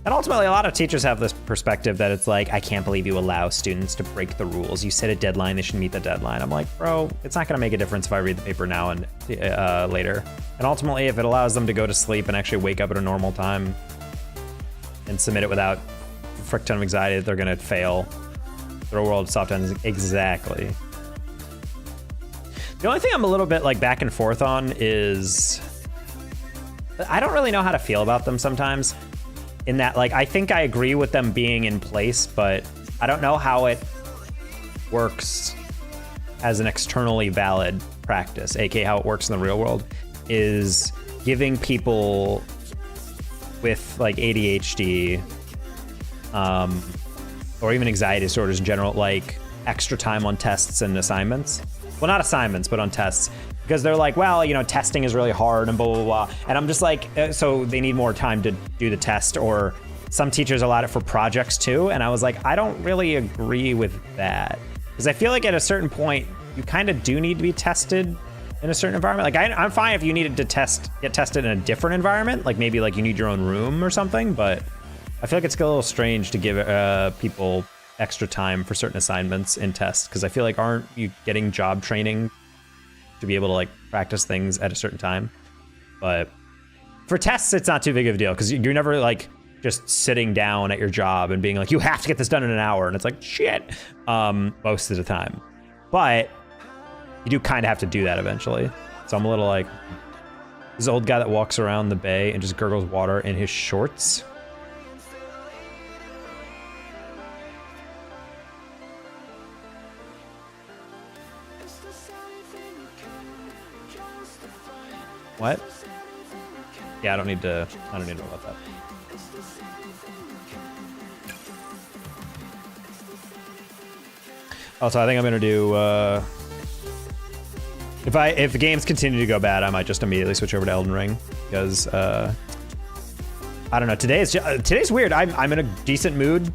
And ultimately, a lot of teachers have this perspective that it's like, I can't believe you allow students to break the rules. You set a deadline, they should meet the deadline. I'm like, bro, it's not going to make a difference if I read the paper now and later. And ultimately, if it allows them to go to sleep and actually wake up at a normal time and submit it without a frick ton of anxiety that they're going to fail. Throw world soft ends, exactly. The only thing I'm a little bit like back and forth on is I don't really know how to feel about them sometimes. In that, like, I think I agree with them being in place, but I don't know how it works as an externally valid practice, aka how it works in the real world, is giving people with like ADHD, or even anxiety disorders in general, like extra time on tests and assignments. Well, not assignments, but on tests. Because they're like, well, you know, testing is really hard and blah, blah, blah. And I'm just like, so they need more time to do the test, or some teachers allowed it for projects too. And I was like, I don't really agree with that. Because I feel like at a certain point, you kind of do need to be tested in a certain environment. Like I'm fine if you needed to get tested in a different environment, like maybe like you need your own room or something, but I feel like it's a little strange to give people extra time for certain assignments in tests, because I feel like aren't you getting job training to be able to like practice things at a certain time? But for tests, it's not too big of a deal, because you're never like just sitting down at your job and being like, you have to get this done in an hour, and it's like shit most of the time. But you do kind of have to do that eventually. So I'm a little like, this old guy that walks around the bay and just gurgles water in his shorts. What? Yeah, I don't need to know about that. Also, I think I'm gonna do if the games continue to go bad, I might just immediately switch over to Elden Ring, because I don't know. Today's weird. I'm in a decent mood.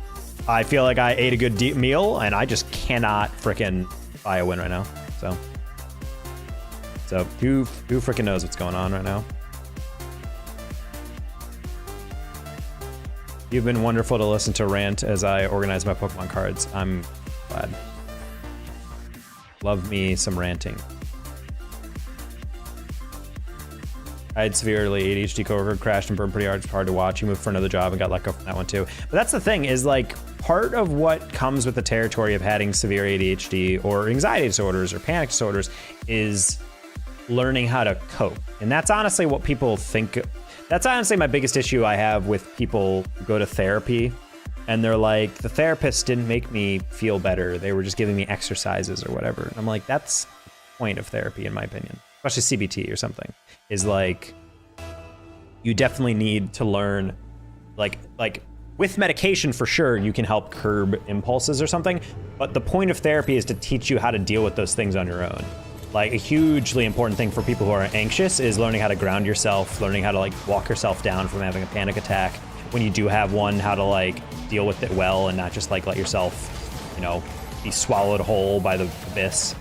I feel like I ate a good meal, and I just cannot frickin' buy a win right now. So who freaking knows what's going on right now? You've been wonderful to listen to rant as I organize my Pokemon cards. I'm glad. Love me some ranting. I had severely ADHD coworker, crashed and burned pretty hard. It's hard to watch. He moved for another job and got let go from that one too. But that's the thing is like part of what comes with the territory of having severe ADHD or anxiety disorders or panic disorders is learning how to cope. And that's honestly what people think. That's honestly my biggest issue I have with people who go to therapy and they're like, the therapist didn't make me feel better. They were just giving me exercises or whatever. And I'm like, that's the point of therapy in my opinion, especially CBT or something, is like, you definitely need to learn, like with medication for sure, you can help curb impulses or something. But the point of therapy is to teach you how to deal with those things on your own. Like a hugely important thing for people who are anxious is learning how to ground yourself, learning how to like walk yourself down from having a panic attack. When you do have one, how to like deal with it well and not just like let yourself, you know, be swallowed whole by the abyss.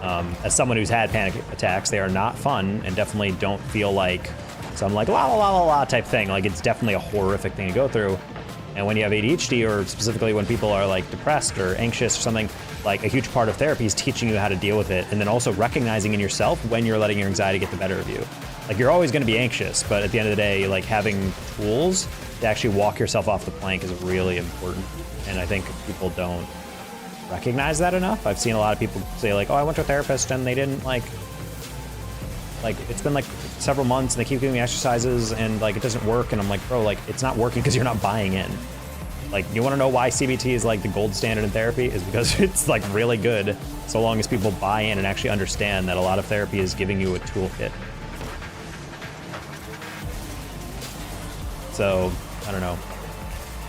As someone who's had panic attacks, they are not fun and definitely don't feel like some like la la la la la type thing. Like it's definitely a horrific thing to go through. And when you have ADHD, or specifically when people are like depressed or anxious or something, like a huge part of therapy is teaching you how to deal with it. And then also recognizing in yourself when you're letting your anxiety get the better of you. Like you're always going to be anxious, but at the end of the day, like having tools to actually walk yourself off the plank is really important. And I think people don't recognize that enough. I've seen a lot of people say like, oh, I went to a therapist and they didn't like it's been like several months and they keep giving me exercises and like it doesn't work. And I'm like, bro, like it's not working because you're not buying in. Like you want to know why CBT is like the gold standard in therapy is because it's like really good so long as people buy in and actually understand that a lot of therapy is giving you a toolkit. So I don't know.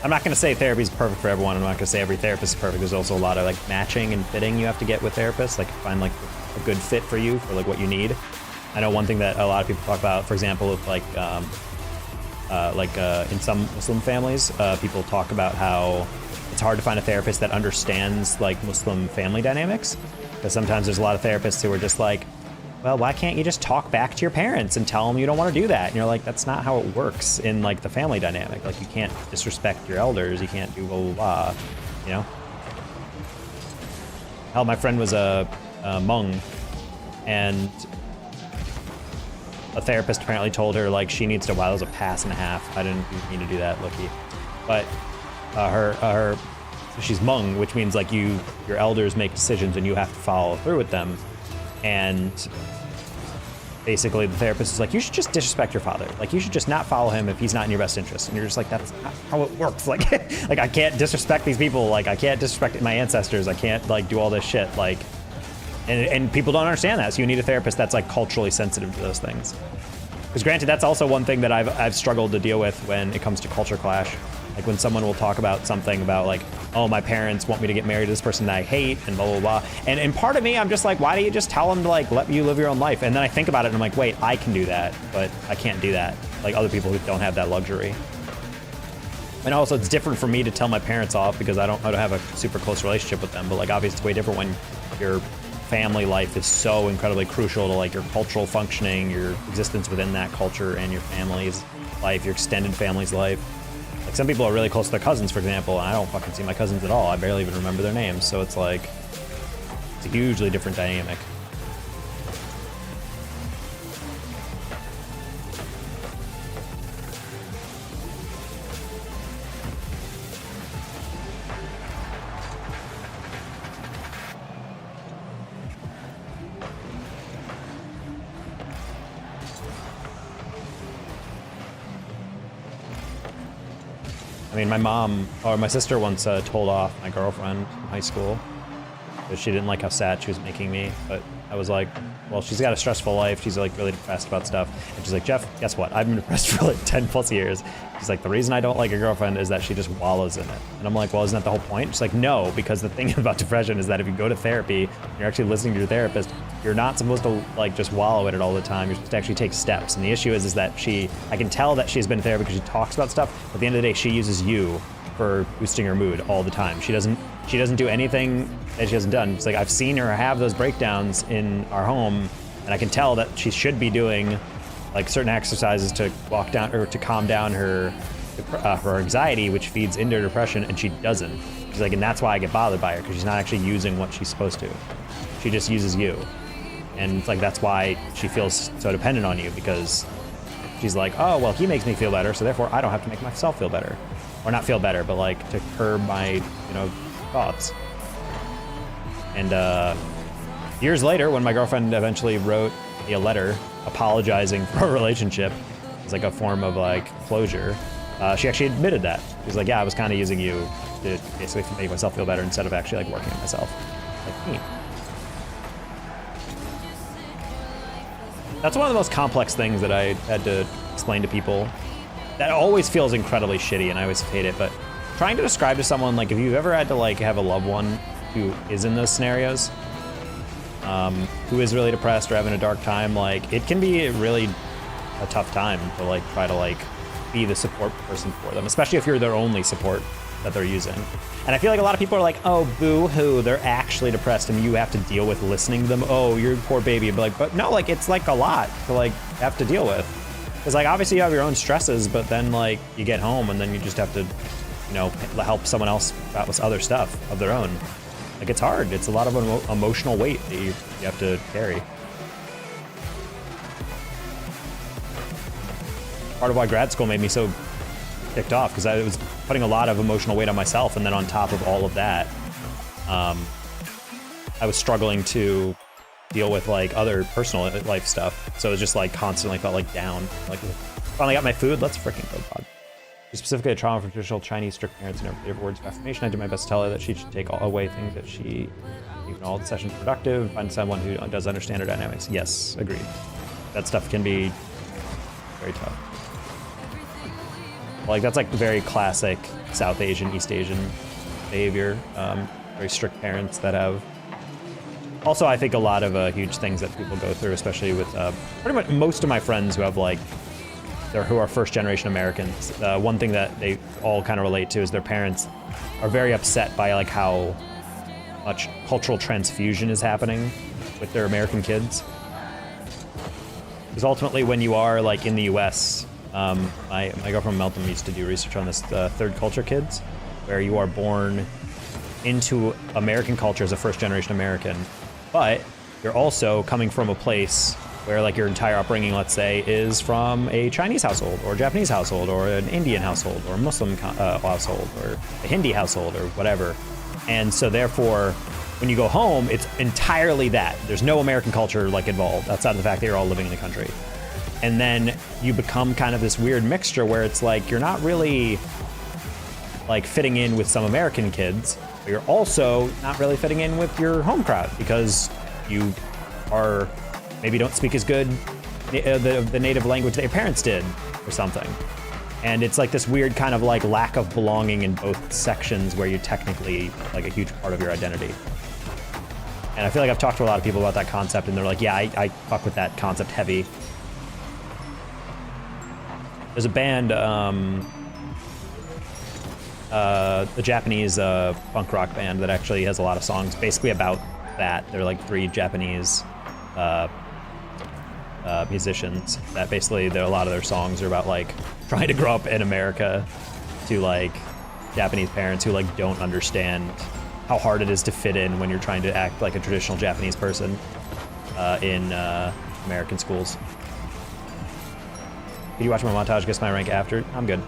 I'm not going to say therapy is perfect for everyone. I'm not going to say every therapist is perfect. There's also a lot of like matching and fitting you have to get with therapists, like find like a good fit for you for like what you need. I know one thing that a lot of people talk about, for example, with like in some Muslim families, people talk about how it's hard to find a therapist that understands like Muslim family dynamics. Because sometimes there's a lot of therapists who are just like, well, why can't you just talk back to your parents and tell them you don't want to do that? And you're like, that's not how it works in like the family dynamic. Like you can't disrespect your elders. You can't do blah, blah, blah, you know? Hell, my friend was a Hmong, and a therapist apparently told her like she needs to, wow, that was a pass and a half. I didn't mean to do that, Loki. But she's Hmong, which means like your elders make decisions and you have to follow through with them. And basically the therapist is like, you should just disrespect your father. Like you should just not follow him if he's not in your best interest. And you're just like, that's not how it works. Like, like I can't disrespect these people. Like I can't disrespect my ancestors. I can't like do all this shit. Like, and people don't understand that. So you need a therapist that's like culturally sensitive to those things. Because granted, that's also one thing that I've struggled to deal with when it comes to culture clash. Like when someone will talk about something about like, oh, my parents want me to get married to this person that I hate and blah, blah, blah. And part of me, I'm just like, why do you just tell them to like, let you live your own life? And then I think about it and I'm like, wait, I can do that, but I can't do that. Like other people who don't have that luxury. And also it's different for me to tell my parents off because I don't have a super close relationship with them. But like obviously it's way different when your family life is so incredibly crucial to like your cultural functioning, your existence within that culture and your family's life, your extended family's life. Like some people are really close to their cousins, for example, and I don't fucking see my cousins at all. I barely even remember their names. So it's like, it's a hugely different dynamic. I mean, my sister once told off my girlfriend in high school because she didn't like how sad she was making me. But I was like, well, she's got a stressful life. She's like really depressed about stuff. And she's like, Jeff, guess what? I've been depressed for like 10 plus years. She's like, the reason I don't like your girlfriend is that she just wallows in it. And I'm like, well, isn't that the whole point? She's like, no, because the thing about depression is that if you go to therapy, you're actually listening to your therapist, you're not supposed to like just wallow in it all the time. You're supposed to actually take steps. And the issue is that I can tell that she's been in therapy because she talks about stuff. But at the end of the day, she uses you for boosting her mood all the time. She doesn't do anything that she hasn't done. It's like I've seen her have those breakdowns in our home, and I can tell that she should be doing like certain exercises to walk down or to calm down her anxiety, which feeds into depression, and she doesn't. She's like, and that's why I get bothered by her, because she's not actually using what she's supposed to. She just uses you. And it's like, that's why she feels so dependent on you, because she's like, oh, well, he makes me feel better, so therefore I don't have to make myself feel better. Or not feel better, but like to curb my, thoughts. And years later, when my girlfriend eventually wrote me a letter apologizing for our relationship as like a form of like closure, she actually admitted that. She was like, yeah, I was kind of using you to basically make myself feel better instead of actually like working on myself. Like me. That's one of the most complex things that I had to explain to people. That always feels incredibly shitty, and I always hate it, but trying to describe to someone, like, if you've ever had to like have a loved one who is in those scenarios, who is really depressed or having a dark time, like, it can be really a tough time to like try to like be the support person for them, especially if you're their only support that they're using. And I feel like a lot of people are like, oh, boo-hoo, they're actually depressed and you have to deal with listening to them. Oh, you're a poor baby. But like, but no, like, it's like a lot to like have to deal with. Because like, obviously you have your own stresses, but then like you get home and then you just have to, help someone else out with other stuff of their own. Like, it's hard. It's a lot of emotional weight that you have to carry. Part of why grad school made me so ticked off, because I was putting a lot of emotional weight on myself, and then on top of all of that, I was struggling to deal with like other personal life stuff. So it was just like constantly felt like down. Like, finally got my food, let's freaking go, Bob. Specifically, a trauma from traditional Chinese strict parents and never gave words of affirmation. I did my best to tell her that she should take away things that she, even all the sessions productive, find someone who does understand her dynamics. Yes, agreed. That stuff can be very tough. Like, that's like very classic South Asian, East Asian behavior. Very strict parents that have. Also, I think a lot of huge things that people go through, especially with pretty much most of my friends who have like, who are first generation Americans. One thing that they all kind of relate to is their parents are very upset by like how much cultural transfusion is happening with their American kids. Because ultimately, when you are like in the U.S., my girlfriend Melton used to do research on this, third culture kids, where you are born into American culture as a first generation American, but you're also coming from a place where like your entire upbringing, let's say, is from a Chinese household or a Japanese household or an Indian household or a Muslim household or a Hindi household or whatever. And so therefore, when you go home, it's entirely that. There's no American culture like involved outside of the fact that you're all living in the country. And then you become kind of this weird mixture where it's like you're not really like fitting in with some American kids, but you're also not really fitting in with your home crowd because you are maybe don't speak as good the native language that your parents did or something. And it's like this weird kind of like lack of belonging in both sections where you're technically like a huge part of your identity. And I feel like I've talked to a lot of people about that concept and they're like, yeah, I fuck with that concept heavy. There's a band, the Japanese punk rock band that actually has a lot of songs basically about that. They're like three Japanese musicians that basically a lot of their songs are about like trying to grow up in America to like Japanese parents who like don't understand how hard it is to fit in when you're trying to act like a traditional Japanese person in American schools. Did you watch my montage? Guess my rank after? I'm good.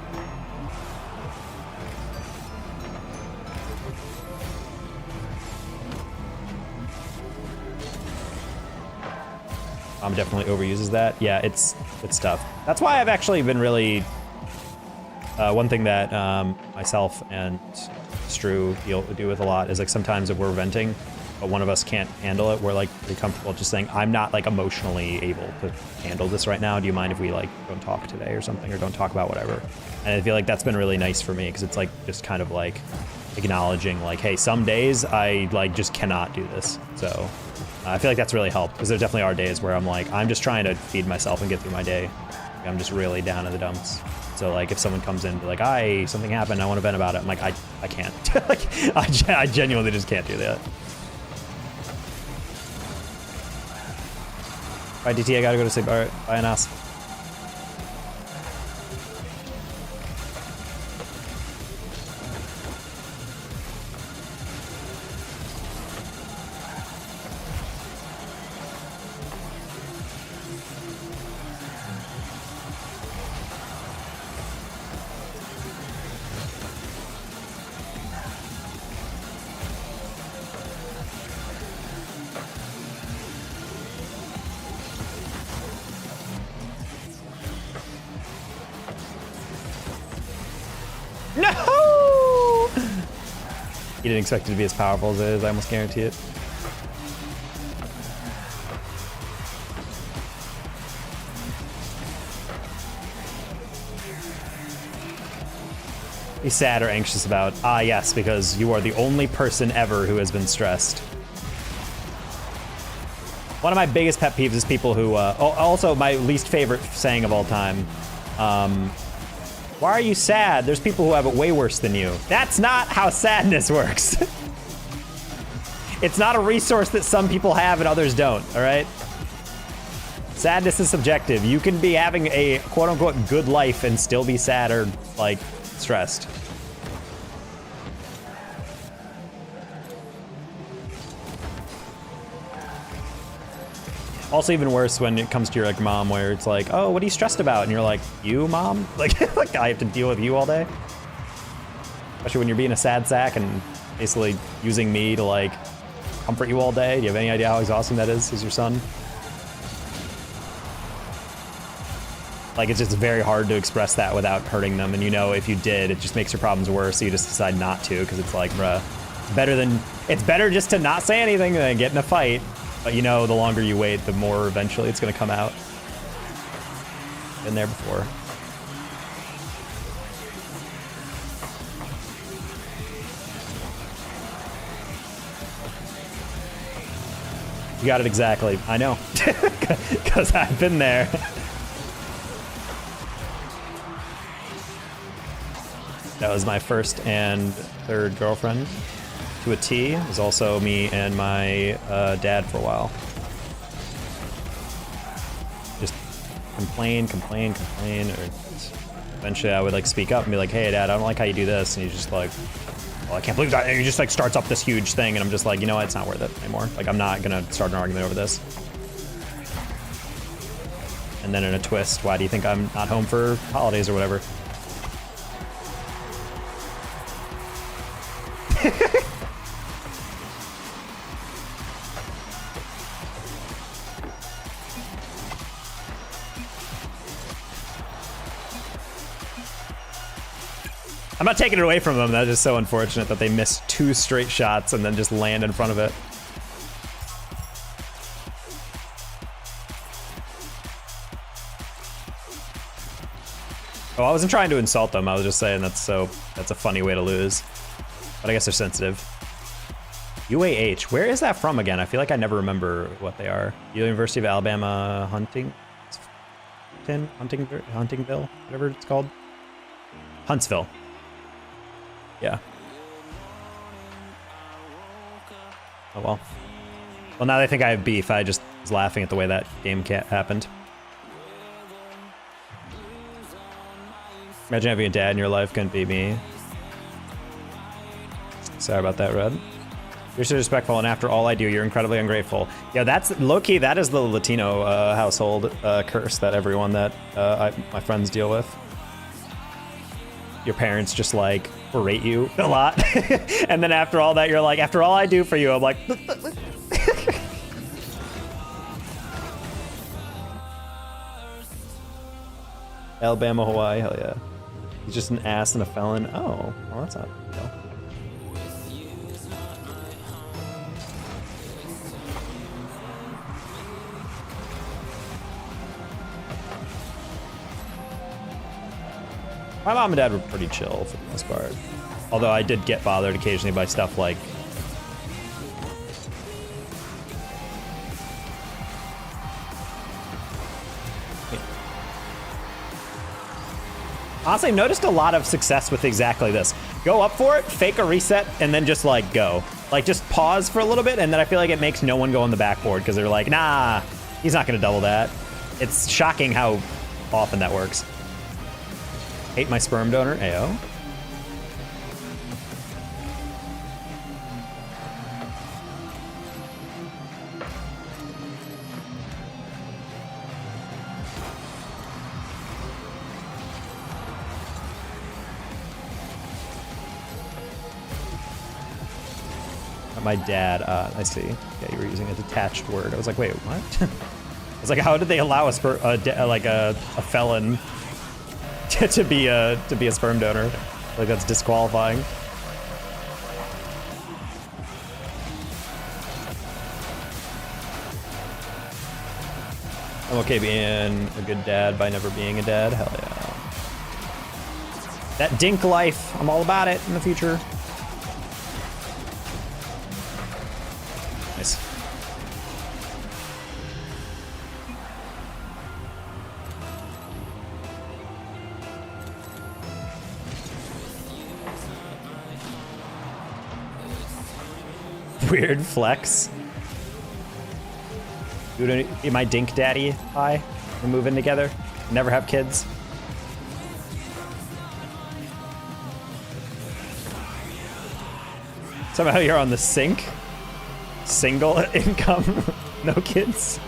Definitely overuses that. Yeah, it's tough. That's why I've actually been really one thing that myself and Stru do with a lot is like sometimes if we're venting, but one of us can't handle it, we're like pretty comfortable just saying, I'm not like emotionally able to handle this right now. Do you mind if we like don't talk today or something, or don't talk about whatever? And I feel like that's been really nice for me because it's like just kind of like acknowledging like, hey, some days I like just cannot do this. So I feel like that's really helped because there definitely are days where I'm like, I'm just trying to feed myself and get through my day. I'm just really down in the dumps. So like if someone comes in and be like, something happened, I want to vent about it. I'm like, I can't. Like I genuinely just can't do that. All right, DT, I gotta go to sleep. All right, bye, Anas. No! He didn't expect it to be as powerful as it is, I almost guarantee it. Be sad or anxious about? Yes, because you are the only person ever who has been stressed. One of my biggest pet peeves is people who, also my least favorite saying of all time, why are you sad? There's people who have it way worse than you. That's not how sadness works. It's not a resource that some people have and others don't, all right? Sadness is subjective. You can be having a quote unquote good life and still be sad or like stressed. Also even worse when it comes to your like mom, where it's like, oh, what are you stressed about? And you're like, you, mom? Like I have to deal with you all day? Especially when you're being a sad sack and basically using me to like comfort you all day. Do you have any idea how exhausting that is as your son? Like it's just very hard to express that without hurting them. And you know, if you did, it just makes your problems worse. So you just decide not to, because it's like, bruh, it's better just to not say anything than get in a fight. But you know, the longer you wait, the more eventually it's gonna come out. Been there before. You got it exactly. I know, because I've been there. That was my first and third girlfriend. To a T. It was also me and my dad for a while. Just complain, or eventually I would like speak up and be like, hey dad, I don't like how you do this. And he's just like, well, I can't believe that. And he just like starts up this huge thing and I'm just like, you know what, it's not worth it anymore. Like I'm not gonna start an argument over this. And then in a twist, why do you think I'm not home for holidays or whatever? I'm not taking it away from them. That's just so unfortunate that they missed 2 straight shots and then just land in front of it. Oh, I wasn't trying to insult them. I was just saying that's a funny way to lose. But I guess they're sensitive. UAH, where is that from again? I feel like I never remember what they are. University of Alabama Huntingville, whatever it's called. Huntsville. Yeah. Oh well. Well, now they think I have beef. I just was laughing at the way that game happened. Imagine having a dad in your life, couldn't be me. Sorry about that, Red. You're so respectful, and after all I do, you're incredibly ungrateful. Yeah, that's low-key, that is the Latino household curse that everyone that my friends deal with. Your parents just like berate you a lot. And then after all that, you're like, after all I do for you, I'm like... Alabama, Hawaii, hell yeah. He's just an ass and a felon. Oh, well that's not... No. My mom and dad were pretty chill for the most part. Although I did get bothered occasionally by stuff like... Honestly, I've noticed a lot of success with exactly this. Go up for it, fake a reset, and then just like go. Like just pause for a little bit, and then I feel like it makes no one go on the backboard because they're like, nah, he's not gonna double that. It's shocking how often that works. Hate my sperm donor, AO. My dad, I see. Yeah, you were using a detached word. I was like, wait, what? I was like, how did they allow a felon to be a sperm donor? Like that's disqualifying. I'm okay being a good dad by never being a dad. Hell yeah. That dink life, I'm all about it in the future. Nice. Weird flex. You would be my dink daddy. Hi. We're moving together. Never have kids. Somehow you're on the sink. Single income, no kids.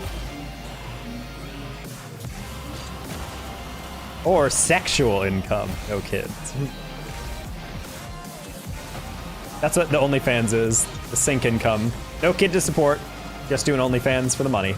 Or sexual income, no kids. That's what the OnlyFans is, the sink income. No kid to support, just doing OnlyFans for the money.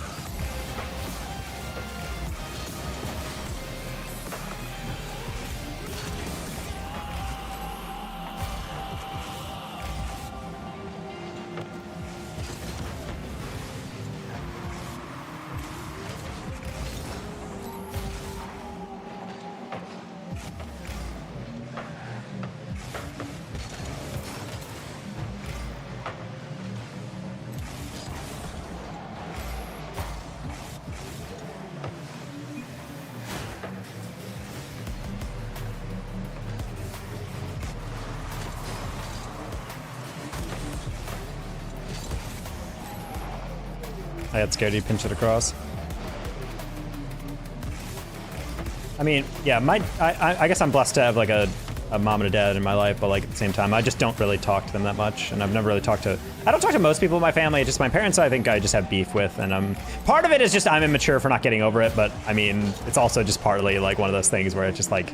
I got scared you pinch it across. I mean, yeah, I guess I'm blessed to have like a mom and a dad in my life, but like at the same time, I just don't really talk to them that much, and I've never really talked to. I don't talk to most people in my family. Just my parents, I think I just have beef with, and part of it is just I'm immature for not getting over it, but I mean, it's also just partly like one of those things where it's just like,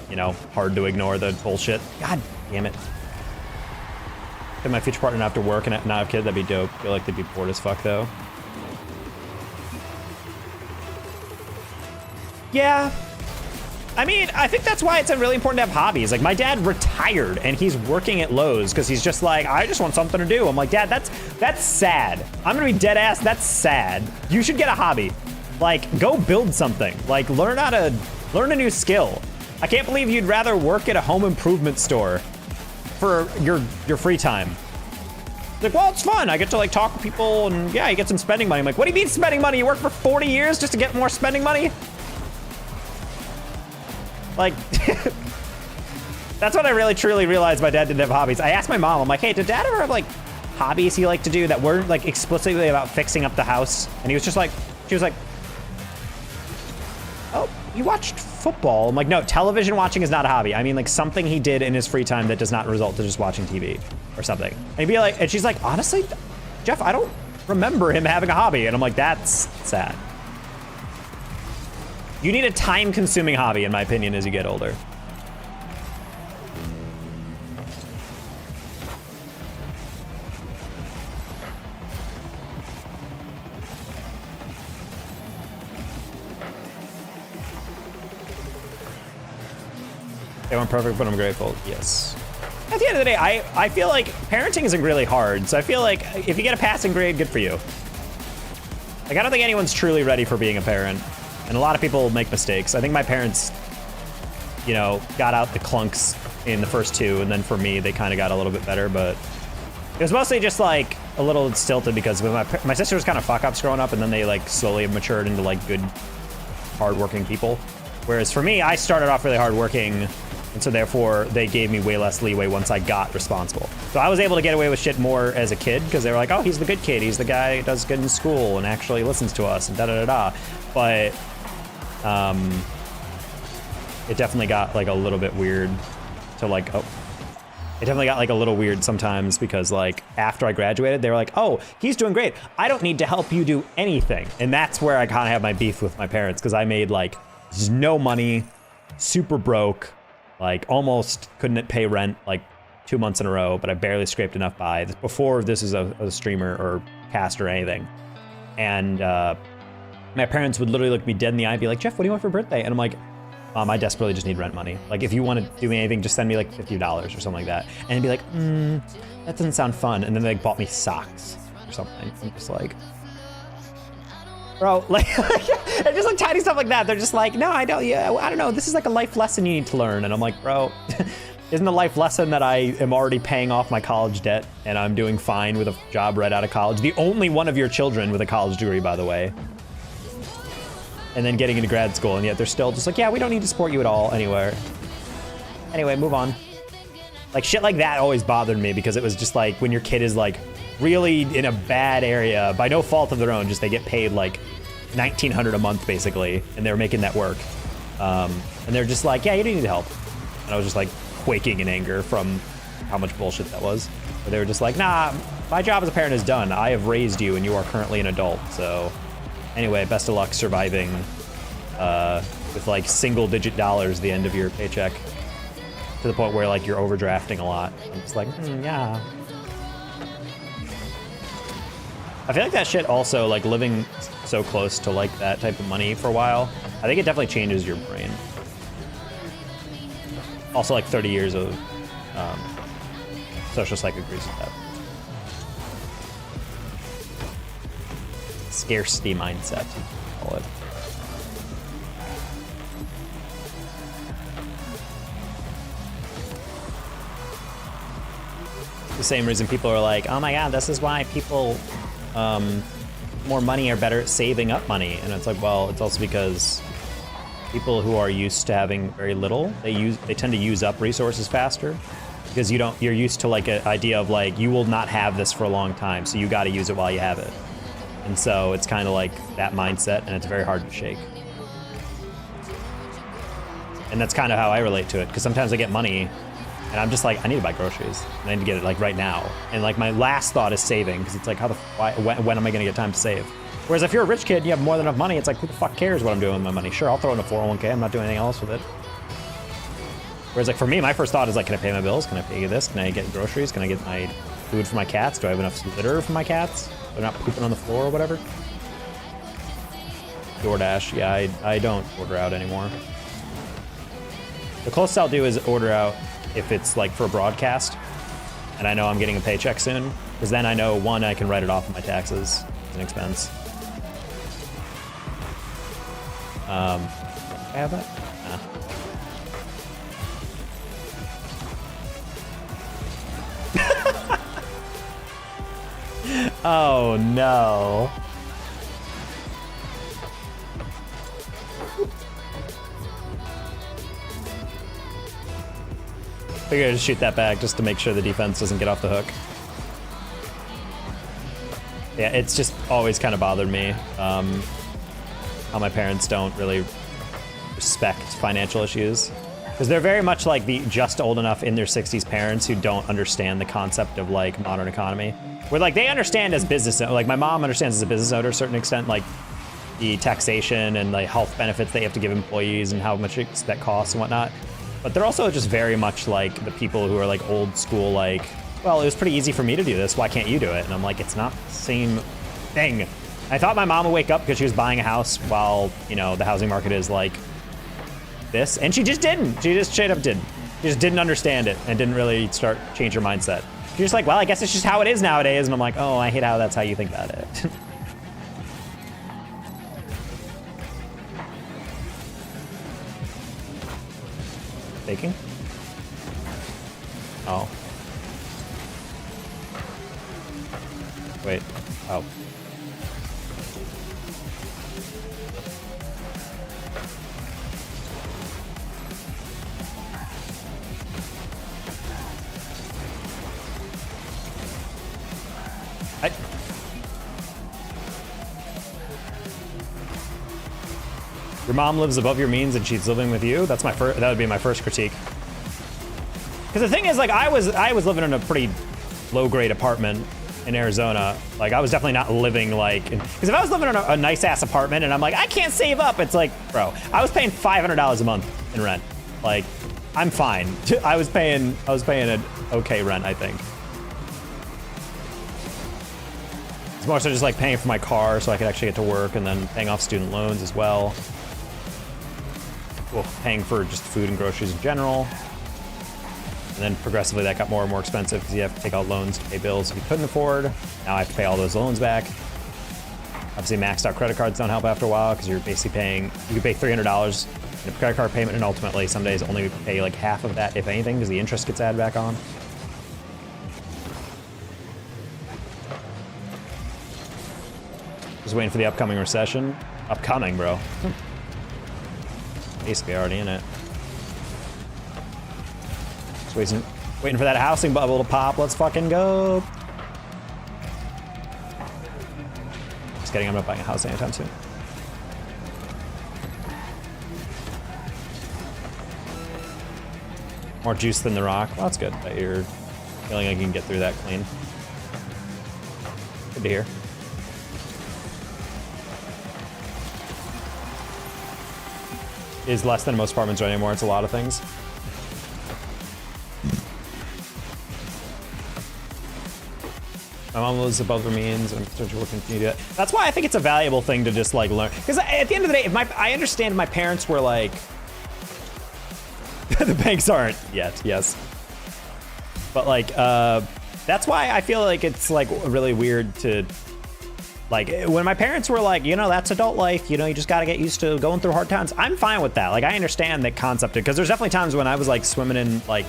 you know, hard to ignore the bullshit. God damn it. If my future partner not have to work and not have kids, that'd be dope. I feel like they'd be bored as fuck though. Yeah. I mean, I think that's why it's really important to have hobbies. Like, my dad retired, and he's working at Lowe's because he's just like, I just want something to do. I'm like, Dad, that's sad. I'm gonna be dead ass. That's sad. You should get a hobby. Like, go build something. Like, learn a new skill. I can't believe you'd rather work at a home improvement store for your free time. Like, well, it's fun. I get to like talk to people, and yeah, you get some spending money. I'm like, what do you mean spending money? You work for 40 years just to get more spending money? Like, that's what I really truly realized my dad didn't have hobbies. I asked my mom, I'm like, hey, did dad ever have like hobbies he liked to do that weren't like explicitly about fixing up the house? And he was just like, she was like, oh, you watched football? I'm like, no, television watching is not a hobby. I mean like something he did in his free time that does not result to just watching TV or something. And he'd be like, and she's like, honestly, Jeff, I don't remember him having a hobby. And I'm like, that's sad. You need a time-consuming hobby, in my opinion, as you get older. They weren't perfect, but I'm grateful. Yes. At the end of the day, I feel like parenting isn't really hard, so I feel like if you get a passing grade, good for you. Like, I don't think anyone's truly ready for being a parent. And a lot of people make mistakes. I think my parents, you know, got out the clunks in the first two, and then for me, they kind of got a little bit better, but it was mostly just like a little stilted because my sister was kind of fuck-ups growing up, and then they like slowly matured into like good, hardworking people. Whereas for me, I started off really hard working, and so therefore they gave me way less leeway once I got responsible. So I was able to get away with shit more as a kid because they were like, oh, he's the good kid. He's the guy who does good in school and actually listens to us and da-da-da-da. But it definitely got like a little bit weird to like, it definitely got like a little weird sometimes because like after I graduated, they were like, oh, he's doing great. I don't need to help you do anything. And that's where I kind of have my beef with my parents because I made like no money, super broke, like almost couldn't pay rent like 2 months in a row, but I barely scraped enough by before this is a streamer or caster or anything. And my parents would literally look me dead in the eye and be like, Jeff, what do you want for birthday? And I'm like, Mom, I desperately just need rent money. Like, if you want to do me anything, just send me like $50 or something like that. And they'd be like, that doesn't sound fun. And then they like, bought me socks or something. I'm just like, bro, like, and just like tiny stuff like that. They're just like, no, I don't know. This is like a life lesson you need to learn. And I'm like, bro, isn't the life lesson that I am already paying off my college debt and I'm doing fine with a job right out of college? The only one of your children with a college degree, by the way. And then getting into grad school, and yet they're still just like, yeah, we don't need to support you at all anywhere. Anyway, move on. Like, shit like that always bothered me because it was just like, when your kid is like really in a bad area, by no fault of their own, just they get paid like $1,900 a month basically, and they're making that work. And they're just like, yeah, you don't need help. And I was just like quaking in anger from how much bullshit that was. But they were just like, nah, my job as a parent is done. I have raised you and you are currently an adult, so. Anyway, best of luck surviving with like single-digit dollars the end of your paycheck to the point where like you're overdrafting a lot. I'm just like, yeah. I feel like that shit also, like living so close to like that type of money for a while, I think it definitely changes your brain. Also like 30 years of social psych agrees with that. Scarcity mindset, call it. The same reason people are like, oh my god, this is why people more money are better at saving up money. And it's like, well, it's also because people who are used to having very little, they tend to use up resources faster because you're used to like an idea of like, you will not have this for a long time, so you got to use it while you have it. And so it's kind of like that mindset, and it's very hard to shake. And that's kind of how I relate to it, because sometimes I get money, and I'm just like, I need to buy groceries, and I need to get it like right now. And like my last thought is saving, because it's like, when am I going to get time to save? Whereas if you're a rich kid, you have more than enough money. It's like, who the fuck cares what I'm doing with my money? Sure, I'll throw in a 401k. I'm not doing anything else with it. Whereas like for me, my first thought is like, can I pay my bills? Can I pay this? Can I get groceries? Can I get my food for my cats? Do I have enough litter for my cats? They're not pooping on the floor or whatever. DoorDash, yeah, I don't order out anymore. The closest I'll do is order out if it's like for a broadcast, and I know I'm getting a paycheck soon, because then I know, one, I can write it off of my taxes as an expense. I have that? Oh no. Figure I'd just shoot that back just to make sure the defense doesn't get off the hook. Yeah, it's just always kind of bothered me how my parents don't really respect financial issues. Because they're very much like the just old enough in their 60s parents who don't understand the concept of like modern economy. Where like they understand as business, like my mom understands as a business owner to a certain extent, like the taxation and the health benefits they have to give employees and how much that costs and whatnot. But they're also just very much like the people who are like old school, like, well, it was pretty easy for me to do this. Why can't you do it? And I'm like, it's not the same thing. I thought my mom would wake up because she was buying a house while, you know, the housing market is like this. And she just didn't. She just straight up didn't. She just didn't understand it and didn't really change her mindset. She's just like, well, I guess it's just how it is nowadays. And I'm like, oh, I hate how that's how you think about it. Baking? Oh. Wait. Oh. Your mom lives above your means and she's living with you. That's my first. That would be my first critique. Because the thing is, like, I was living in a pretty low-grade apartment in Arizona. Like, I was definitely not living like. Because if I was living in a nice ass apartment and I'm like, I can't save up, it's like, bro, I was paying $500 a month in rent. Like, I'm fine. I was paying an okay rent, I think. It's more so just like paying for my car so I could actually get to work, and then paying off student loans as well. Well, paying for just food and groceries in general. And then progressively that got more and more expensive because you have to take out loans to pay bills if you couldn't afford. Now I have to pay all those loans back. Obviously maxed out credit cards don't help after a while because you're basically paying, you can pay $300 in a credit card payment, and ultimately some days only pay like half of that, if anything, because the interest gets added back on. Just waiting for the upcoming recession. Upcoming, bro. Basically already in it. Just waiting for that housing bubble to pop. Let's fucking go. Just kidding, I'm not buying a house anytime soon. More juice than the rock. Well, that's good that you're feeling like you can get through that clean. Good to hear. Is less than most apartments right anymore. It's a lot of things. My mom lives above her means, and potentially will continue to do that. That's why I think it's a valuable thing to just like learn. Because at the end of the day, if I understand my parents were like, the banks aren't yet, yes. But like, that's why I feel like it's like really weird to, like, when my parents were like, you know, that's adult life, you know, you just got to get used to going through hard times. I'm fine with that. Like, I understand that concept, because there's definitely times when I was like swimming in like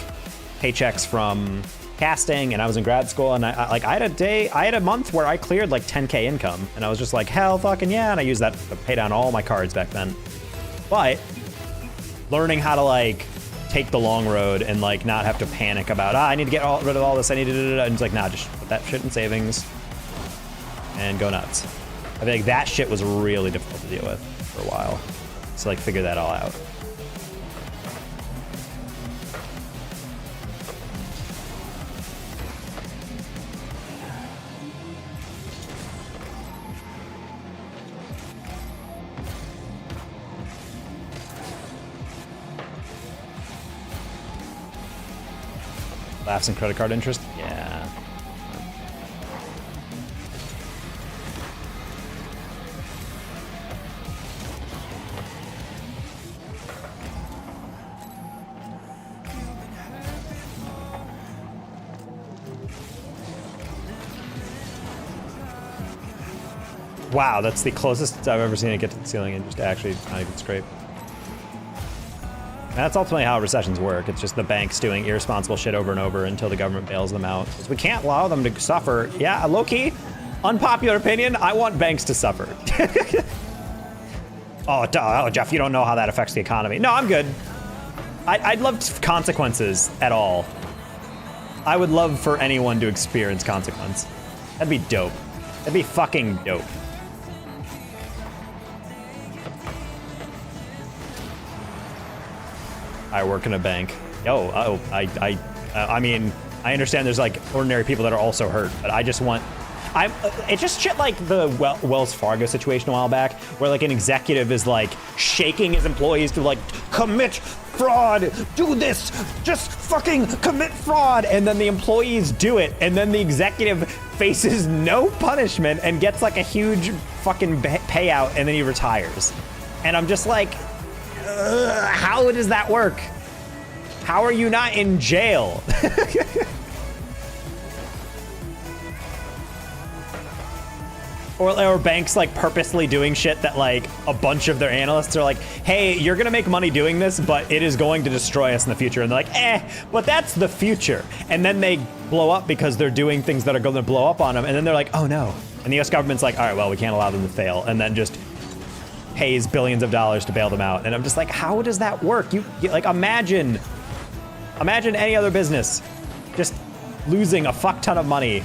paychecks from casting and I was in grad school, and I had a month where I cleared like 10K income, and I was just like, hell fucking yeah. And I used that to pay down all my cards back then. But learning how to like take the long road and like not have to panic about, I need to get rid of all this, I need to, and it's like, nah, just put that shit in savings and go nuts. I feel like that shit was really difficult to deal with for a while. So like figure that all out. Laughs and credit card interest? Yeah. Wow, that's the closest I've ever seen it get to the ceiling and just actually not even scrape. And that's ultimately how recessions work. It's just the banks doing irresponsible shit over and over until the government bails them out. Because we can't allow them to suffer. Yeah, low-key, unpopular opinion, I want banks to suffer. Oh, Jeff, you don't know how that affects the economy. No, I'm good. I'd love consequences at all. I would love for anyone to experience consequence. That'd be dope. That'd be fucking dope. I work in a bank. I mean, I understand there's like ordinary people that are also hurt, but I just want, it's just shit like the Wells Fargo situation a while back, where like an executive is like shaking his employees to like, commit fraud, do this, just fucking commit fraud. And then the employees do it. And then the executive faces no punishment and gets like a huge fucking payout, and then he retires. And I'm just like, how does that work? How are you not in jail? Or banks like purposely doing shit that like a bunch of their analysts are like, hey, you're gonna make money doing this, but it is going to destroy us in the future. And they're like, but that's the future. And then they blow up because they're doing things that are gonna blow up on them. And then they're like, oh no. And the US government's like, all right, well, we can't allow them to fail. And then just pays billions of dollars to bail them out. And I'm just like, how does that work? You like, imagine any other business just losing a fuck ton of money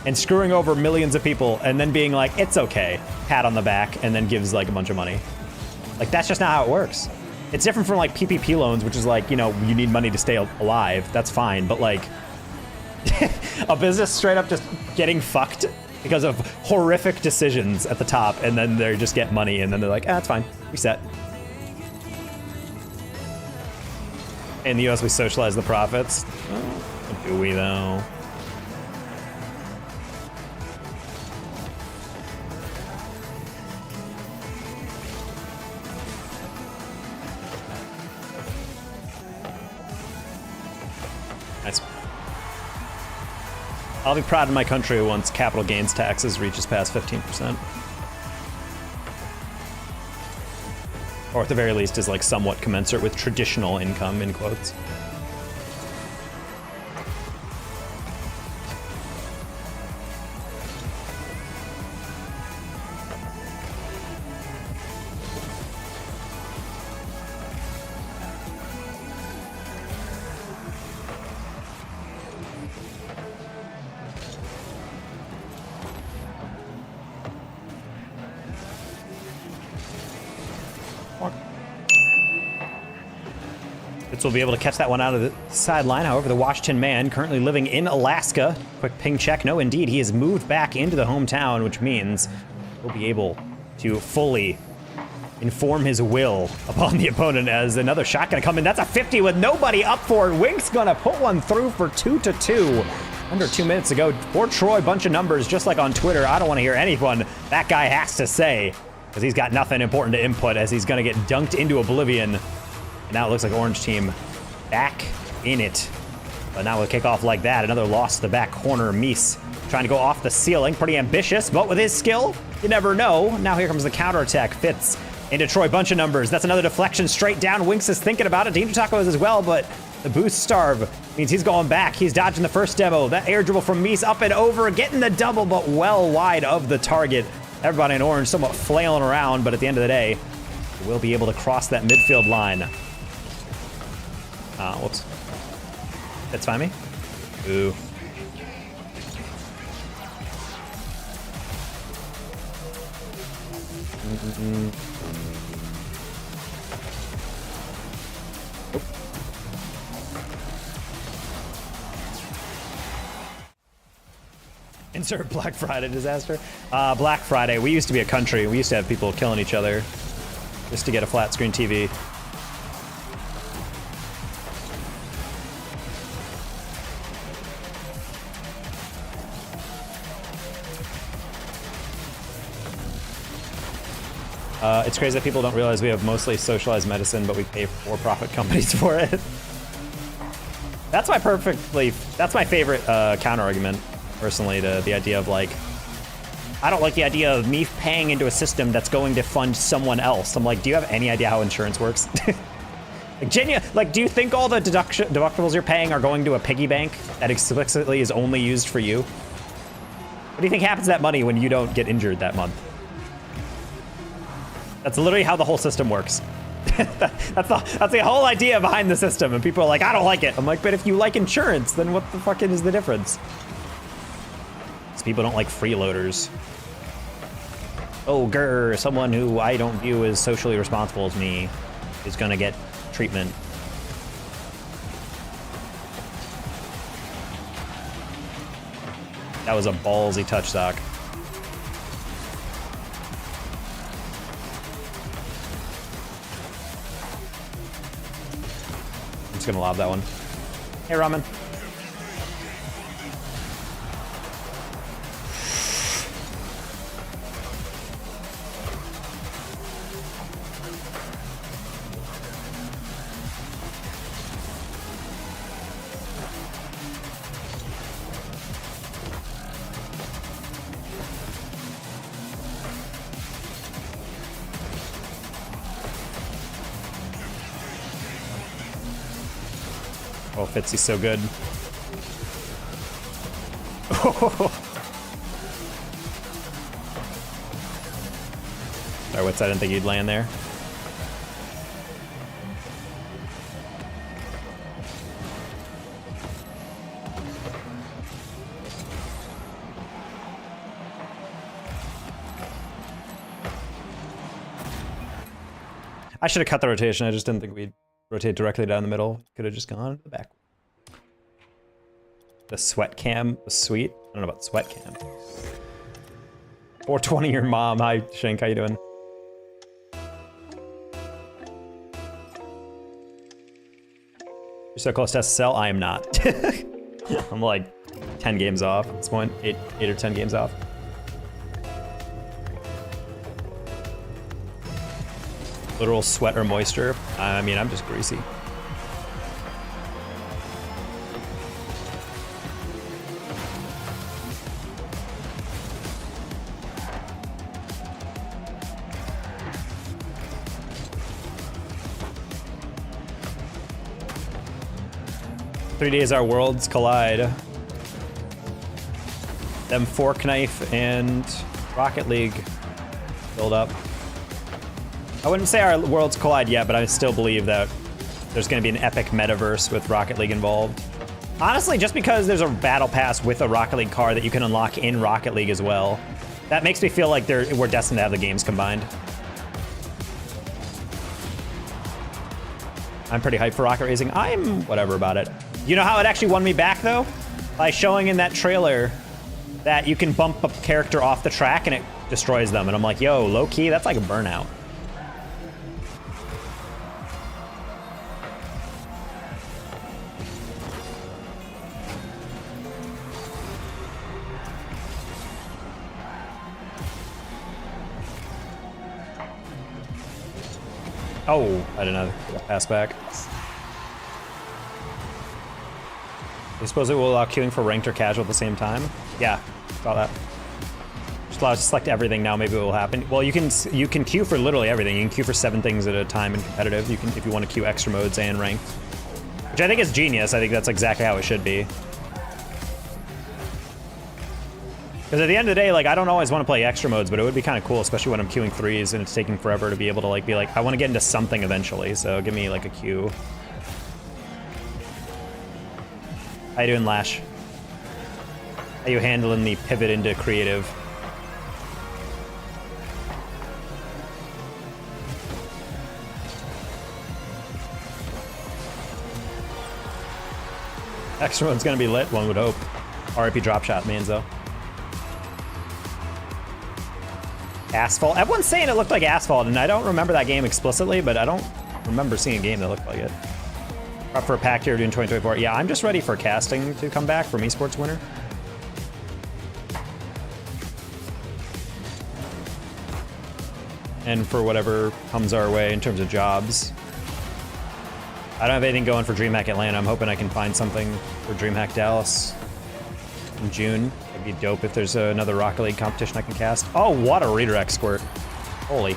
and screwing over millions of people and then being like, it's okay, pat on the back, and then gives like a bunch of money. Like, that's just not how it works. It's different from, like, PPP loans, which is like, you know, you need money to stay alive. That's fine. But, like, a business straight up just getting fucked because of horrific decisions at the top, and then they just get money, and then they're like, ah, it's fine. Reset. In the US, we socialize the profits. Oh, do we, though? Nice. I'll be proud of my country once capital gains taxes reaches past 15%. Or at the very least is like somewhat commensurate with traditional income, in quotes. Fitz will be able to catch that one out of the sideline. However, the Washington man, currently living in Alaska. Quick ping check. No, indeed, he has moved back into the hometown, which means he'll be able to fully inform his will upon the opponent as another shot gonna come in. That's a 50 with nobody up for it. Wink's gonna put one through for 2-2. Under 2 minutes ago. For Troy, bunch of numbers, just like on Twitter. I don't want to hear anyone that guy has to say, because he's got nothing important to input as he's gonna get dunked into oblivion. And now it looks like Orange team back in it. But now with a kickoff like that, another loss to the back corner. Mies trying to go off the ceiling. Pretty ambitious, but with his skill, you never know. Now here comes the counterattack. Fitz into Troy, bunch of numbers. That's another deflection straight down. Winks is thinking about it. Dean Taco is as well, but the boost starve means he's going back. He's dodging the first demo. That air dribble from Mies up and over, getting the double, but well wide of the target. Everybody in Orange somewhat flailing around, but at the end of the day, we'll be able to cross that midfield line. Whoops. That's fine me. Ooh. Insert Black Friday disaster. Black Friday. We used to be a country. We used to have people killing each other just to get a flat screen TV. It's crazy that people don't realize we have mostly socialized medicine, but we pay for-profit companies for it. That's my favorite counter-argument, personally, to the idea of, like, I don't like the idea of me paying into a system that's going to fund someone else. I'm like, do you have any idea how insurance works? Like, do you think all the deductibles you're paying are going to a piggy bank that explicitly is only used for you? What do you think happens to that money when you don't get injured that month? That's literally how the whole system works. that's the whole idea behind the system, and people are like, I don't like it. I'm like, but if you like insurance, then what the fuck is the difference? Because people don't like freeloaders. Oh, grr, someone who I don't view as socially responsible as me is gonna get treatment. That was a ballsy touch, Sock. Gonna lob that one. Hey, Ramen. Oh, Fitzy's so good. Sorry, what's that? I didn't think you'd land there. I should have cut the rotation. I just didn't think we'd rotate directly down the middle. Could have just gone to the back. The sweat cam was sweet. I don't know about sweat cam. 420 your mom. Hi, Shank. How you doing? You're so close to SSL. I am not. I'm like 10 games off at this point. 8 or 10 games off. Literal sweat or moisture. I mean, I'm just greasy. Three days our worlds collide. Them Fork Knife and Rocket League build up. I wouldn't say our worlds collide yet, but I still believe that there's going to be an epic metaverse with Rocket League involved. Honestly, just because there's a battle pass with a Rocket League car that you can unlock in Rocket League as well, that makes me feel like we're destined to have the games combined. I'm pretty hyped for Rocket Racing. I'm whatever about it. You know how it actually won me back, though? By showing in that trailer that you can bump a character off the track and it destroys them. And I'm like, yo, low-key, that's like a burnout. Oh, I didn't know. Pass back. I suppose it will allow queuing for ranked or casual at the same time. Yeah, saw that. Just allows to select everything now. Maybe it will happen. Well, you can queue for literally everything. You can queue for 7 things at a time in competitive. You can, if you want to queue extra modes and ranked, which I think is genius. I think that's exactly how it should be. Because at the end of the day, like, I don't always want to play extra modes, but it would be kind of cool, especially when I'm queuing 3s and it's taking forever to be able to like be like, I want to get into something eventually. So give me like a queue. How you doing, Lash? How you handling the pivot into creative? Extra one's gonna be lit, one would hope. RIP drop shot, Manzo. Asphalt. Everyone's saying it looked like Asphalt, and I don't remember that game explicitly, but I don't remember seeing a game that looked like it. Prep for a pack here in 2024. Yeah, I'm just ready for casting to come back from Esports Winter. And for whatever comes our way in terms of jobs. I don't have anything going for DreamHack Atlanta. I'm hoping I can find something for DreamHack Dallas in June. It'd be dope if there's another Rocket League competition I can cast. Oh, what a redirect squirt. Holy.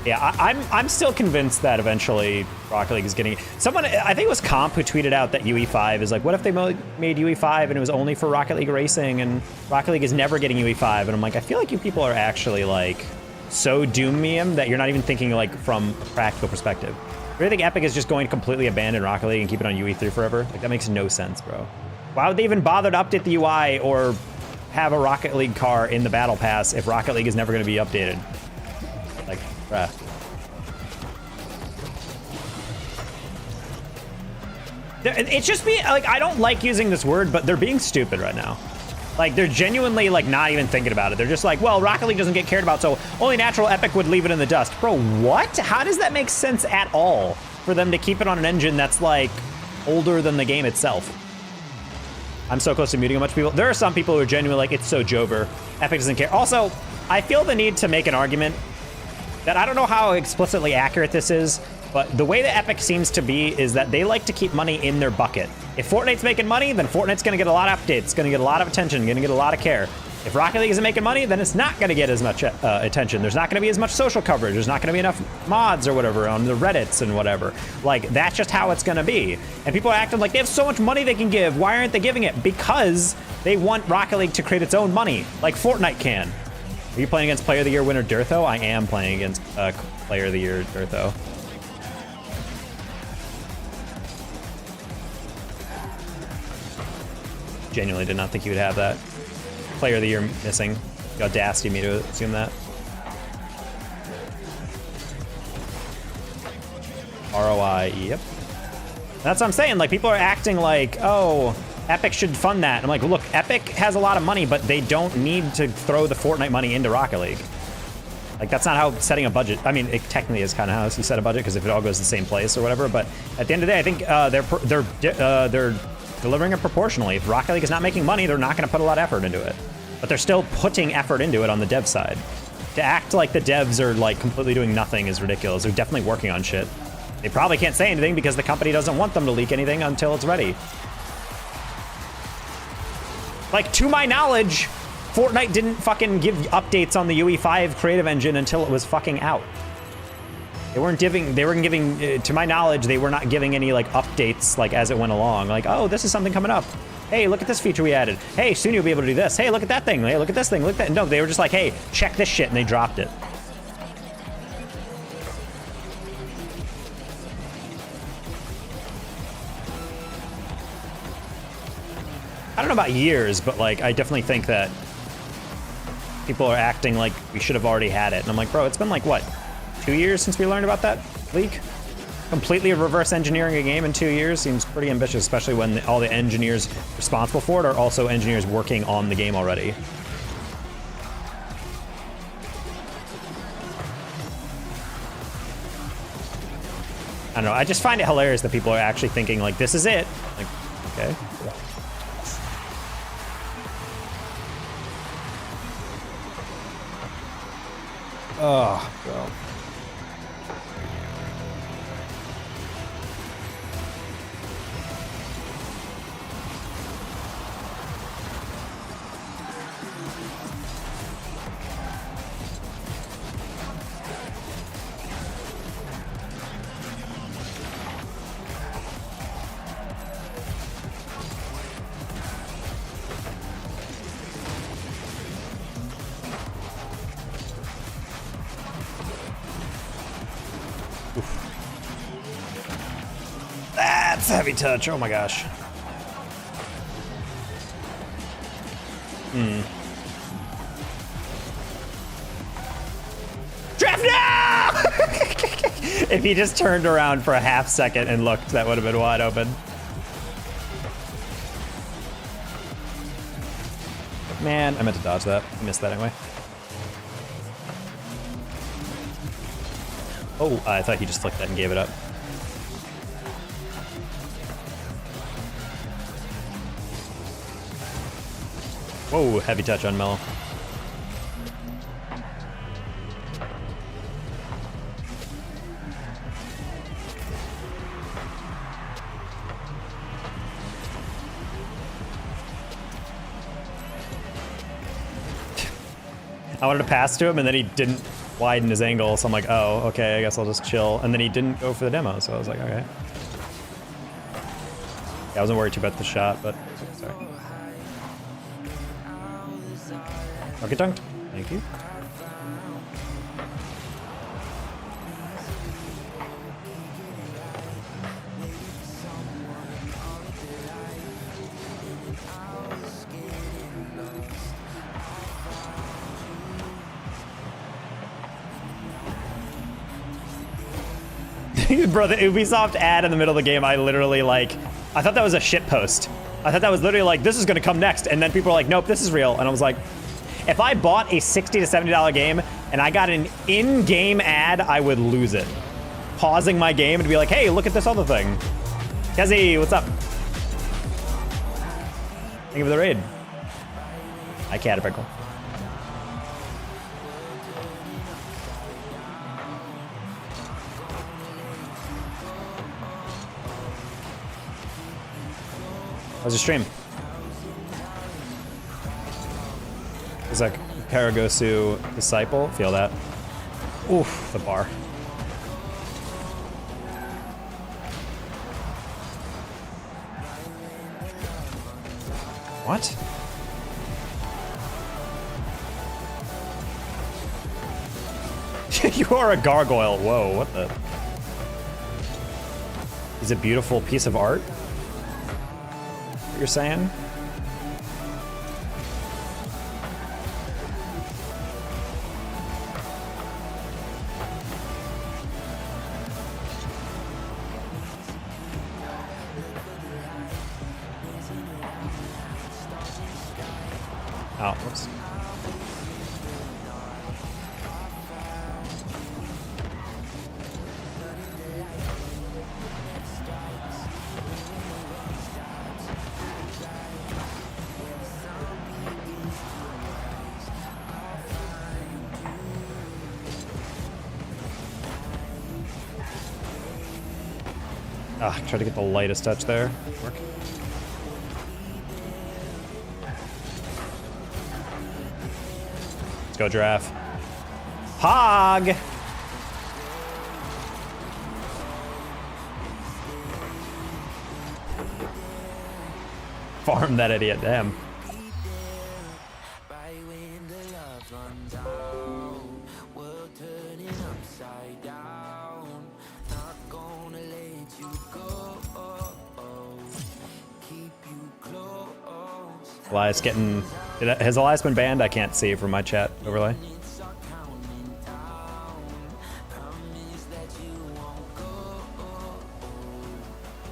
Yeah, I'm still convinced that eventually Rocket League is getting... Someone, I think it was Comp who tweeted out that UE5 is like, what if they made UE5 and it was only for Rocket League Racing and Rocket League is never getting UE5? And I'm like, I feel like you people are actually like so doomium that you're not even thinking like from a practical perspective. I really think Epic is just going to completely abandon Rocket League and keep it on UE3 forever. Like, that makes no sense, bro. Why would they even bother to update the UI or have a Rocket League car in the Battle Pass if Rocket League is never going to be updated? Like, bruh. It's just me, like, I don't like using this word, but they're being stupid right now. Like, they're genuinely, like, not even thinking about it. They're just like, well, Rocket League doesn't get cared about, so only natural Epic would leave it in the dust. Bro, what? How does that make sense at all for them to keep it on an engine that's, like, older than the game itself? I'm so close to muting a bunch of people. There are some people who are genuinely like, it's so Jover. Epic doesn't care. Also, I feel the need to make an argument that I don't know how explicitly accurate this is, but the way that Epic seems to be is that they like to keep money in their bucket. If Fortnite's making money, then Fortnite's gonna get a lot of updates, gonna get a lot of attention, gonna get a lot of care. If Rocket League isn't making money, then it's not gonna get as much attention. There's not gonna be as much social coverage. There's not gonna be enough mods or whatever on the Reddits and whatever. Like, that's just how it's gonna be. And people are acting like they have so much money they can give. Why aren't they giving it? Because they want Rocket League to create its own money, like Fortnite can. Are you playing against Player of the Year winner Durtho? I am playing against Player of the Year Durtho. Genuinely did not think you would have that. Player of the Year missing. The audacity of me to assume that. ROI, yep. That's what I'm saying. Like, people are acting like, oh, Epic should fund that. I'm like, look, Epic has a lot of money, but they don't need to throw the Fortnite money into Rocket League. Like, that's not how setting a budget. I mean, it technically is kind of how you set a budget, because if it all goes to the same place or whatever. But at the end of the day, I think they're delivering it proportionally. If Rocket League is not making money, they're not going to put a lot of effort into it. But they're still putting effort into it on the dev side. To act like the devs are like completely doing nothing is ridiculous. They're definitely working on shit. They probably can't say anything because the company doesn't want them to leak anything until it's ready. Like, to my knowledge, Fortnite didn't fucking give updates on the UE5 creative engine until it was fucking out. They weren't giving, to my knowledge, they were not giving any like updates like as it went along. Like, oh, this is something coming up. Hey, look at this feature we added. Hey, soon you'll be able to do this. Hey, look at that thing. Hey, look at this thing. Look at that. No, they were just like, hey, check this shit, and they dropped it. I don't know about years, but like, I definitely think that people are acting like we should have already had it. And I'm like, bro, it's been like, what, 2 years since we learned about that leak? Completely reverse engineering a game in 2 years seems pretty ambitious, especially when all the engineers responsible for it are also engineers working on the game already. I don't know, I just find it hilarious that people are actually thinking like, this is it. Like, okay. Oh, bro. That's a heavy touch. Oh my gosh. Draft now! If he just turned around for a half second and looked, that would have been wide open. Man, I meant to dodge that. I missed that anyway. Oh, I thought he just flicked that and gave it up. Whoa, heavy touch on Mellow. I wanted to pass to him, and then he didn't widen his angle, so I'm like, oh, okay, I guess I'll just chill. And then he didn't go for the demo, so I was like, okay. Yeah, I wasn't worried too about the shot, but sorry. Rocket dunked. Thank you. Bro, the Ubisoft ad in the middle of the game, I literally like, I thought that was a shit post. I thought that was literally like, this is gonna come next, and then people were like, nope, this is real. And I was like, if I bought a $60 to $70 game and I got an in-game ad, I would lose it. Pausing my game and be like, hey, look at this other thing. Kezi, what's up? Thank you for the raid. Hi, Caterpickle. How's your stream? Is that Paragosu Disciple? Feel that. Oof, the bar. What? You are a gargoyle. Whoa, what the? Is a beautiful piece of art? What you're saying? Oh, whoops. Ah, try to get the lightest touch there. Work. Let's go, giraffe. Hog! Farm that idiot, damn. Elias getting... Has Elias been banned? I can't see from my chat overlay.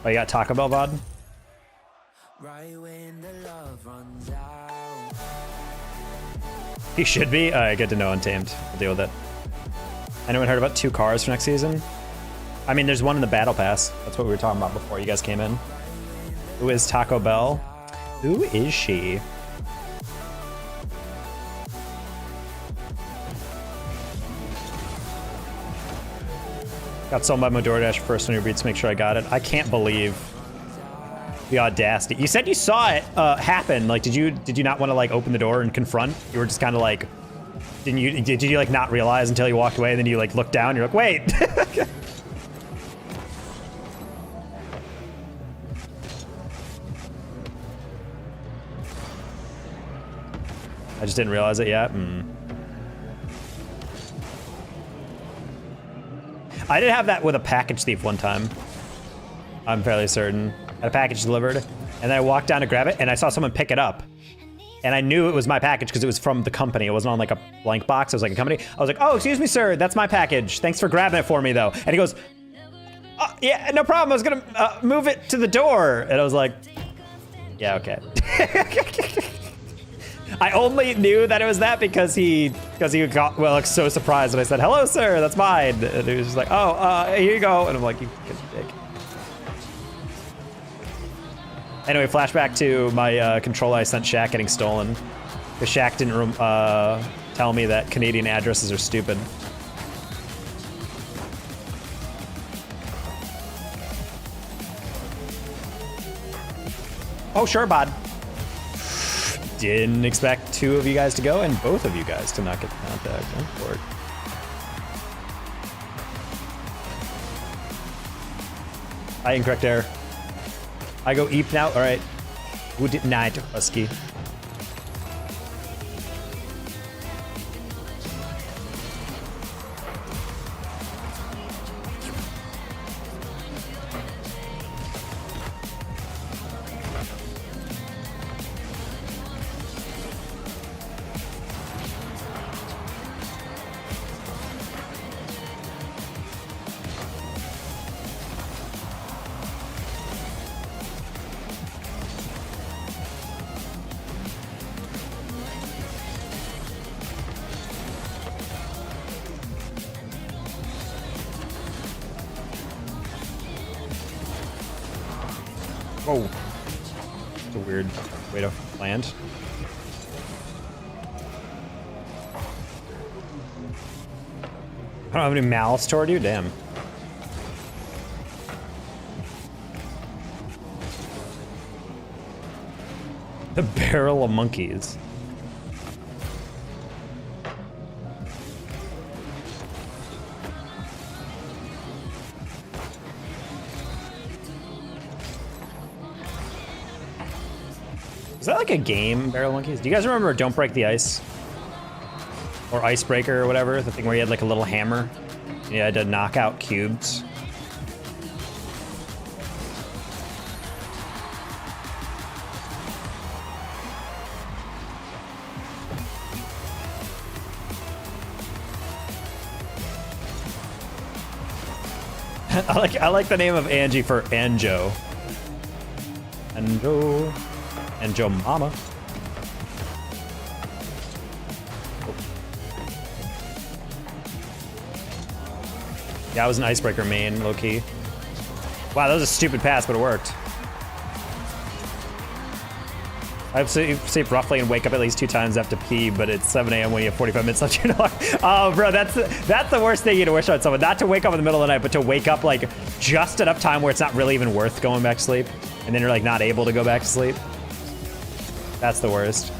Oh, you got Taco Bell VOD? He should be? Alright, good to know, Untamed. I'll deal with it. Anyone heard about 2 cars for next season? I mean, there's one in the Battle Pass. That's what we were talking about before you guys came in. Who is Taco Bell? Who is she? Got sold by my DoorDash first on your beats. Make sure I got it. I can't believe the audacity. You said you saw it happen. Like, did you not want to like open the door and confront? You were just kind of like, did you like not realize until you walked away? And then you like looked down. You're like, wait. I just didn't realize it yet. I did have that with a package thief one time. I'm fairly certain. Had a package delivered, and then I walked down to grab it, and I saw someone pick it up. And I knew it was my package because it was from the company. It wasn't on like a blank box. It was like a company. I was like, oh, excuse me, sir. That's my package. Thanks for grabbing it for me, though. And he goes, oh, yeah, no problem. I was going to move it to the door. And I was like, yeah, okay. I only knew that it was that because he got like so surprised when I said, hello, sir, that's mine. And he was just like, oh, here you go. And I'm like, you dick. Anyway, flashback to my controller I sent Shaq getting stolen. Because Shaq didn't tell me that Canadian addresses are stupid. Oh, sure, bud. Didn't expect 2 of you guys to go and both of you guys to not get the contact. Go for it. I incorrect error. I go eep now. All right. Good night, Husky. Oh, it's a weird way to land. I don't have any malice toward you, damn. The barrel of monkeys. Is that like a game, Barrel Monkeys? Do you guys remember Don't Break the Ice? Or Icebreaker or whatever? The thing where you had like a little hammer? You had to knock out cubes. I like the name of Angie for Anjo. Anjo. Anjo Mama. Yeah, I was an icebreaker main, low key. Wow, that was a stupid pass, but it worked. I have to sleep roughly and wake up at least 2 times after pee, but it's 7 a.m. when you have 45 minutes left. Oh, bro, that's the worst thing you can wish on someone. Not to wake up in the middle of the night, but to wake up like just enough time where it's not really even worth going back to sleep, and then you're like not able to go back to sleep. That's the worst.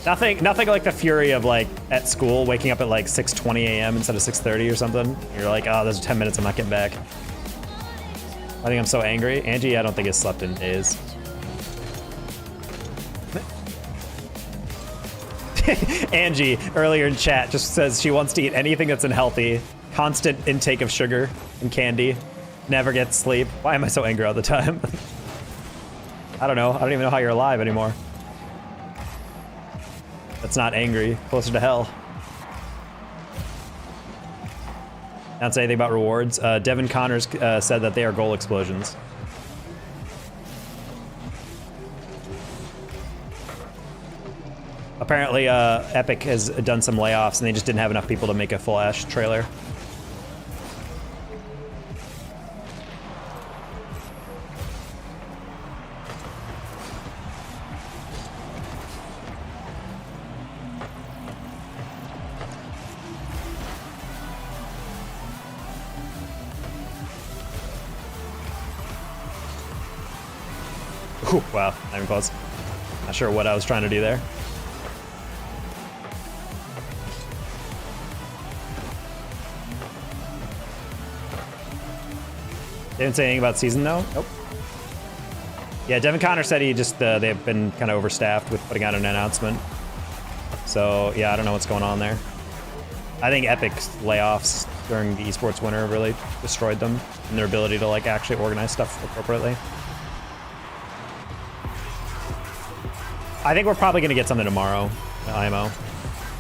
Nothing like the fury of like at school waking up at like 6:20 a.m. instead of 6:30 or something. You're like, oh, there's 10 minutes, I'm not getting back. I think I'm so angry. Angie, I don't think has slept in days. Angie, earlier in chat, just says she wants to eat anything that's unhealthy. Constant intake of sugar and candy. Never gets sleep. Why am I so angry all the time? I don't know. I don't even know how you're alive anymore. That's not angry. Closer to hell. Not say anything about rewards. Devin Connors said that they are goal explosions. Apparently, Epic has done some layoffs, and they just didn't have enough people to make a full Ash trailer. Ooh, wow, not even close. Not sure what I was trying to do there. They didn't say anything about season though? Nope. Yeah, Devin Connor said he just, they've been kind of overstaffed with putting out an announcement. So yeah, I don't know what's going on there. I think Epic's layoffs during the esports winter really destroyed them and their ability to like actually organize stuff appropriately. I think we're probably gonna get something tomorrow at IMO.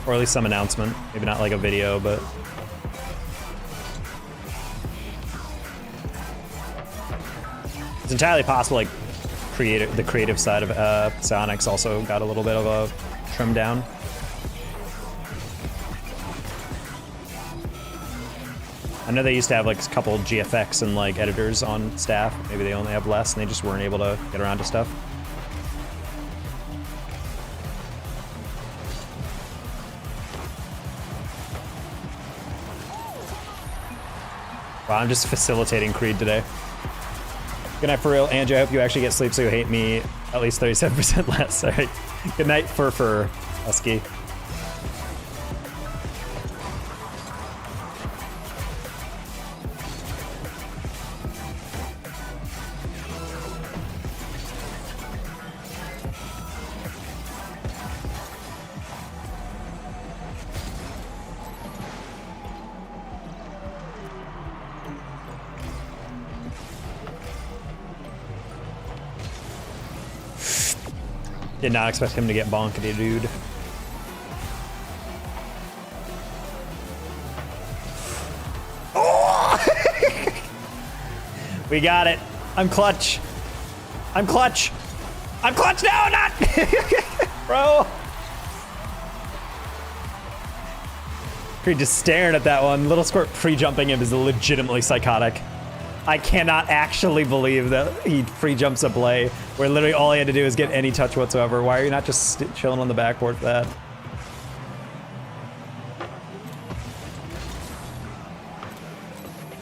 Or at least some announcement. Maybe not like a video, but it's entirely possible, like, the creative side of Psyonix also got a little bit of a trim down. I know they used to have, like, a couple GFX and, like, editors on staff. Maybe they only have less, and they just weren't able to get around to stuff. Wow, I'm just facilitating Creed today. Good night for real, Angie. I hope you actually get sleep so you hate me at least 37% less. All right. Good night, Fur Husky. Did not expect him to get bonkedy, dude. Oh! We got it. I'm clutch. I'm clutch. I'm clutch now, not bro. Creed just staring at that one. Little Squirt pre-jumping him is legitimately psychotic. I cannot actually believe that he free jumps a play where literally all he had to do is get any touch whatsoever. Why are you not just chilling on the backboard for that?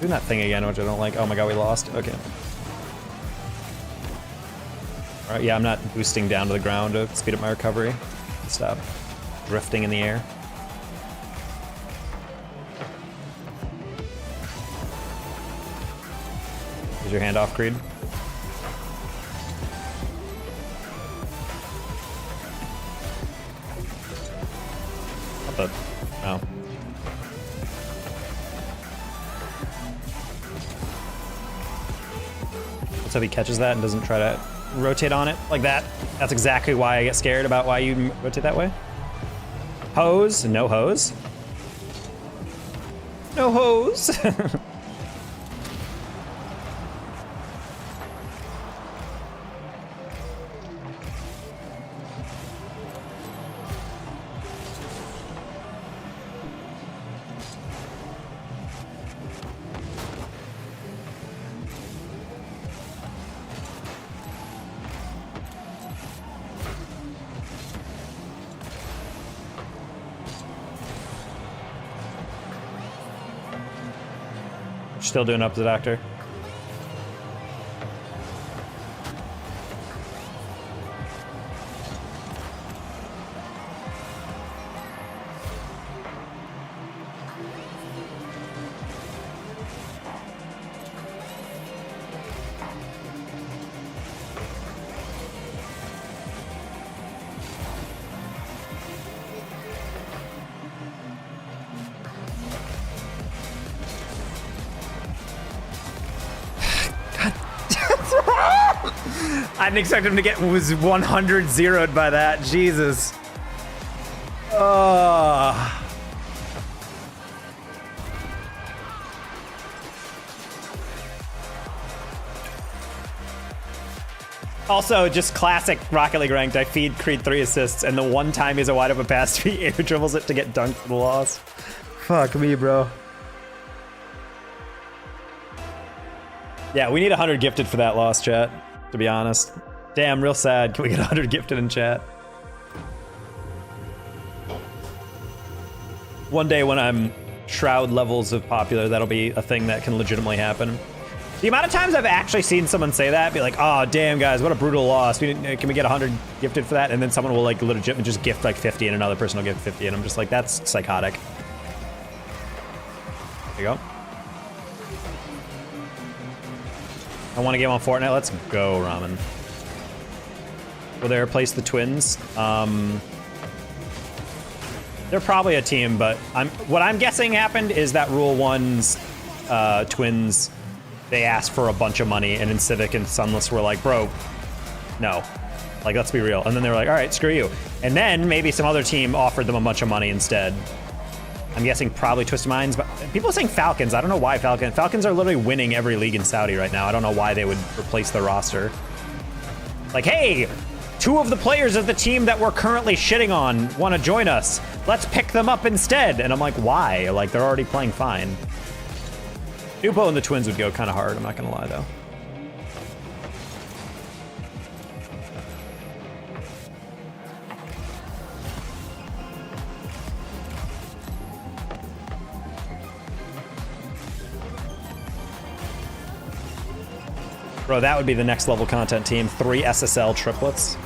Doing that thing again, which I don't like. Oh my god, we lost. Okay. All right, yeah, I'm not boosting down to the ground to speed up my recovery. Stop drifting in the air. Is your hand off, Creed? What the? Oh. Let's hope he catches that and doesn't try to rotate on it like that. That's exactly why I get scared about why you rotate that way. Hose? No hose? No hose! Still doing up the doctor. I didn't expect him to get was 100 zeroed by that. Jesus. Also, just classic Rocket League ranked. I feed Creed 3 assists, and the one time he's a wide open pass, he air dribbles it to get dunked for the loss. Fuck me, bro. Yeah, we need 100 gifted for that loss, chat, to be honest. Damn, real sad. Can we get 100 gifted in chat? One day when I'm Shroud levels of popular, that'll be a thing that can legitimately happen. The amount of times I've actually seen someone say that, be like, oh, damn, guys, what a brutal loss. Can we get 100 gifted for that? And then someone will like legitimately just gift like 50 and another person will gift 50. And I'm just like, that's psychotic. There you go. I want to game on Fortnite. Let's go, Ramen. Will they replace the Twins? They're probably a team, but what I'm guessing happened is that Rule 1's Twins, they asked for a bunch of money, and Incivic and Sunless were like, bro, no. Like, let's be real. And then they were like, all right, screw you. And then maybe some other team offered them a bunch of money instead. I'm guessing probably Twisted Minds, but people are saying Falcons. I don't know why Falcons. Falcons are literally winning every league in Saudi right now. I don't know why they would replace their roster. Like, hey, 2 of the players of the team that we're currently shitting on want to join us. Let's pick them up instead. And I'm like, why? Like, they're already playing fine. Nupo and the Twins would go kind of hard. I'm not going to lie, though. Bro, that would be the next level content team. 3 SSL triplets.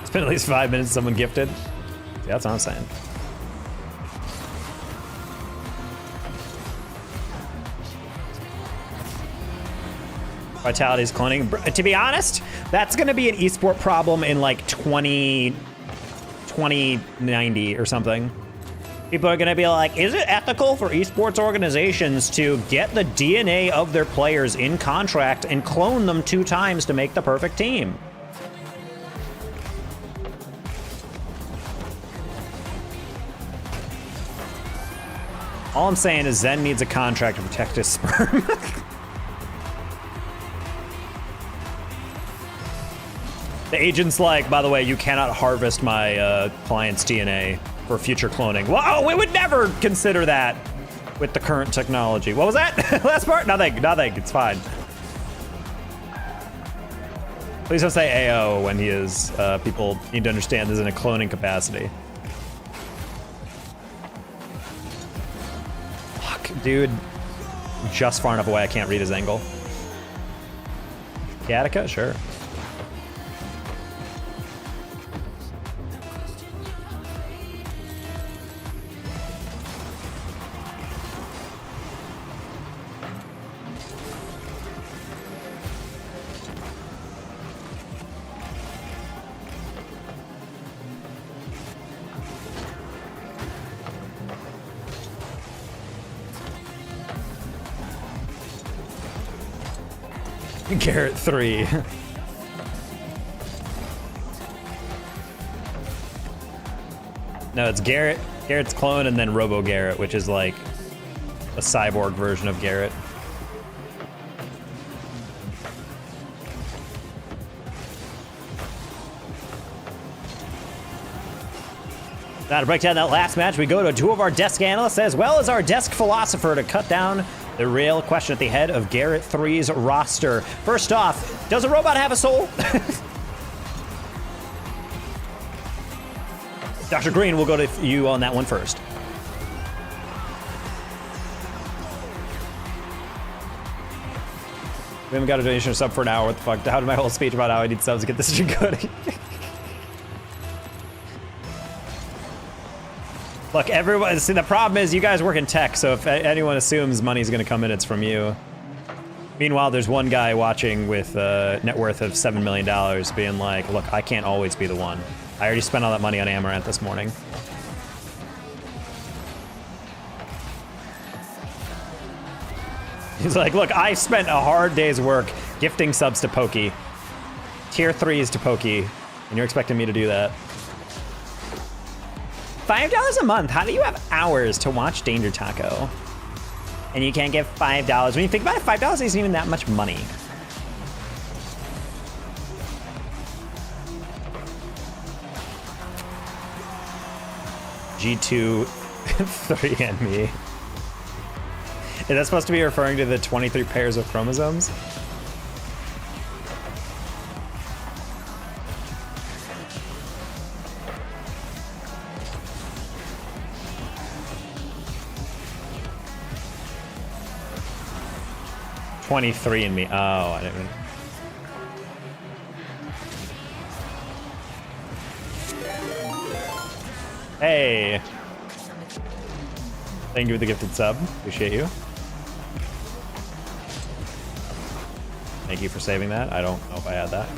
It's been at least 5 minutes someone gifted. Yeah, that's what I'm saying. Vitality's cloning. To be honest, that's going to be an esport problem in like 2090 or something. People are going to be like, is it ethical for esports organizations to get the DNA of their players in contract and clone them 2 times to make the perfect team? All I'm saying is Zen needs a contract to protect his sperm. The agent's like, by the way, you cannot harvest my client's DNA for future cloning. Well, we would never consider that with the current technology. What was that? Last part? Nothing. It's fine. Please don't say AO when he is. People need to understand this in a cloning capacity. Fuck, dude. Just far enough away I can't read his angle. Gattaca? Sure. Garrett 3. No, it's Garrett. Garrett's clone and then Robo Garrett, which is like a cyborg version of Garrett. Now to break down that last match, we go to 2 of our desk analysts as well as our desk philosopher to cut down the real question at the head of Garrett 3's roster. First off, does a robot have a soul? Dr. Green, we'll go to you on that one first. We haven't got a donation or sub for an hour. What the fuck? How did my whole speech about how I need subs to get this stream going? Look, everyone, see, the problem is you guys work in tech, so if anyone assumes money's gonna come in, it's from you. Meanwhile, there's one guy watching with a net worth of $7 million being like, look, I can't always be the one. I already spent all that money on Amaranth this morning. He's like, look, I spent a hard day's work gifting subs to Pokey, tier 3s to Pokey, and you're expecting me to do that. $5 a month, how do you have hours to watch Danger Taco? And you can't give $5. When you think about it, $5 isn't even that much money. G2 3andMe. Is that supposed to be referring to the 23 pairs of chromosomes? $23andMe. Oh, I didn't even. Hey. Thank you for the gifted sub. Appreciate you. Thank you for saving that. I don't know if I had that.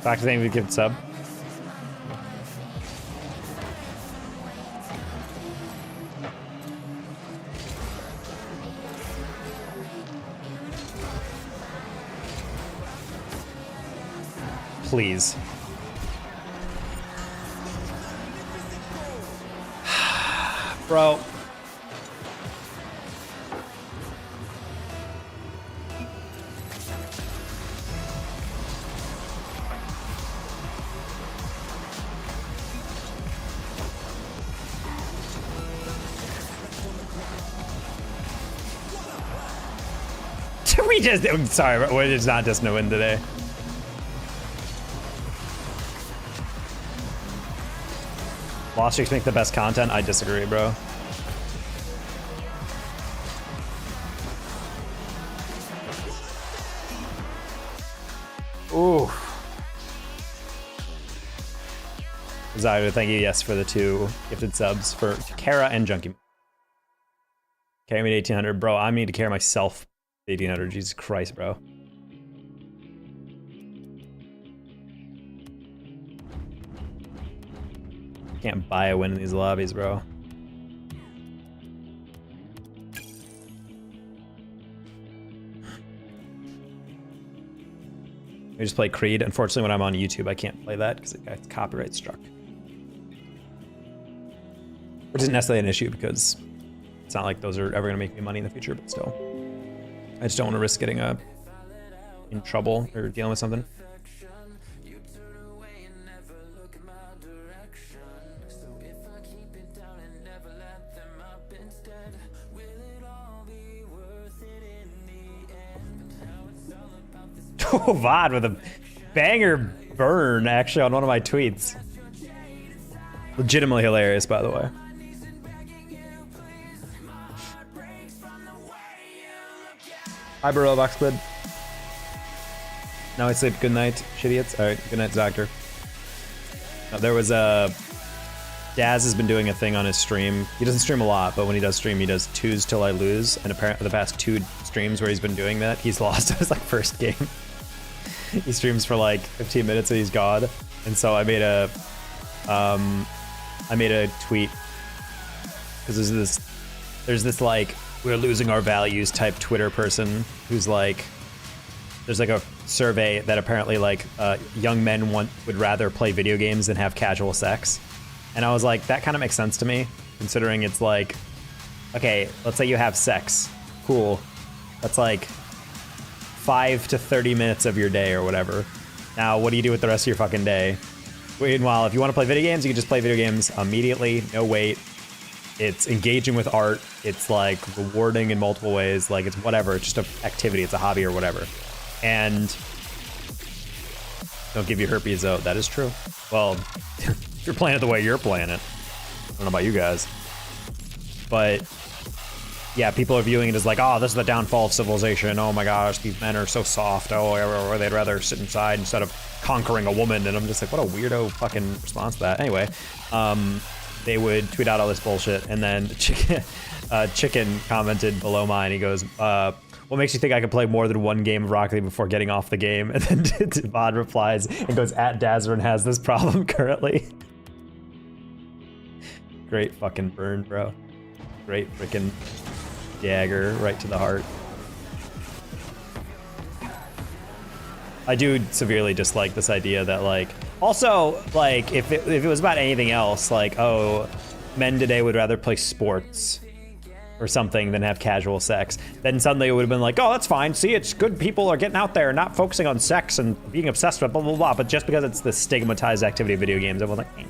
Back to thank you for the gifted sub. Please. Bro. We just, sorry, but we're just not just no win today. Lost streaks make the best content? I disagree, bro. Ooh. Zyra, thank you, yes, for the 2 gifted subs for Kara and Junkie. Carry me to 1800. Bro, I need to carry myself to 1800. Jesus Christ, bro. Can't buy a win in these lobbies, bro. I just play Creed. Unfortunately, when I'm on YouTube, I can't play that because it got copyright struck. Which isn't necessarily an issue because it's not like those are ever going to make me money in the future, but still. I just don't want to risk getting in trouble or dealing with something. Oh, VOD with a banger burn, actually, on one of my tweets. Legitimately hilarious, by the way. Hi, Roblox Squid. Now I sleep. Good night, shitiots. All right, good night, Doctor. There was a... Daz has been doing a thing on his stream. He doesn't stream a lot, but when he does stream, he does 2s till I lose. And apparently the past 2 streams where he's been doing that, he's lost his like first game. He streams for like 15 minutes and he's God. And so I made a tweet because there's this like we're losing our values type Twitter person who's like, there's like a survey that apparently like young men would rather play video games than have casual sex. And I was like, that kind of makes sense to me, considering it's like, okay, let's say you have sex. Cool. That's like 5 to 30 minutes of your day or whatever. Now, what do you do with the rest of your fucking day? Meanwhile, if you want to play video games, you can just play video games immediately, no wait. It's engaging with art. It's like rewarding in multiple ways. Like it's whatever. It's just an activity. It's a hobby or whatever. And don't give you herpes though. That is true. Well, if you're playing it the way you're playing it. I don't know about you guys. But yeah, people are viewing it as like, oh, this is the downfall of civilization. Oh my gosh, these men are so soft. Oh, or they'd rather sit inside instead of conquering a woman. And I'm just like, what a weirdo fucking response to that. Anyway, they would tweet out all this bullshit, and then Chicken commented below mine. He goes, what makes you think I can play more than one game of Rocket League before getting off the game? And then Devon replies and goes, @Dazrin has this problem currently. Great fucking burn, bro. Great freaking dagger right to the heart. I do severely dislike this idea that like, also like if it was about anything else, like, oh, men today would rather play sports or something than have casual sex, then suddenly it would have been like, oh, that's fine. See, it's good people are getting out there and not focusing on sex and being obsessed with blah, blah, blah. But just because it's the stigmatized activity of video games, everyone's like,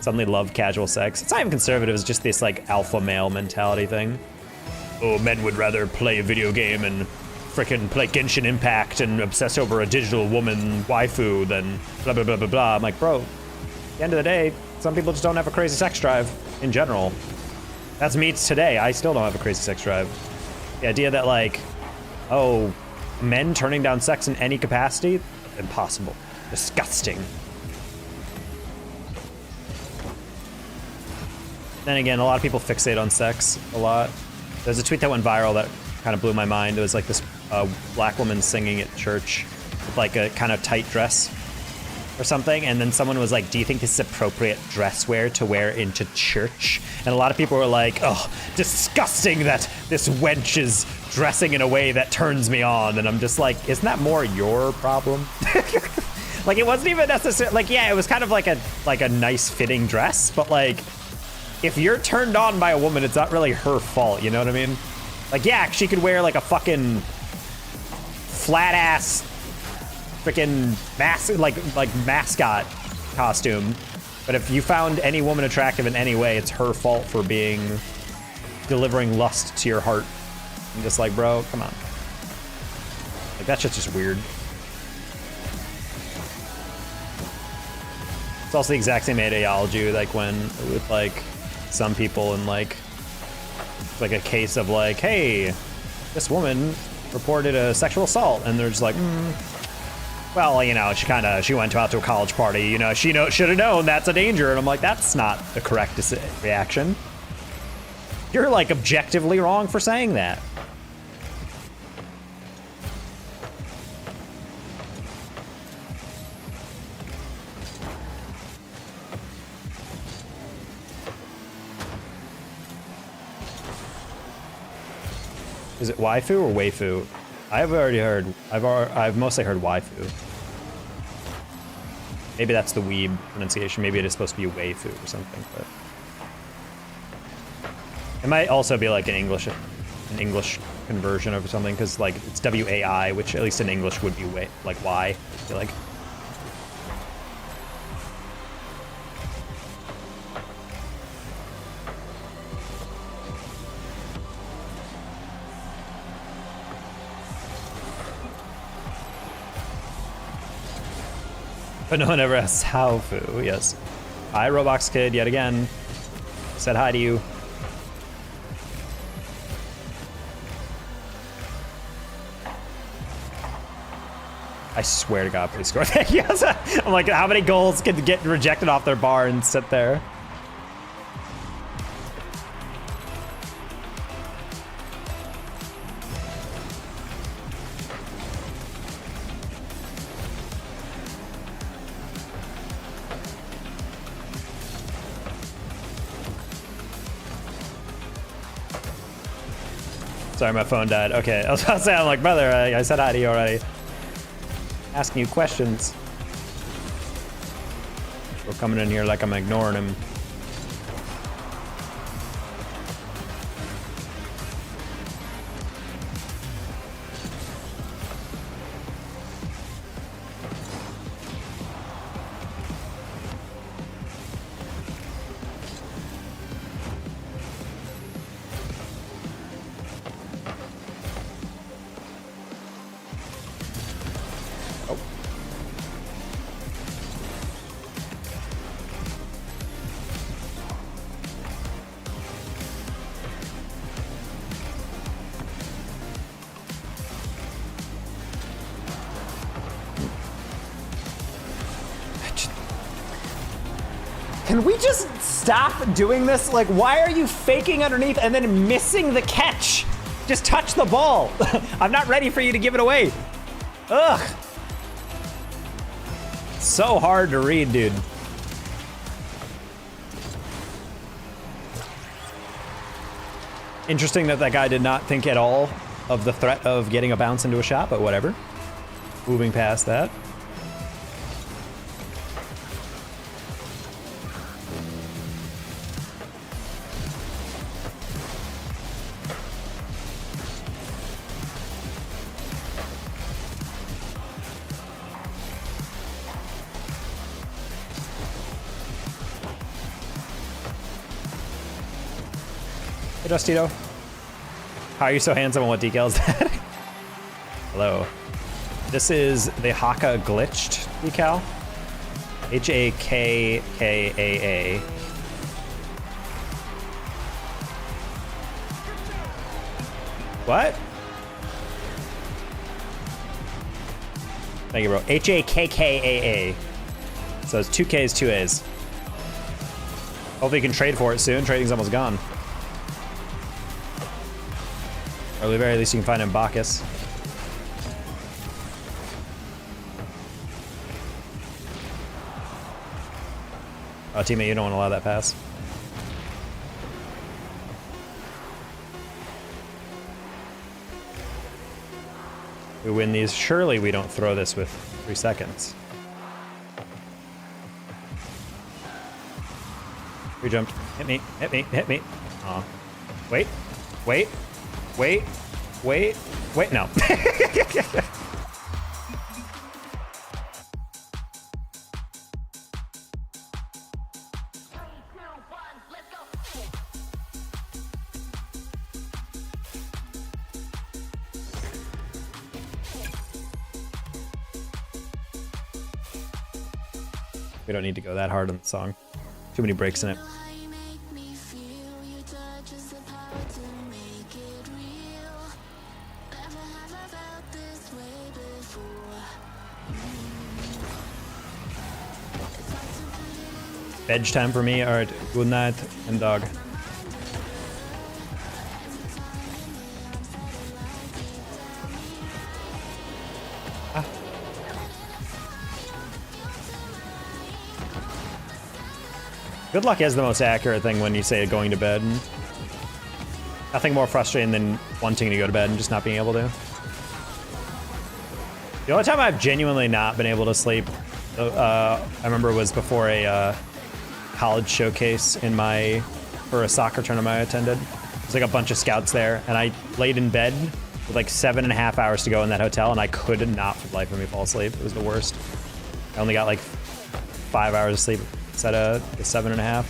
suddenly love casual sex. It's not even conservative, it's just this like alpha male mentality thing. Oh, men would rather play a video game and frickin' play Genshin Impact and obsess over a digital woman waifu than blah, blah, blah, blah, blah. I'm like, bro, at the end of the day, some people just don't have a crazy sex drive in general. That's me today. I still don't have a crazy sex drive. The idea that like, oh, men turning down sex in any capacity? Impossible. Disgusting. Then again, a lot of people fixate on sex a lot. There's a tweet that went viral that kind of blew my mind. It was like this black woman singing at church with like a kind of tight dress or something, and then someone was like, do you think this is appropriate dress wear to wear into church? And a lot of people were like, oh, disgusting that this wench is dressing in a way that turns me on. And I'm just like, isn't that more your problem? Like, it wasn't even necessarily, like, yeah, it was kind of like a nice fitting dress, but like, if you're turned on by a woman, it's not really her fault, you know what I mean? Like, yeah, she could wear like a fucking flat ass freaking mascot costume, but if you found any woman attractive in any way, it's her fault for delivering lust to your heart. I'm just like, bro, come on. Like, that shit's just weird. It's also the exact same ideology, like when with like some people and like it's like a case of like, hey, this woman reported a sexual assault, and they're just like, well, you know, she went out to a college party, you know, she should have known that's a danger. And I'm like, that's not the correct reaction. You're like objectively wrong for saying that. Is it waifu or waifu? I've mostly heard waifu. Maybe that's the weeb pronunciation. Maybe it is supposed to be waifu or something, but it might also be like an English conversion of something, because like it's WAI, which at least in English would be like Y. I feel like. But no one ever asks how Fu. Yes. Hi, Roblox Kid, yet again. Said hi to you. I swear to God, please score. Yes. I'm like, how many goals can get rejected off their bar and sit there? Sorry, my phone died. Okay, I was about to say, I'm like, brother, I said hi to you already. Asking you questions. We're coming in here like I'm ignoring him. Can we just stop doing this? Like, why are you faking underneath and then missing the catch? Just touch the ball. I'm not ready for you to give it away. Ugh. So hard to read, dude. Interesting that that guy did not think at all of the threat of getting a bounce into a shot, but whatever. Moving past that. Hey, Dustito. How are you so handsome and what decal is that? Hello. This is the Haka Glitched decal. H-A-K-K-A-A. What? Thank you, bro. H-A-K-K-A-A. So it's 2 Ks, 2 As. Hopefully you can trade for it soon. Trading's almost gone. Or at the very least you can find it in Bacchus. Oh, teammate, you don't want to allow that pass. We win these. Surely we don't throw this with 3 seconds. We jumped. Hit me, hit me, hit me. Aw. Wait, wait, wait, wait, wait, no. We don't need to go that hard on the song. Too many breaks in it. Veg time for me. Alright, good night and dog. Good luck is the most accurate thing when you say going to bed. Nothing more frustrating than wanting to go to bed and just not being able to. The only time I've genuinely not been able to sleep, I remember was before a college showcase for a soccer tournament I attended. There's like a bunch of scouts there, and I laid in bed with like 7.5 hours to go in that hotel, and I could not for the life of me fall asleep. It was the worst. I only got like 5 hours of sleep instead of 7.5.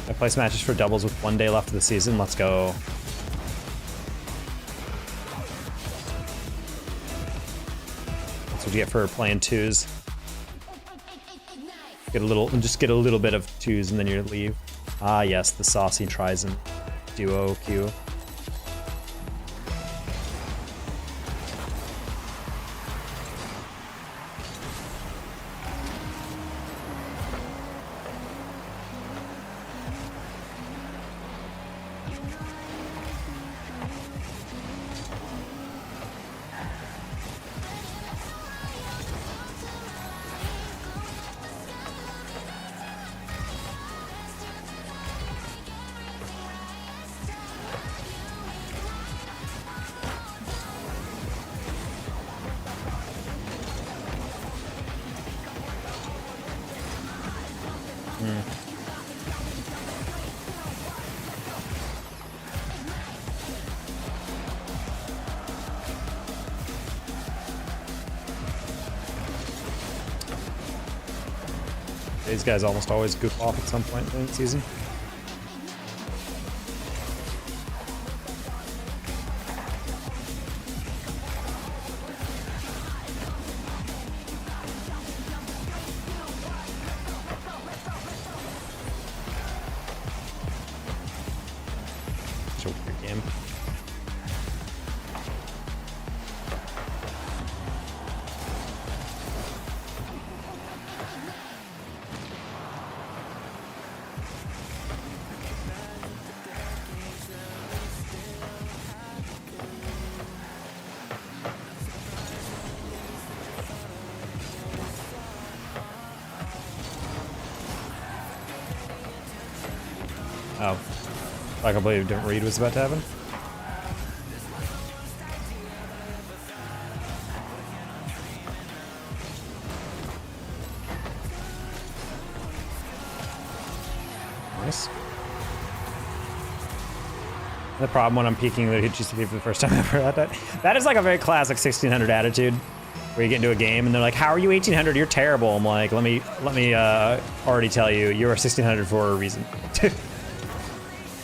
I place matches for doubles with 1 day left of the season. Let's go. That's what you get for playing twos. Just get a little bit of twos and then you leave. Ah yes, the saucy Trizent duo queue. These guys almost always goof off at some point during the season. So weird game. I completely didn't read what's about to happen. Nice. The problem when I'm peeking the GCP for the first time ever, that is like a very classic 1600 attitude, where you get into a game and they're like, "How are you 1800? You're terrible." I'm like, "Let me already tell you, you're 1600 for a reason."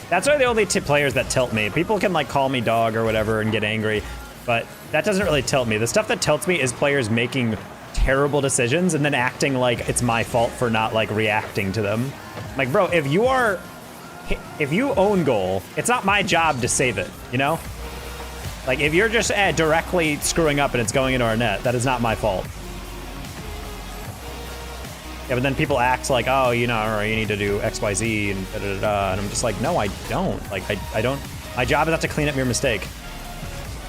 That's why the only players that tilt me. People can like call me dog or whatever and get angry, but that doesn't really tilt me. The stuff that tilts me is players making terrible decisions and then acting like it's my fault for not like reacting to them. Like, bro, if you own goal, it's not my job to save it, you know? Like, if you're just directly screwing up and it's going into our net, that is not my fault. Yeah, but then people act like, oh, you know, you need to do X, Y, Z, and da-da-da-da, and I'm just like, no, I don't. Like, I don't, my job is not to clean up your mistake.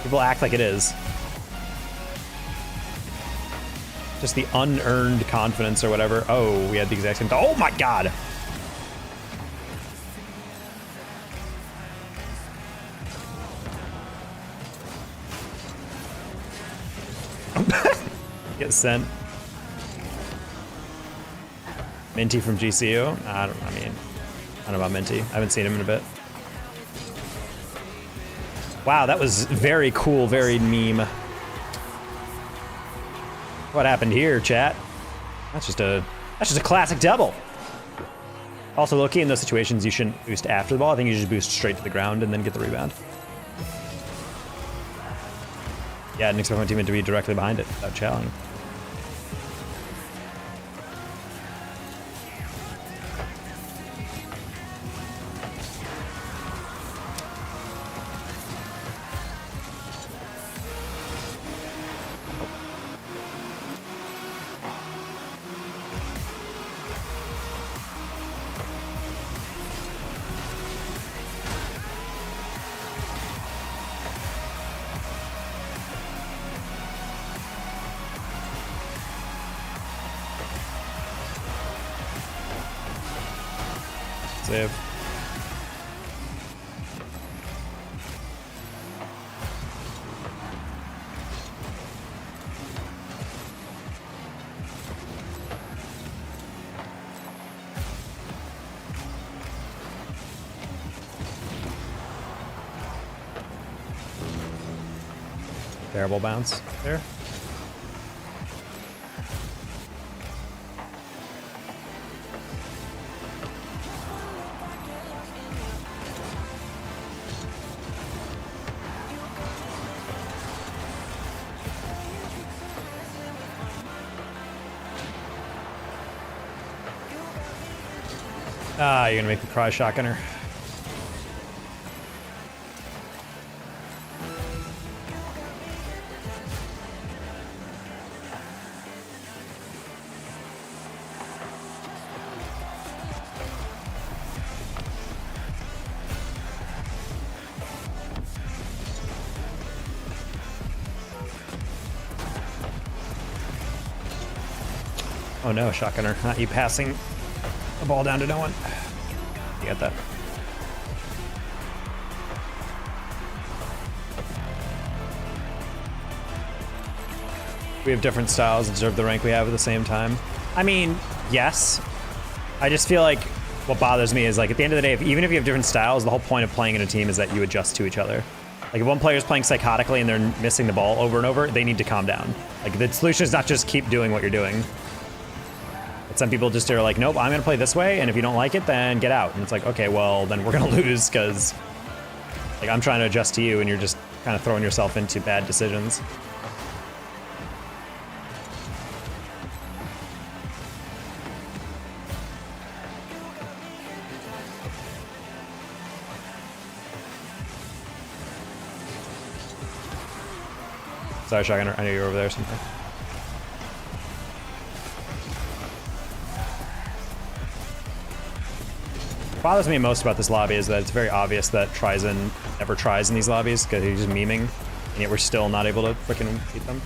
People act like it is. Just the unearned confidence or whatever. Oh, we had the exact same, oh my God. Get sent. Minty from GCU? I don't know about Minty. I haven't seen him in a bit. Wow, that was very cool, very meme. What happened here, chat? That's just a classic double. Also, low-key in those situations, you shouldn't boost after the ball. I think you should boost straight to the ground and then get the rebound. Yeah, I didn't expect my teammate to be directly behind it without challenging. Save. Terrible bounce there. Ah, you're gonna make me cry, shotgunner. Oh no, shotgunner, not you passing the ball down to no one. You got that. We have different styles and deserve the rank we have at the same time. I mean, yes. I just feel like what bothers me is like at the end of the day, even if you have different styles, the whole point of playing in a team is that you adjust to each other. Like if one player is playing psychotically and they're missing the ball over and over, they need to calm down. Like the solution is not just keep doing what you're doing. But some people just are like, nope, I'm gonna play this way, and if you don't like it, then get out. And it's like, okay, well, then we're gonna lose because like I'm trying to adjust to you and you're just kind of throwing yourself into bad decisions. Sorry, Shotgunner, I knew you were over there somewhere. What bothers me most about this lobby is that it's very obvious that Tryzen never tries in these lobbies because he's just memeing, and yet we're still not able to freaking beat them.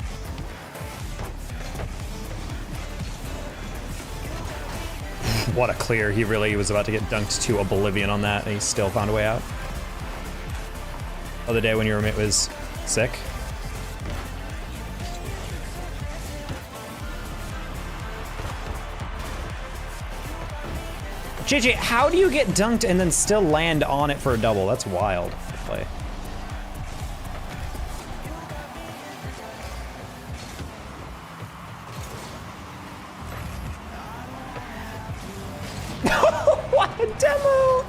What a clear. He really was about to get dunked to oblivion on that, and he still found a way out. Other day when your roommate was sick. JJ, how do you get dunked and then still land on it for a double? That's wild to play. What a demo!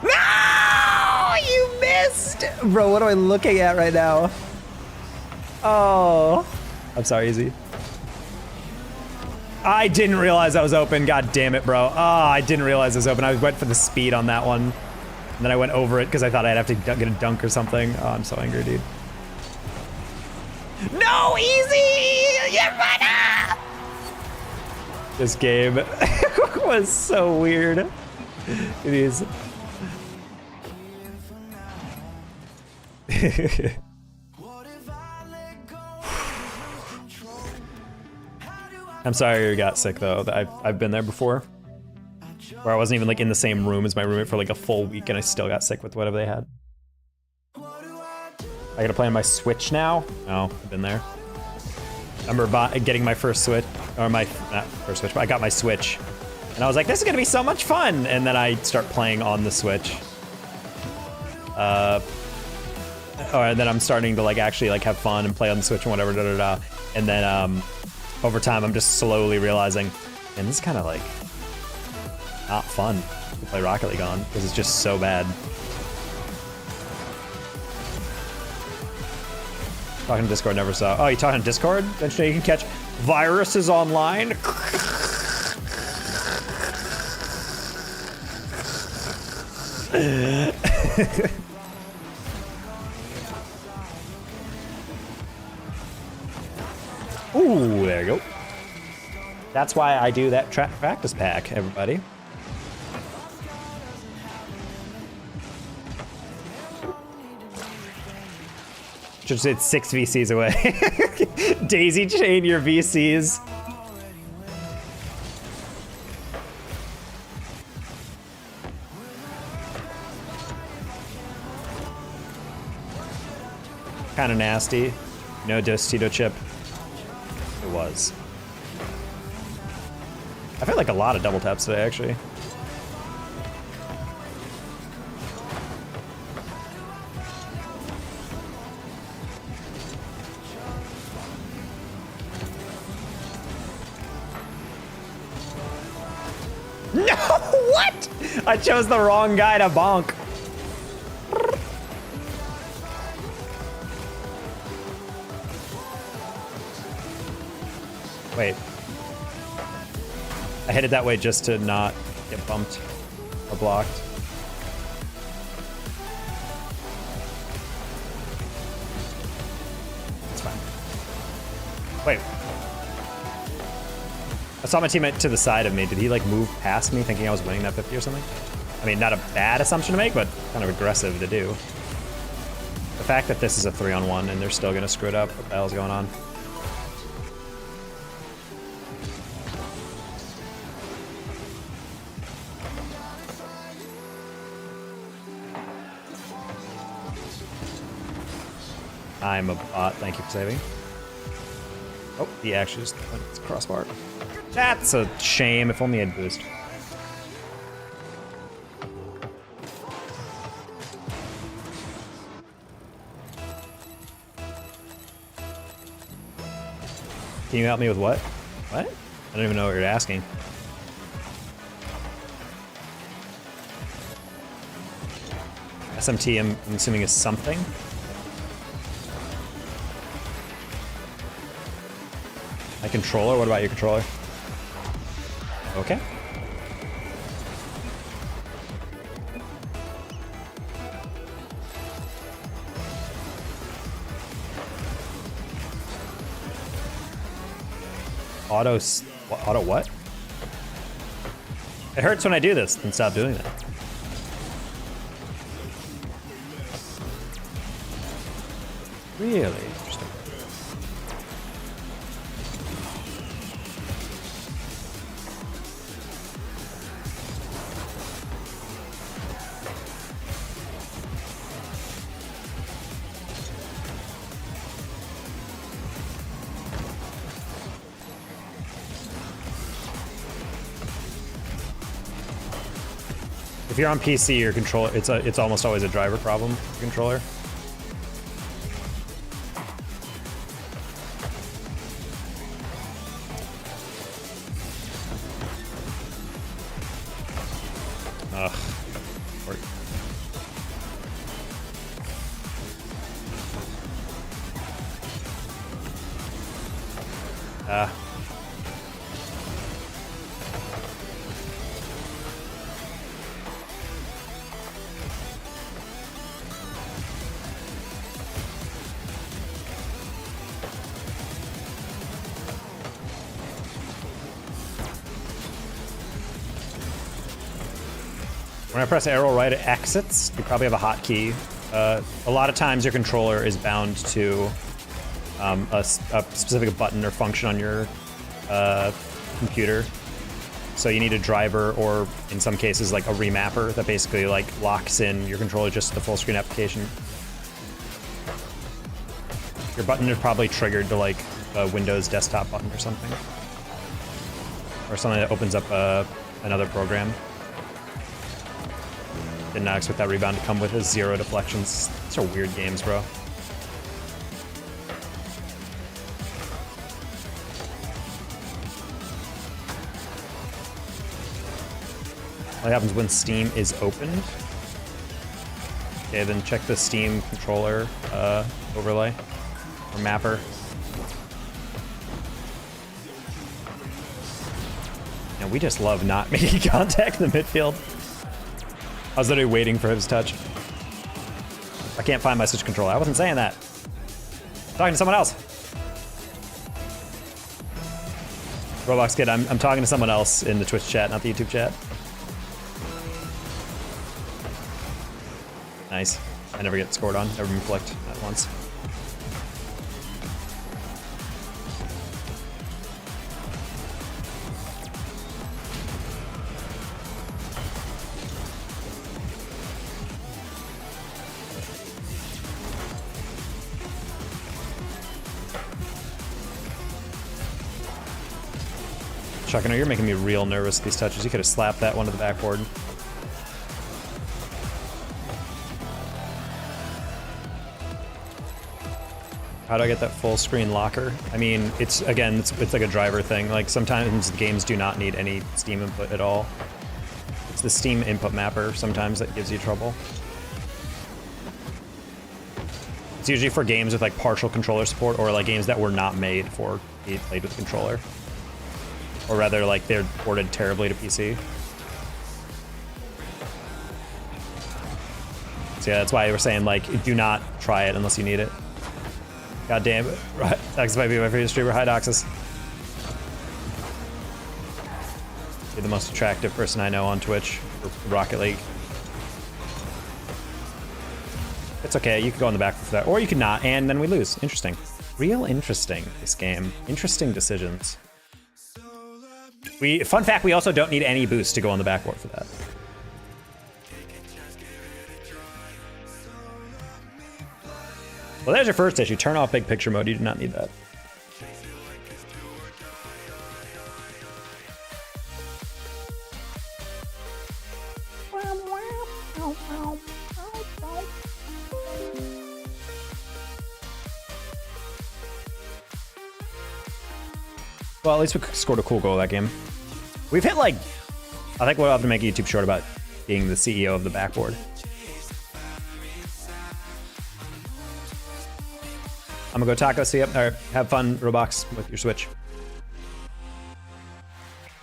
No! You missed! Bro, what am I looking at right now? Oh. I'm sorry, Easy. I didn't realize I was open. God damn it, bro. Oh, I didn't realize it was open. I went for the speed on that one. And then I went over it because I thought I'd have to get a dunk or something. Oh, I'm so angry, dude. No, Easy! You're running! This game was so weird. It is. I'm sorry you got sick though. I've been there before, where I wasn't even like in the same room as my roommate for like a full week, and I still got sick with whatever they had. I gotta play on my Switch now. No, I've been there. I remember getting my first Switch, or not first Switch, but I got my Switch, and I was like, this is gonna be so much fun. And then I start playing on the Switch. And then I'm starting to like actually like have fun and play on the Switch and whatever, And then over time, I'm just slowly realizing, man, this is kind of like not fun to play Rocket League on because it's just so bad. Talking to Discord, never saw. Oh, you talking to Discord? Don't you know you can catch viruses online? Ooh, there you go. That's why I do that practice pack, everybody. Should have said 6 VCs away. Daisy chain your VCs. Kind of nasty. No Dostito chip. It was. I felt like a lot of double taps today, actually. No, what? I chose the wrong guy to bonk. Wait. I hit it that way just to not get bumped or blocked. It's fine. Wait. I saw my teammate to the side of me. Did he like move past me thinking I was winning that 50 or something? I mean, not a bad assumption to make, but kind of aggressive to do. The fact that this is a 3-on-1 and they're still gonna screw it up, what the hell's going on? I'm a bot, thank you for saving. Oh, he actually just went to crossbar. That's a shame, if only I'd boost. Can you help me with what? What? I don't even know what you're asking. SMT, I'm assuming is something. My controller? What about your controller? Okay. Auto what? It hurts when I do this, then stop doing that. Really interesting. If you're on PC, your controller, it's almost always a driver problem, your controller. Ugh. Work. When I press arrow right, it exits. You probably have a hotkey. A lot of times your controller is bound to a specific button or function on your computer. So you need a driver, or in some cases like a remapper that basically like locks in your controller just to the full screen application. Your button is probably triggered to like a Windows desktop button or something. Or something that opens up another program. Did not expect that rebound to come with a 0 deflections. These are weird games, bro. What happens when Steam is opened? Okay, then check the Steam controller overlay or mapper. And we just love not making contact in the midfield. I was literally waiting for his touch. I can't find my Switch controller. I wasn't saying that. I'm talking to someone else. Roblox Kid, I'm talking to someone else in the Twitch chat, not the YouTube chat. Nice. I never get scored on. Never been flicked at once. Chuckino, you're making me real nervous with these touches. You could have slapped that one to the backboard. How do I get that full screen locker? I mean, it's like a driver thing. Like sometimes the games do not need any Steam input at all. It's the Steam input mapper sometimes that gives you trouble. It's usually for games with like partial controller support, or like games that were not made for be played with controller. Or rather, like, they're ported terribly to PC. So yeah, that's why we're saying, like, do not try it unless you need it. God damn it. Doxus might be my favorite streamer. Hi, Doxus. You're the most attractive person I know on Twitch for Rocket League. It's okay, you could go in the back for that. Or you could not, and then we lose. Interesting. Real interesting, this game. Interesting decisions. Fun fact, we also don't need any boost to go on the backboard for that. Well, there's your first issue. Turn off big picture mode. You do not need that. Well, at least we scored a cool goal that game. We've hit like, I think we'll have to make a YouTube short about being the CEO of the backboard. I'm gonna go taco, see you. All right, have fun, Roblox, with your Switch.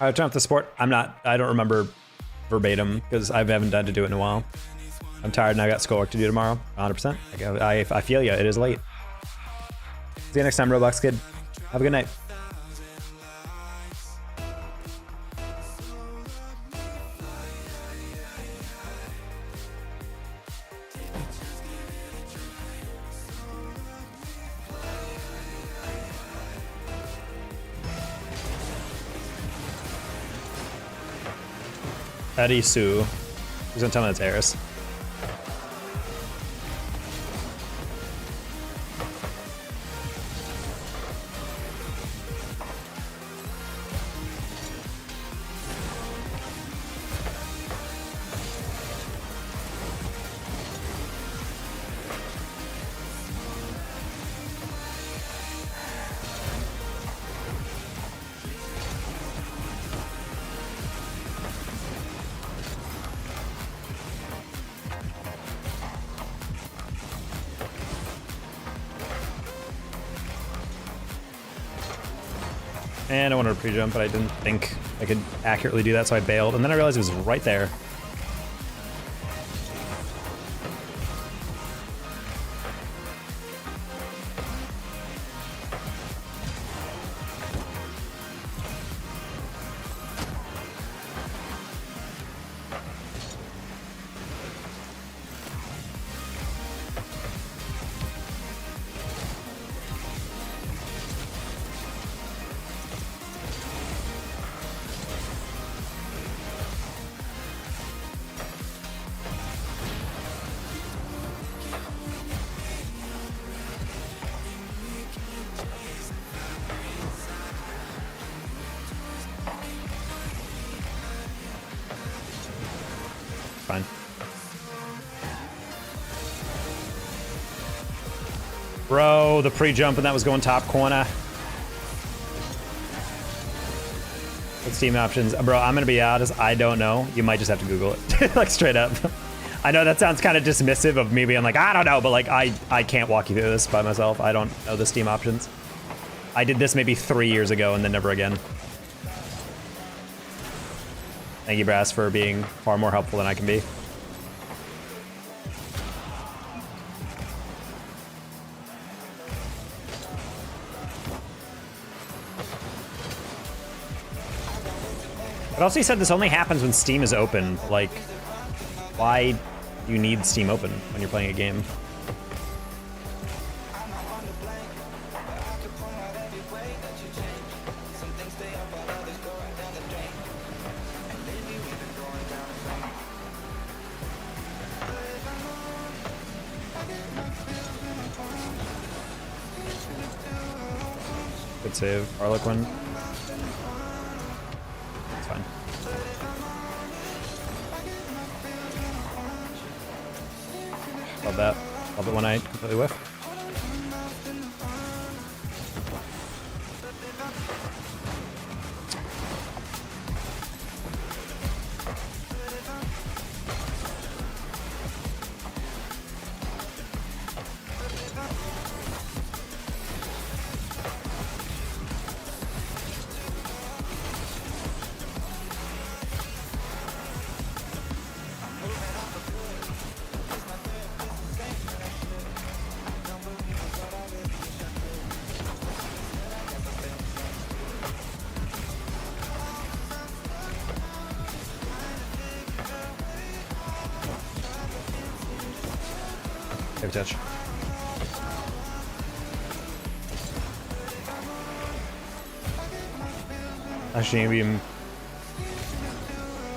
All right, turn off the sport. I don't remember verbatim because I haven't done to do it in a while. I'm tired and I got schoolwork to do tomorrow, 100%. I feel ya, it is late. See you next time, Roblox Kid. Have a good night. Eddie Sue. Who's gonna tell me that's Eris? And I wanted to pre-jump, but I didn't think I could accurately do that, so I bailed. And then I realized it was right there. Fine. Bro, the pre-jump and that was going top corner. What's team options? Bro, I'm gonna be honest, I don't know. You might just have to Google it. Like straight up. I know that sounds kind of dismissive of me being like, I don't know, but like I can't walk you through this by myself. I don't know the Steam options. I did this maybe 3 years ago and then never again. Thank you, Brass, for being far more helpful than I can be. But also, he said this only happens when Steam is open. Like, why do you need Steam open when you're playing a game? Good save, Harlequin. It's fine. Love that. Love it when I completely whiff. Heavy touch. Actually, maybe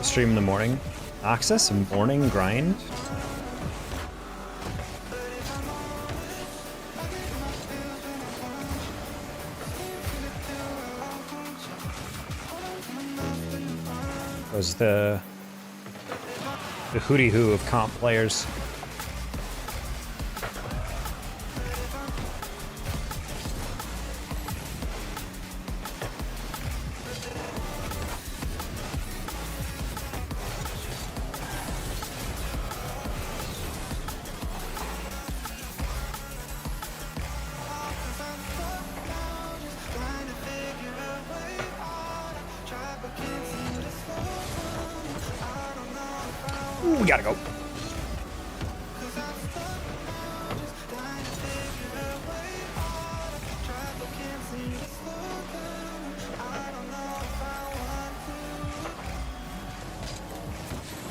stream in the morning. Access morning grind. Was the hootie hoo of comp players. Ooh, we gotta go.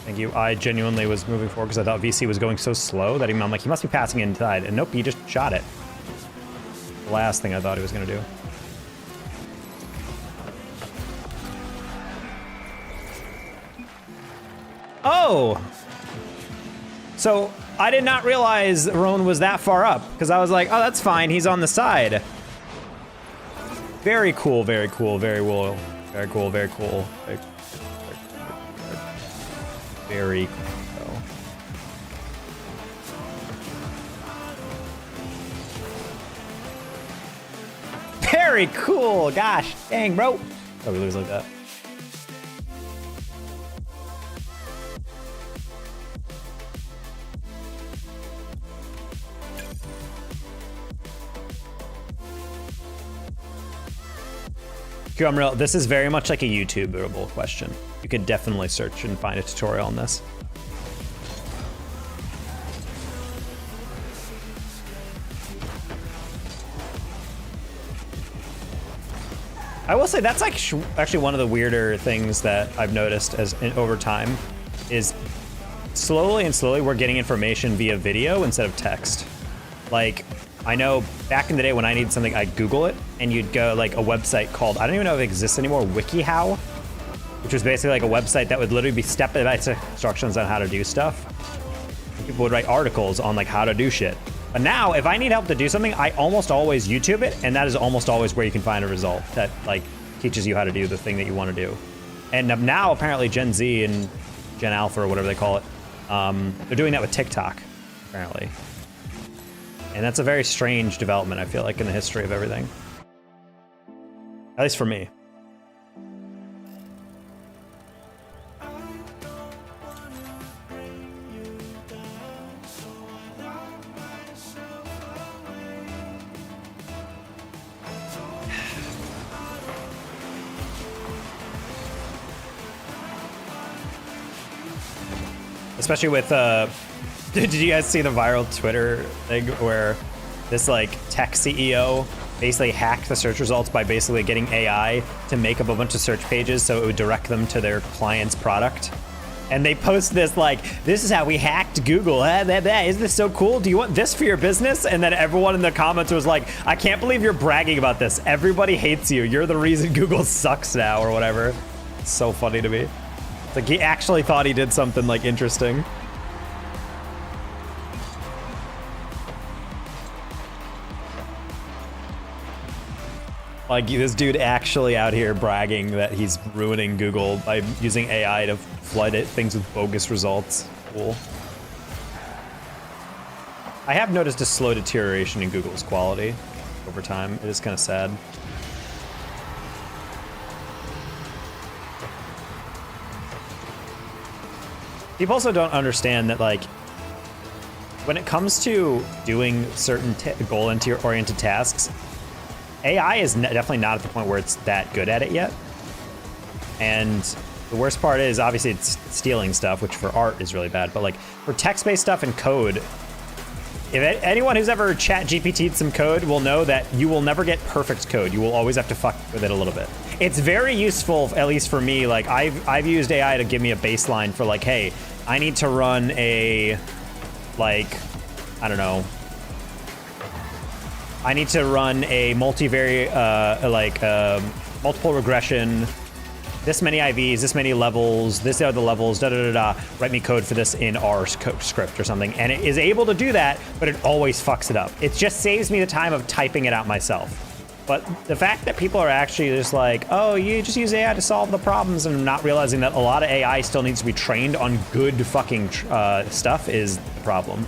Thank you. I genuinely was moving forward because I thought VC was going so slow that I'm like, he must be passing inside. And nope, he just shot it. The last thing I thought he was gonna do. Oh! So, I did not realize Roan was that far up, because I was like, oh, that's fine, he's on the side. Very cool, very cool, very cool. Very cool, very cool. Very cool. Very cool, gosh, dang, bro. Oh, we lose like that. Gumreal, this is very much like a YouTubeable question. You could definitely search and find a tutorial on this. I will say that's like actually one of the weirder things that I've noticed over time is slowly we're getting information via video instead of text. Like, I know back in the day when I needed something, I'd Google it, and you'd go like a website called, I don't even know if it exists anymore, WikiHow, which was basically like a website that would literally be step-by-step instructions on how to do stuff. And people would write articles on like how to do shit. But now, if I need help to do something, I almost always YouTube it, and that is almost always where you can find a result that like teaches you how to do the thing that you want to do. And now apparently Gen Z and Gen Alpha or whatever they call it, they're doing that with TikTok, apparently. And that's a very strange development, I feel like, in the history of everything. At least for me. Especially with, did you guys see the viral Twitter thing where this like tech CEO basically hacked the search results by basically getting AI to make up a bunch of search pages so it would direct them to their client's product? And they post this like, this is how we hacked Google. Isn't this so cool? Do you want this for your business? And then everyone in the comments was like, I can't believe you're bragging about this. Everybody hates you. You're the reason Google sucks now or whatever. It's so funny to me. It's like he actually thought he did something like interesting. Like this dude actually out here bragging that he's ruining Google by using AI to flood things with bogus results. Cool. I have noticed a slow deterioration in Google's quality over time. It is kind of sad. People also don't understand that, like, when it comes to doing certain goal-oriented tasks, AI is definitely not at the point where it's that good at it yet. And the worst part is, obviously, it's stealing stuff, which for art is really bad. But, like, for text-based stuff and code, if anyone who's ever ChatGPT'd some code will know that you will never get perfect code. You will always have to fuck with it a little bit. It's very useful, at least for me. Like, I've used AI to give me a baseline for, like, hey, I need to run a, like, I don't know. I need to run a multivariate, multiple regression, this many IVs, this many levels, this are the levels, da-da-da-da, write me code for this in R script or something. And it is able to do that, but it always fucks it up. It just saves me the time of typing it out myself. But the fact that people are actually just like, oh, you just use AI to solve the problems and not realizing that a lot of AI still needs to be trained on good fucking stuff is the problem.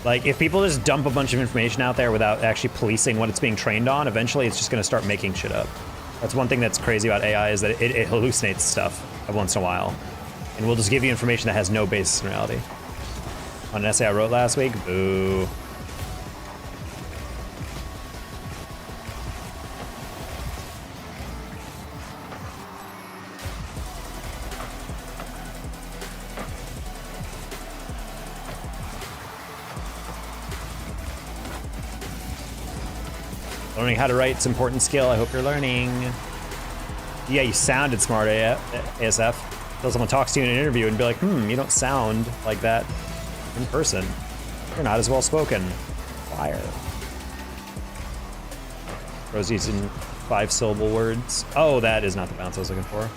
Like, if people just dump a bunch of information out there without actually policing what it's being trained on, eventually it's just going to start making shit up. That's one thing that's crazy about AI is that it hallucinates stuff every once in a while. And we'll just give you information that has no basis in reality. On an essay I wrote last week, boo. Learning how to write is an important skill. I hope you're learning. Yeah, you sounded smart, ASF. Until someone talks to you in an interview and be like, you don't sound like that in person. You're not as well spoken. Fire. Rose using 5-syllable words. Oh, that is not the bounce I was looking for.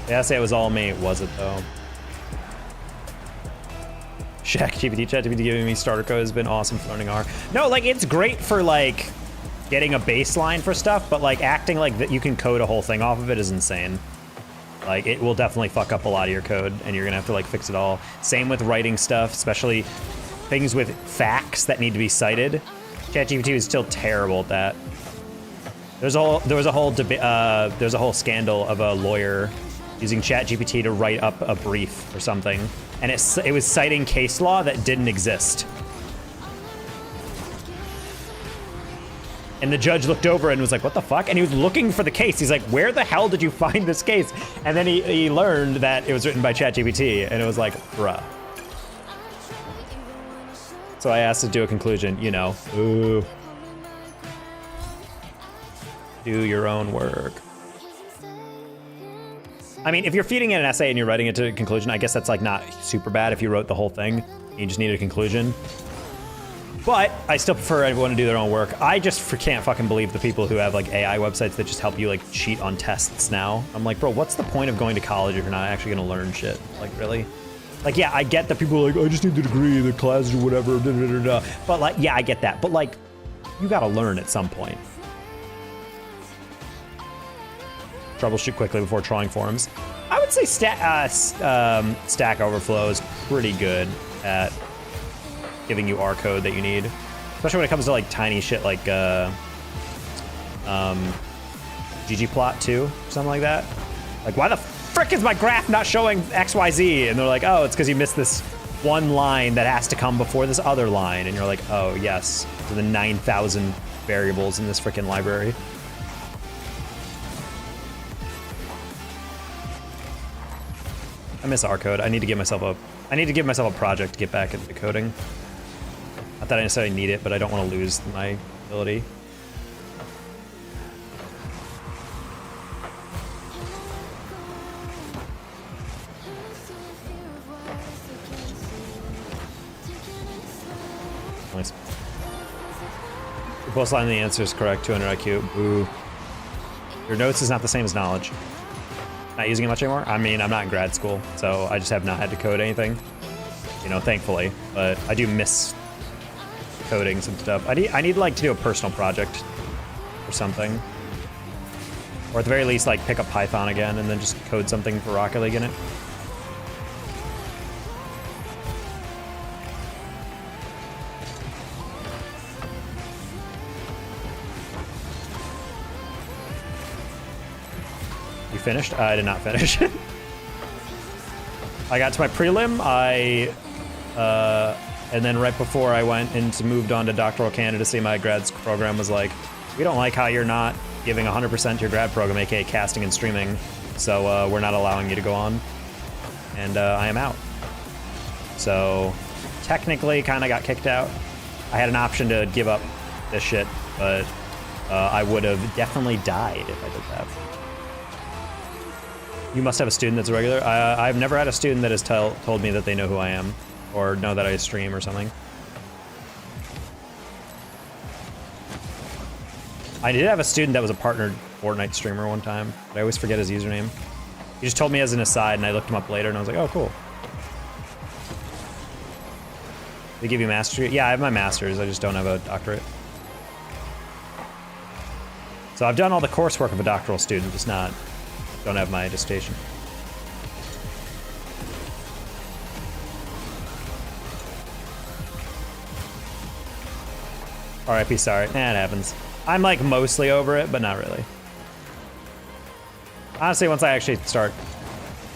The essay was all me. Was it, though? ChatGPT giving me starter code has been awesome for learning R. No, like, it's great for, like, getting a baseline for stuff, but, like, acting like that you can code a whole thing off of it is insane. Like, it will definitely fuck up a lot of your code, and you're gonna have to, like, fix it all. Same with writing stuff, especially things with facts that need to be cited. ChatGPT is still terrible at that. There was a whole scandal of a lawyer using ChatGPT to write up a brief or something, and it was citing case law that didn't exist. And the judge looked over and was like, what the fuck? And he was looking for the case. He's like, where the hell did you find this case? And then he learned that it was written by ChatGPT, and it was like, bruh. So I asked to do a conclusion, you know, ooh. Do your own work. I mean, if you're feeding it an essay and you're writing it to a conclusion, I guess that's like not super bad if you wrote the whole thing. You just needed a conclusion. But I still prefer everyone to do their own work. I just can't fucking believe the people who have like AI websites that just help you like cheat on tests now. I'm like, bro, what's the point of going to college if you're not actually gonna learn shit? Like, really? Like, yeah, I get that people are like, I just need the degree, the class or whatever, da, da, da, da. But like, yeah, I get that. But like, you gotta learn at some point. Troubleshoot quickly before trying forums. I would say Stack Overflow is pretty good at giving you R code that you need, especially when it comes to like tiny shit like ggplot 2 or something like that. Like, why the frick is my graph not showing XYZ? And they're like, oh, it's because you missed this one line that has to come before this other line. And you're like, oh yes, to the 9,000 variables in this freaking library. I miss R code. I need to give myself a project to get back into coding. Not that I necessarily need it, but I don't want to lose my ability. Nice. The post line, the answer is correct. 200 IQ. Boo. Your notes is not the same as knowledge. Not using it much anymore. I mean, I'm not in grad school, so I just have not had to code anything. You know, thankfully. But I do miss coding some stuff. I need like to do a personal project or something. Or at the very least, like pick up Python again and then just code something for Rocket League in it. You finished? I did not finish. I got to my prelim, and then right before I went into moved on to doctoral candidacy, my grad program was like, we don't like how you're not giving 100% to your grad program, aka casting and streaming, so we're not allowing you to go on. And I am out. So technically kind of got kicked out. I had an option to give up this shit, but I would have definitely died if I did that. You must have a student that's a regular. I've never had a student that has told me that they know who I am or know that I stream or something. I did have a student that was a partnered Fortnite streamer one time, but I always forget his username. He just told me as an aside, and I looked him up later, and I was like, oh, cool. They give you master's? Yeah, I have my master's. I just don't have a doctorate. So I've done all the coursework of a doctoral student, just don't have my dissertation. RIP, sorry. Nah, it happens. I'm like mostly over it, but not really. Honestly, once I actually start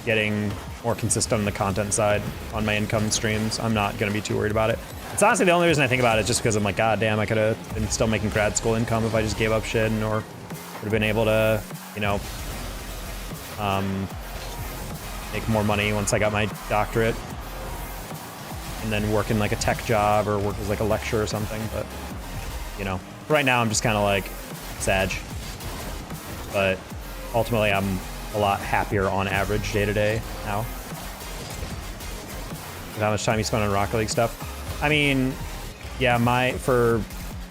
getting more consistent on the content side on my income streams, I'm not gonna be too worried about it. It's honestly the only reason I think about it is just because I'm like, god damn, I could have been still making grad school income if I just gave up shit, or would have been able to, you know, make more money once I got my doctorate, and then work in like a tech job or work as like a lecturer or something. But you know, right now I'm just kind of like sag. But ultimately, I'm a lot happier on average day to day now. With how much time you spend on Rocket League stuff. I mean, yeah, for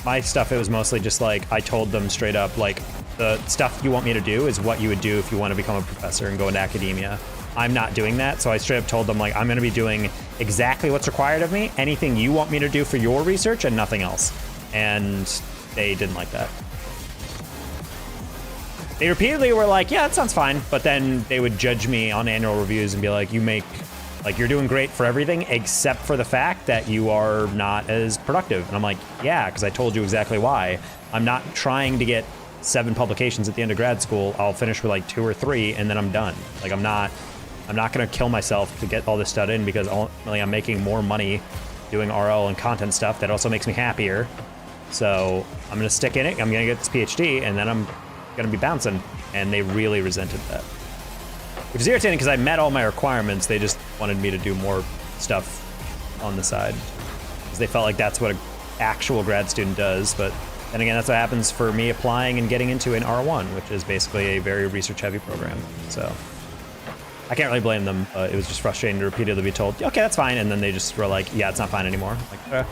my stuff, it was mostly just like I told them straight up, like, the stuff you want me to do is what you would do if you want to become a professor and go into academia. I'm not doing that, so I straight up told them, like, I'm going to be doing exactly what's required of me, anything you want me to do for your research, and nothing else. And they didn't like that. They repeatedly were like, yeah, that sounds fine, but then they would judge me on annual reviews and be like, you're doing great for everything except for the fact that you are not as productive. And I'm like, yeah, because I told you exactly why. I'm not trying to get 7 publications at the end of grad school. I'll finish with like 2 or 3 and then I'm done. Like, I'm not gonna kill myself to get all this stuff in, because ultimately I'm making more money doing RL and content stuff that also makes me happier. So I'm gonna stick in it, I'm gonna get this PhD, and then I'm gonna be bouncing. And they really resented that. Which is irritating because I met all my requirements, they just wanted me to do more stuff on the side. Because they felt like that's what an actual grad student does, but then again, that's what happens for me applying and getting into an R1, which is basically a very research-heavy program, so. I can't really blame them, but it was just frustrating to repeatedly be told, okay, that's fine, and then they just were like, yeah, it's not fine anymore. Like,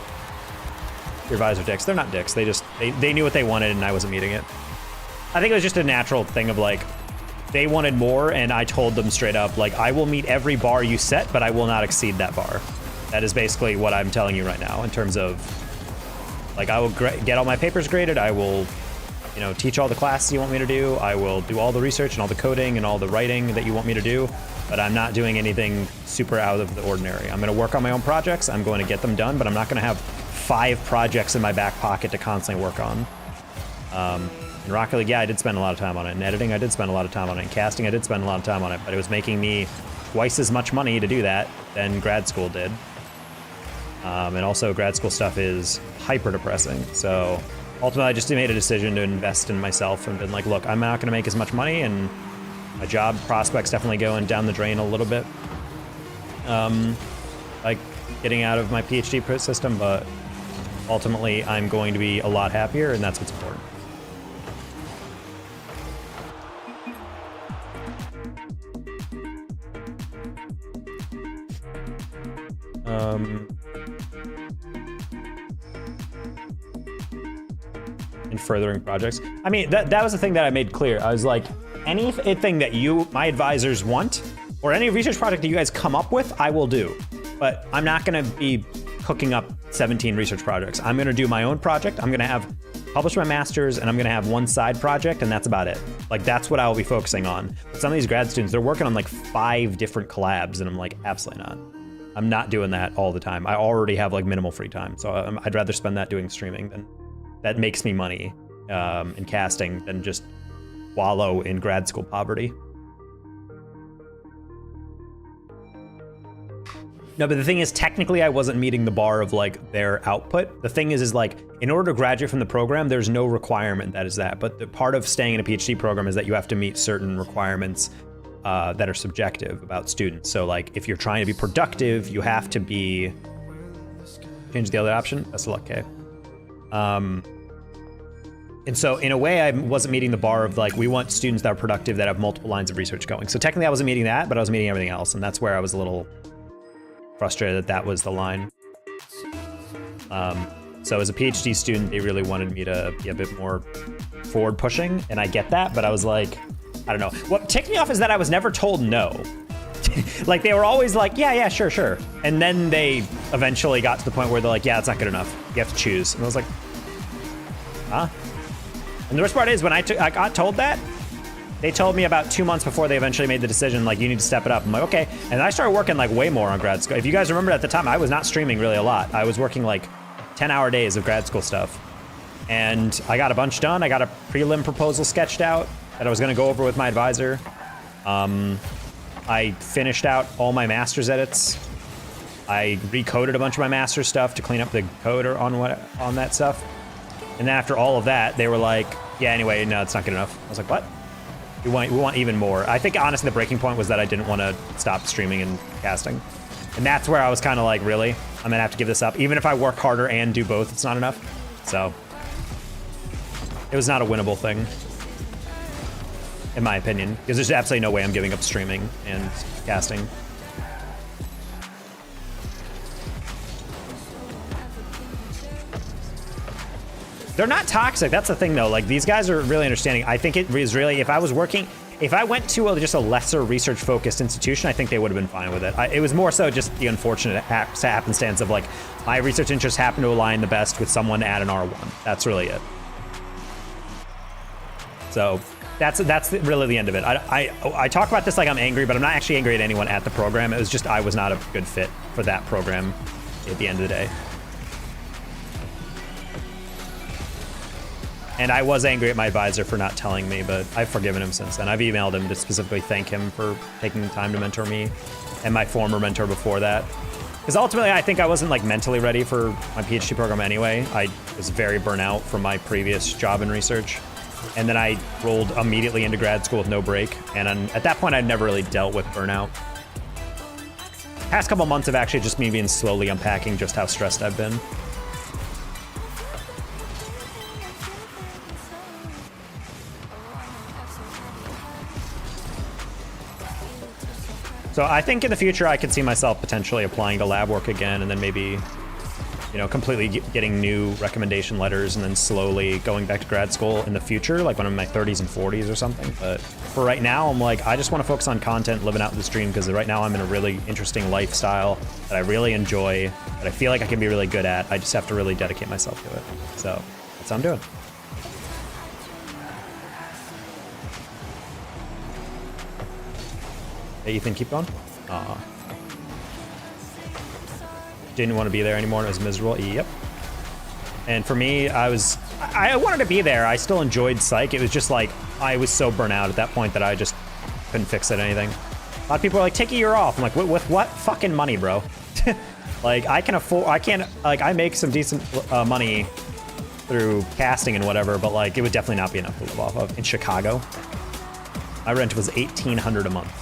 your advisor dicks. They're not dicks, they knew what they wanted and I wasn't meeting it. I think it was just a natural thing of like, they wanted more and I told them straight up, like, I will meet every bar you set, but I will not exceed that bar. That is basically what I'm telling you right now in terms of, like, I will get all my papers graded, I will, you know, teach all the classes you want me to do, I will do all the research and all the coding and all the writing that you want me to do, but I'm not doing anything super out of the ordinary. I'm gonna work on my own projects, I'm going to get them done, but I'm not gonna have 5 projects in my back pocket to constantly work on. In Rocket League, yeah, I did spend a lot of time on it. In editing, I did spend a lot of time on it. In casting, I did spend a lot of time on it, but it was making me twice as much money to do that than grad school did. And also grad school stuff is hyper depressing. So ultimately I just made a decision to invest in myself and been like, look, I'm not gonna make as much money and my job prospects definitely going down the drain a little bit. Like getting out of my PhD system, but ultimately I'm going to be a lot happier and that's what's important. In furthering projects. I mean, that was the thing that I made clear. I was like, anything that my advisors want, or any research project that you guys come up with, I will do. But I'm not gonna be hooking up 17 research projects. I'm gonna do my own project. I'm gonna have publish my master's and I'm gonna have one side project and that's about it. Like that's what I will be focusing on. But some of these grad students, they're working on like 5 different collabs and I'm like, absolutely not. I'm not doing that all the time. I already have like minimal free time. So I'd rather spend that doing streaming than that makes me money in casting than just wallow in grad school poverty. No, but the thing is, technically I wasn't meeting the bar of like their output. The thing is like, in order to graduate from the program, there's no requirement that is that. But the part of staying in a PhD program is that you have to meet certain requirements that are subjective about students. So like, if you're trying to be productive, you have to be, change the other option, that's luck, okay. And so in a way, I wasn't meeting the bar of like, we want students that are productive that have multiple lines of research going. So technically I wasn't meeting that, but I was meeting everything else. And that's where I was a little frustrated that that was the line. So as a PhD student, they really wanted me to be a bit more forward pushing. And I get that, but I was like, I don't know. What ticked me off is that I was never told no. Like they were always like, yeah, sure. And then they eventually got to the point where they're like, yeah, it's not good enough. You have to choose. And I was like, huh? And the worst part is when I got told that, they told me about 2 months before they eventually made the decision, like, you need to step it up. I'm like, okay. And I started working like way more on grad school. If you guys remember at the time, I was not streaming really a lot. I was working like 10-hour days of grad school stuff. And I got a bunch done. I got a prelim proposal sketched out that I was gonna go over with my advisor. I finished out all my master's edits. I recoded a bunch of my master's stuff to clean up the code on that stuff. And then after all of that, they were like, yeah, anyway, no, it's not good enough. I was like, what? We want even more. I think honestly the breaking point was that I didn't want to stop streaming and casting. And that's where I was kind of like, really? I'm gonna have to give this up. Even if I work harder and do both, it's not enough. So it was not a winnable thing, in my opinion, because there's absolutely no way I'm giving up streaming and casting. They're not toxic, that's the thing though. Like these guys are really understanding. I think it was really, if I went to just a lesser research focused institution, I think they would have been fine with it. It was more so just the unfortunate happenstance of like, my research interests happen to align the best with someone at an R1. That's really it. So that's really the end of it. I talk about this like I'm angry, but I'm not actually angry at anyone at the program. It was just, I was not a good fit for that program at the end of the day. And I was angry at my advisor for not telling me, but I've forgiven him since then. I've emailed him to specifically thank him for taking the time to mentor me and my former mentor before that. Because ultimately, I think I wasn't like mentally ready for my PhD program anyway. I was very burnt out from my previous job in research. And then I rolled immediately into grad school with no break. And at that point, I'd never really dealt with burnout. Past couple months have actually just me been slowly unpacking just how stressed I've been. So I think in the future I could see myself potentially applying to lab work again, and then maybe, you know, completely getting new recommendation letters, and then slowly going back to grad school in the future, like when I'm in my 30s and 40s or something. But for right now, I'm like, I just want to focus on content, living out the stream, because right now I'm in a really interesting lifestyle that I really enjoy, that I feel like I can be really good at. I just have to really dedicate myself to it. So that's what I'm doing. Hey, Ethan, keep going. Didn't want to be there anymore, and it was miserable. Yep. And for me, I wanted to be there. I still enjoyed psych. It was just like, I was so burnt out at that point that I just couldn't fix it anything. A lot of people are like, take a year off. I'm like, with what fucking money, bro? Like, I make some decent money through casting and whatever, but like, it would definitely not be enough to live off of. In Chicago, my rent was $1,800 a month.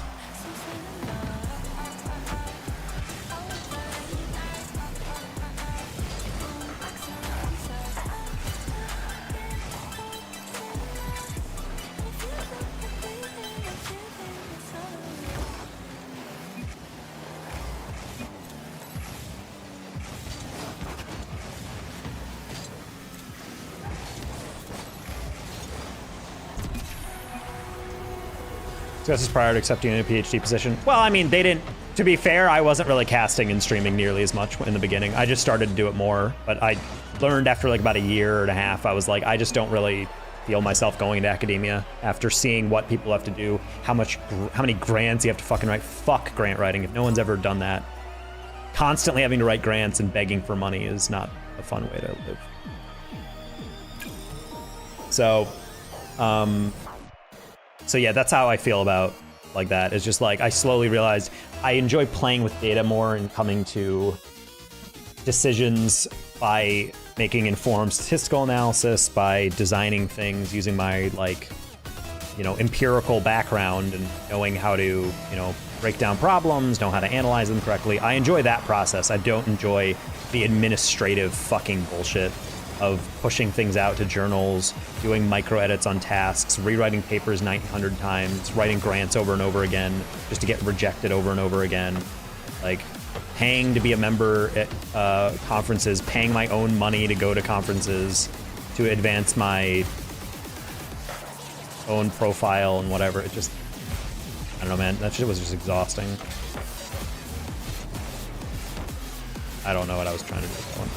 This is prior to accepting a PhD position. Well, I mean, they didn't, to be fair, I wasn't really casting and streaming nearly as much in the beginning. I just started to do it more, but I learned after like about a year and a half, I was like, I just don't really feel myself going into academia after seeing what people have to do, how many grants you have to fucking write. Fuck grant writing. If no one's ever done that, constantly having to write grants and begging for money is not a fun way to live. So yeah, that's how I feel about like that. It's just like, I slowly realized I enjoy playing with data more and coming to decisions by making informed statistical analysis, by designing things using my like, you know, empirical background and knowing how to, you know, break down problems, know how to analyze them correctly. I enjoy that process. I don't enjoy the administrative fucking bullshit of pushing things out to journals, doing micro edits on tasks, rewriting papers 900 times, writing grants over and over again, just to get rejected over and over again. Like, paying to be a member at conferences, paying my own money to go to conferences to advance my own profile and whatever. It just, I don't know, man, that shit was just exhausting. I don't know what I was trying to do with that one.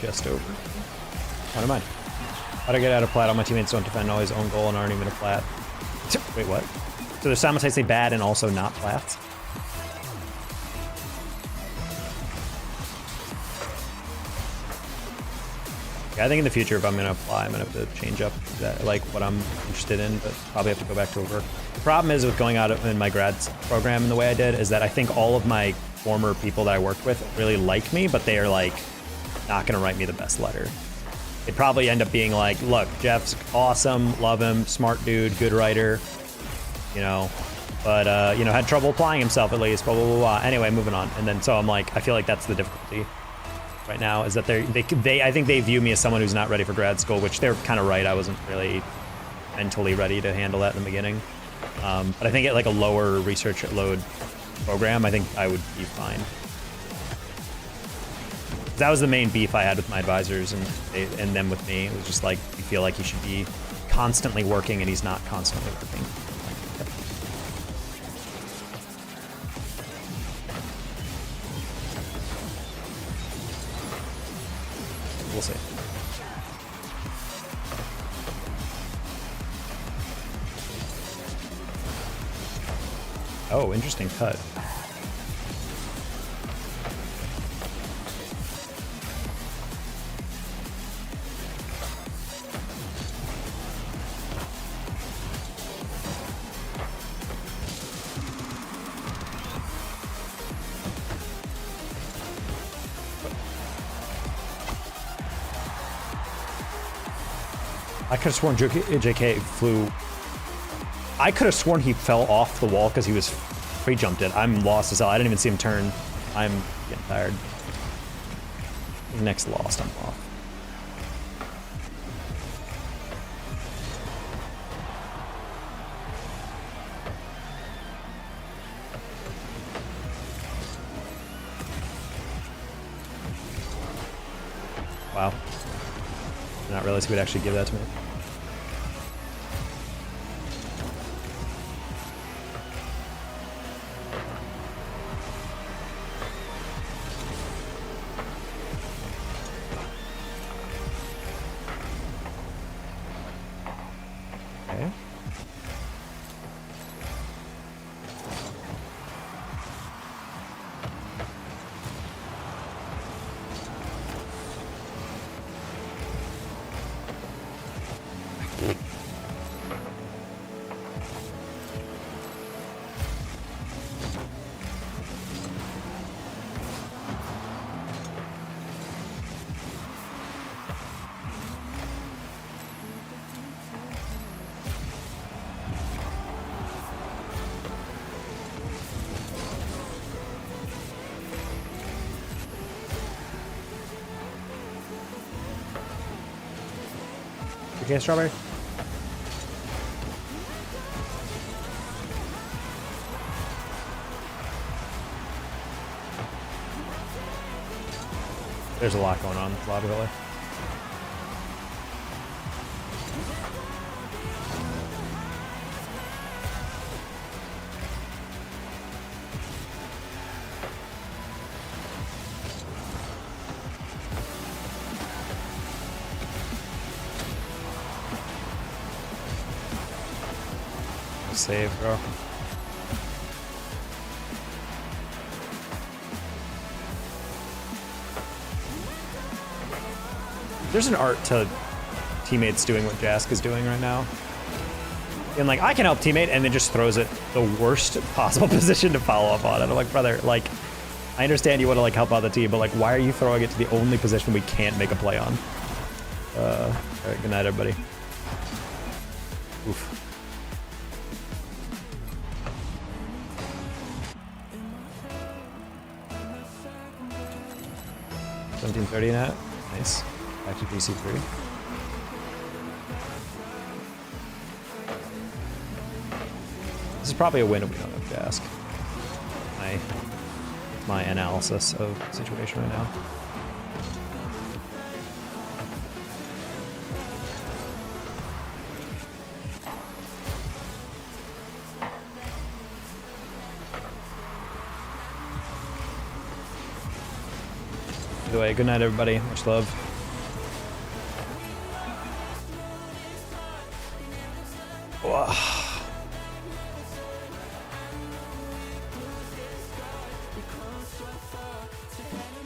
Just over. What am I? How to get out of plat? All my teammates don't defend always own goal and aren't even a plat. Wait, what? So they're simultaneously bad and also not plats? Yeah, I think in the future, if I'm gonna apply, I'm gonna have to change up that, like what I'm interested in, but probably have to go back to work. The problem is with going out in my grad program in the way I did is that I think all of my former people that I worked with really like me, but they are like not gonna write me the best letter. It'd probably end up being like, look, Jeff's awesome, love him, smart dude, good writer, you know, but you know, had trouble applying himself at least, blah, blah, blah, blah. Anyway, moving on. And then so I'm like, I feel like that's the difficulty right now, is that I think they view me as someone who's not ready for grad school, which they're kind of right. I wasn't really mentally ready to handle that in the beginning. But I think at like a lower research load program, I think I would be fine. That was the main beef I had with my advisors and them with me. It was just like, you feel like he should be constantly working and he's not constantly working. We'll see. Oh, interesting cut. I could have sworn JK flew. I could have sworn he fell off the wall because he was pre-jumped it. I'm lost as hell. I didn't even see him turn. I'm getting tired. Next lost, I'm off. Wow. Did not realize he would actually give that to me. Okay. Okay, strawberry. There's a lot going on with Lava Villa. Save, bro. There's an art to teammates doing what Jask is doing right now. And like, I can help teammate, and then just throws it the worst possible position to follow up on it. I'm like, brother, like, I understand you want to like help out the team, but like, why are you throwing it to the only position we can't make a play on? All right, good night, everybody. Oof. $17.30 net. Nice. Back to DC3. This is probably a win if we don't have Jask. My analysis of the situation right now. Either way, good night, everybody. Much love.